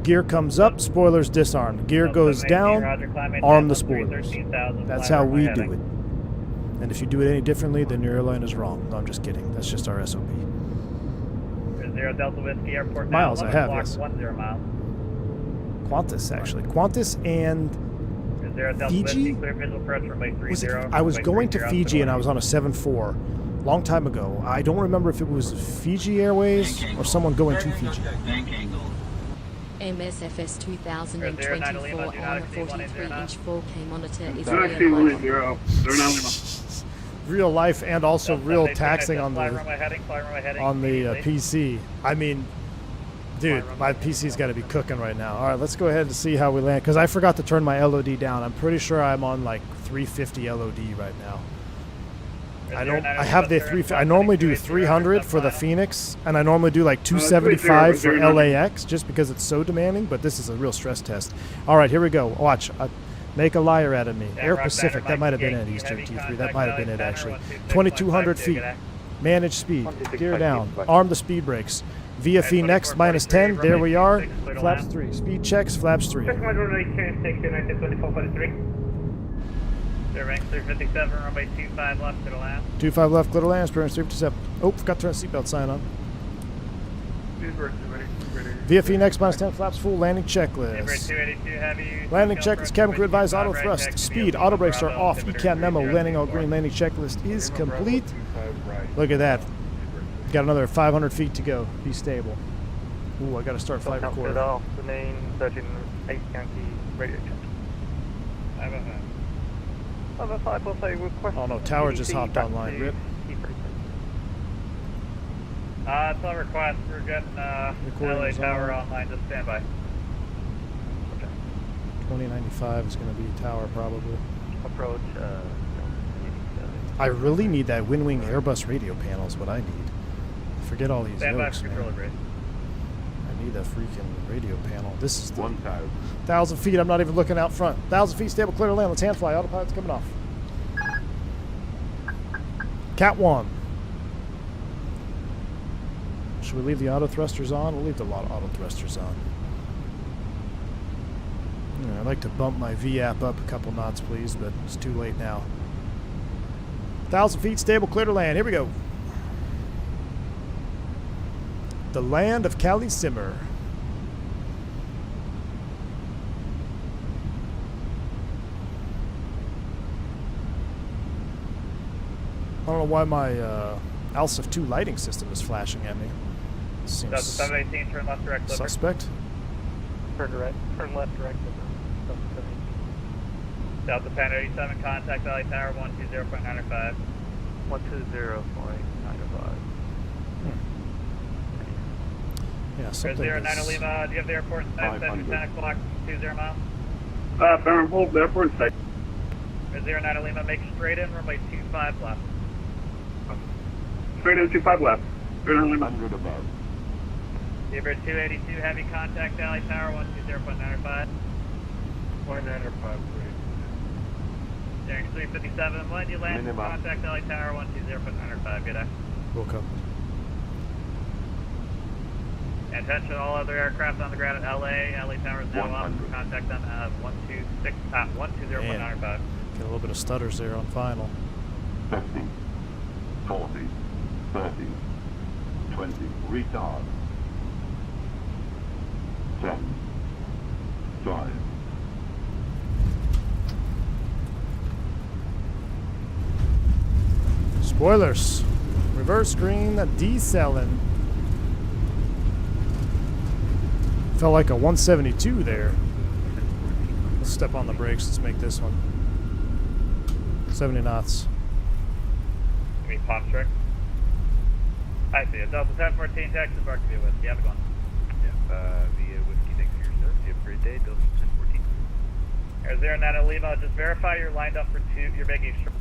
Gear comes up, spoilers disarmed. Gear goes down, arm the spoilers. That's how we do it. And if you do it any differently, then your airline is wrong. No, I'm just kidding. That's just our SOP. 0 Delta Whiskey Airport. Miles, I have, yes. 10 miles. Qantas, actually. Qantas and 0 Delta Fiji? Whiskey, clear visual approach runway 30. I was going to Fiji and I was on a 7.4 long time ago. I don't remember if it was Fiji Airways or someone going to Fiji. MSFS 2024 on a 43-inch 4K monitor is real life and also real taxing on the PC. I mean, dude, my PC's got to be cooking right now. All right, let's go ahead and see how we land, because I forgot to turn my LOD down. I'm pretty sure I'm on like 350 LOD right now. I have the 350. I normally do 300 for the Fenix, and I normally do like 275 for LAX, just because it's so demanding. But this is a real stress test. All right, here we go. Watch. Make a liar out of me. Air Pacific. That might have been it. Eastern T3. That might have been it actually. 2,200 feet. Manage speed. Gear down. Arm the speed brakes. VFE next -10. There we are. Flaps 3. Speed checks. Flaps 3. Rank 357, runway 25 left, clear to land. 25 left, clear to land, Spirit 357. Oh, forgot to turn the seatbelt sign on. VFE next -10, flaps full, landing checklist. Landing checklist, cabin crew advised, auto thrust, speed, auto brakes are off, ECAM memo, landing all green, landing checklist is complete. Look at that. Got another 500 feet to go. Be stable. Ooh, I gotta start flight recorder. The name 13-8 Yankee radio check. Oh no, tower just hopped online. Rip. It's a request. We're getting LA tower online. Just stand by. Okay. 2095 is going to be tower probably. Approach. I really need that Wing Airbus radio panel is what I need. Forget all these notes, man. I need a freaking radio panel. This is 1,000 feet. I'm not even looking out front. 1,000 feet, stable, clear to land. Let's hand fly. Autopilot's coming off. Cat 1. Should we leave the auto thrusters on? We'll leave the auto thrusters on. Yeah, I'd like to bump my VAP up a couple knots, please, but it's too late now. 1,000 feet, stable, clear to land. Here we go. The land of Cali Simmer. I don't know why my ALSIF 2 lighting system is flashing at me. Seems Delta 718, turn left direct. Suspect. Turn left direct. Delta 1087, contact LA Tower 120.95. 120.95. Yeah, something 09 Lima, do you have the airport in sight? 10 o'clock, 20 miles. Baron Wolf, the airport in sight. 09 Lima, make straight in, runway 25 left. Straight in 25 left. 100 above. Beaver 282, heavy contact LA Tower 120.95. 195, Steering 357, when you land, contact LA Tower 120.95, good eye. Woke up. And attention all other aircraft on the ground at LA Tower is now off, contact them at 120.95. Get a little bit of stutters there on final. 50, 40, 30, 20, retard. 10, 5, Spoilers. Reverse green, decelling. Felt like a 172 there. Let's step on the brakes. Let's make this one. 70 knots. Give me pop trick. I see it. Delta 1014, Texas, Mark to be with. You have it going. Via Whiskey, thanks for your service. You have a great day. Delta 1014. Air 09 Lima, just verify you're lined up for 2. You're making sure.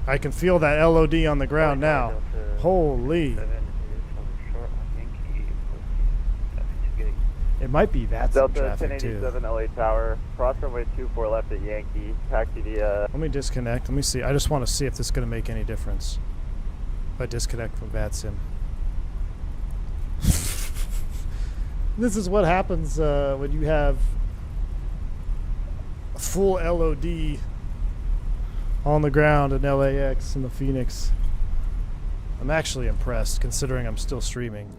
I can feel that LOD on the ground now. Holy. It might be that's Delta traffic too. 1087 LA Tower, cross runway 24 left at Yankee, taxi via... Let me disconnect. Let me see. I just want to see if this is going to make any difference. If I disconnect from VATSIM. This is what happens when you have a full LOD on the ground in LAX in the Fenix. I'm actually impressed considering I'm still streaming.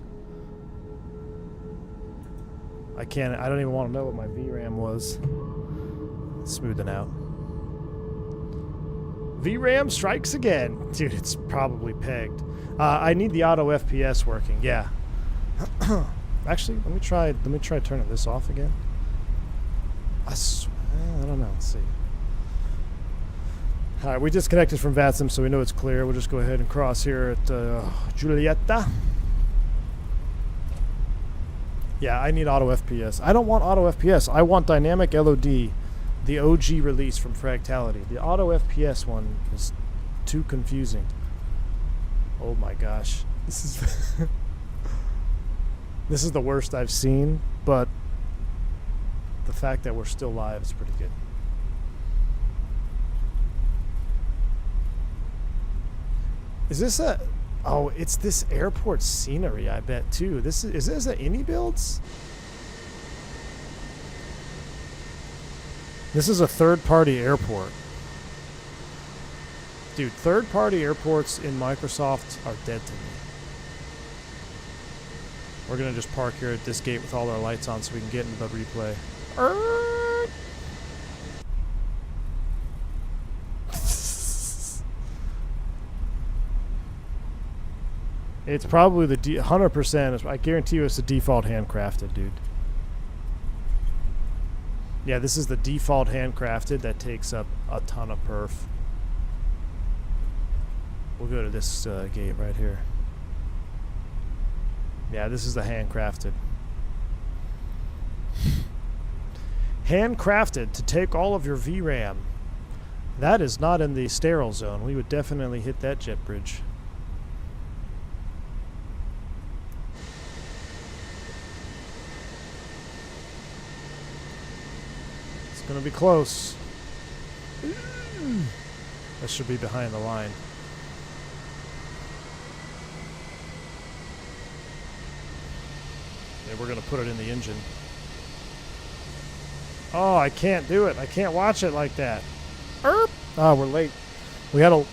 I don't even want to know what my VRAM was. Smoothing out. VRAM strikes again. Dude, it's probably pegged. I need the auto FPS working. Yeah. Actually, let me try turning this off again. I don't know. Let's see. All right, we disconnected from VATSIM, so we know it's clear. We'll just go ahead and cross here at Giulietta. Yeah, I need auto FPS. I don't want auto FPS. I want dynamic LOD, the OG release from Fractality. The auto FPS one is too confusing. Oh my gosh. This is this is the worst I've seen, but the fact that we're still live is pretty good. Is this a... Oh, it's this airport scenery, I bet, too. Is this a Innie Builds? This is a third-party airport. Dude, third-party airports in Microsoft are dead to me. We're going to just park here at this gate with all our lights on so we can get into the replay. It's probably the 100%. I guarantee you it's the default handcrafted, dude. Yeah, this is the default handcrafted that takes up a ton of perf. We'll go to this gate right here. Yeah, this is the handcrafted. Handcrafted to take all of your VRAM. That is not in the sterile zone. We would definitely hit that jet bridge. Gonna be close. That should be behind the line. Yeah, we're gonna put it in the engine. Oh, I can't do it. I can't watch it like that. Erp! Oh, we're late. We had a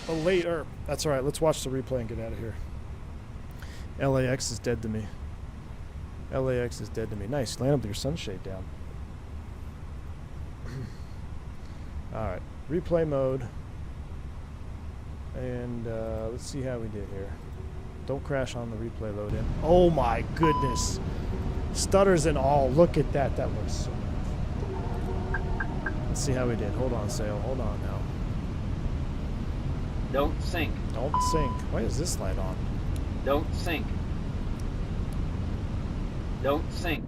late erp. That's alright. Let's watch the replay and get out of here. LAX is dead to me. LAX is dead to me. Nice. Land up with your sunshade down. Alright, replay mode, and let's see how we did here. Don't crash on the replay load in. Oh my goodness, stutters and all. Look at that, that looks so nice. Let's see how we did. Hold on, Sail, hold on now. Don't sink. Don't sink. Why is this light on? Don't sink. Don't sink.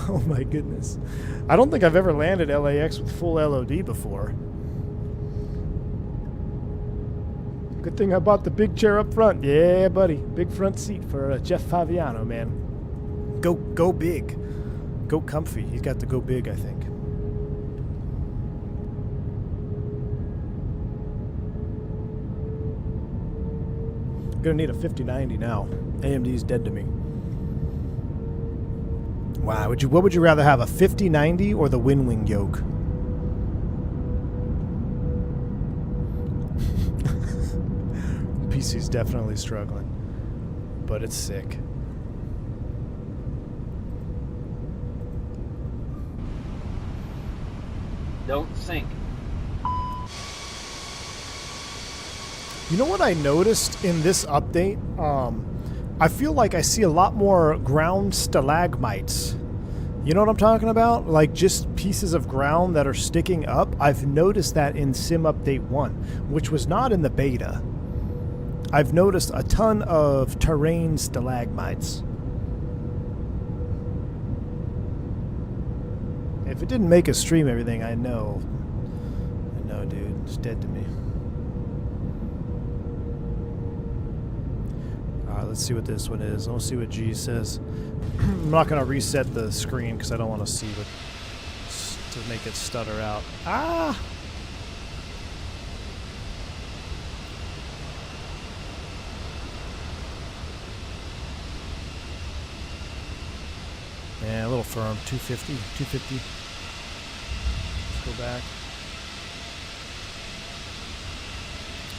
Oh my goodness. I don't think I've ever landed LAX with full LOD before. Good thing I bought the big chair up front. Yeah, buddy. Big front seat for Jeff Faviano, man. Go big. Go comfy. He's got to go big, I think. Gonna need a 5090 now. AMD's dead to me. Wow, what would you rather have, a 5090 or the Winwing yoke? PC's definitely struggling, but it's sick. Don't sink. You know what I noticed in this update? I feel like I see a lot more ground stalagmites. You know what I'm talking about? Like just pieces of ground that are sticking up. I've noticed that in Sim Update 1, which was not in the beta. I've noticed a ton of terrain stalagmites. If it didn't make a stream everything, I know. I know, dude. It's dead to me. Alright, let's see what this one is. Let's see what G says. I'm not going to reset the screen because I don't want to see what to make it stutter out. Ah! Yeah, a little firm. 250. 250. Let's go back.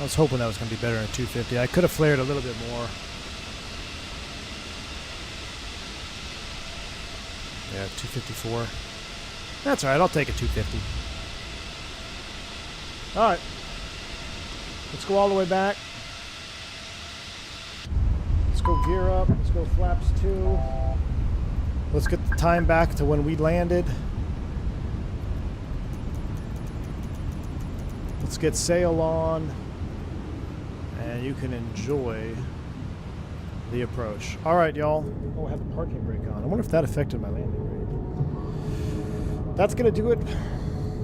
I was hoping that was going to be better than 250. I could have flared a little bit more. Yeah, 254. That's alright, I'll take a 250. Alright. Let's go all the way back. Let's go gear up. Let's go flaps 2. Let's get the time back to when we landed. Let's get sail on. And you can enjoy the approach. Alright, y'all. Oh, I have the parking brake on. I wonder if that affected my landing rate. That's going to do it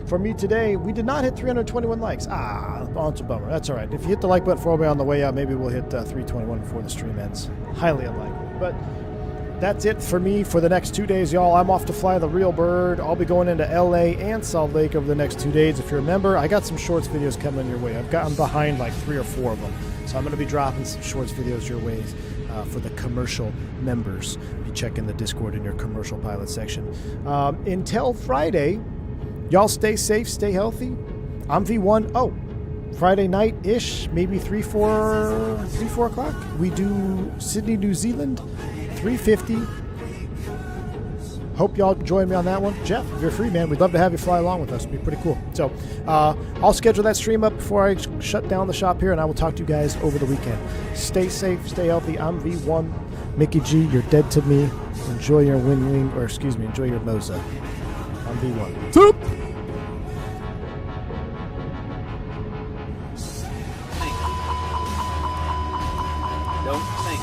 for me today. We did not hit 321 likes. Ah, it's a bummer. That's alright. If you hit the like button for me on the way out, maybe we'll hit 321 before the stream ends. Highly unlikely. But that's it for me for the next 2 days, y'all. I'm off to fly the real bird. I'll be going into LA and Salt Lake over the next 2 days. If you remember, I got some shorts videos coming your way. I'm behind like 3 or 4 of them. So I'm going to be dropping some shorts videos your way for the commercial members. Be checking the Discord in your commercial pilot section. Until Friday, y'all stay safe, stay healthy. I'm V1. Oh, Friday night-ish, maybe 3, 4 o'clock. We do Sydney, New Zealand, 350. Hope y'all join me on that one. Jeff, if you're free, man, we'd love to have you fly along with us. It'd be pretty cool. So I'll schedule that stream up before I shut down the shop here, and I will talk to you guys over the weekend. Stay safe, stay healthy. I'm V1. Mickey G, you're dead to me. Enjoy your enjoy your Moza. I'm V1. Zoop! Don't sink.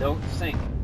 Don't sink.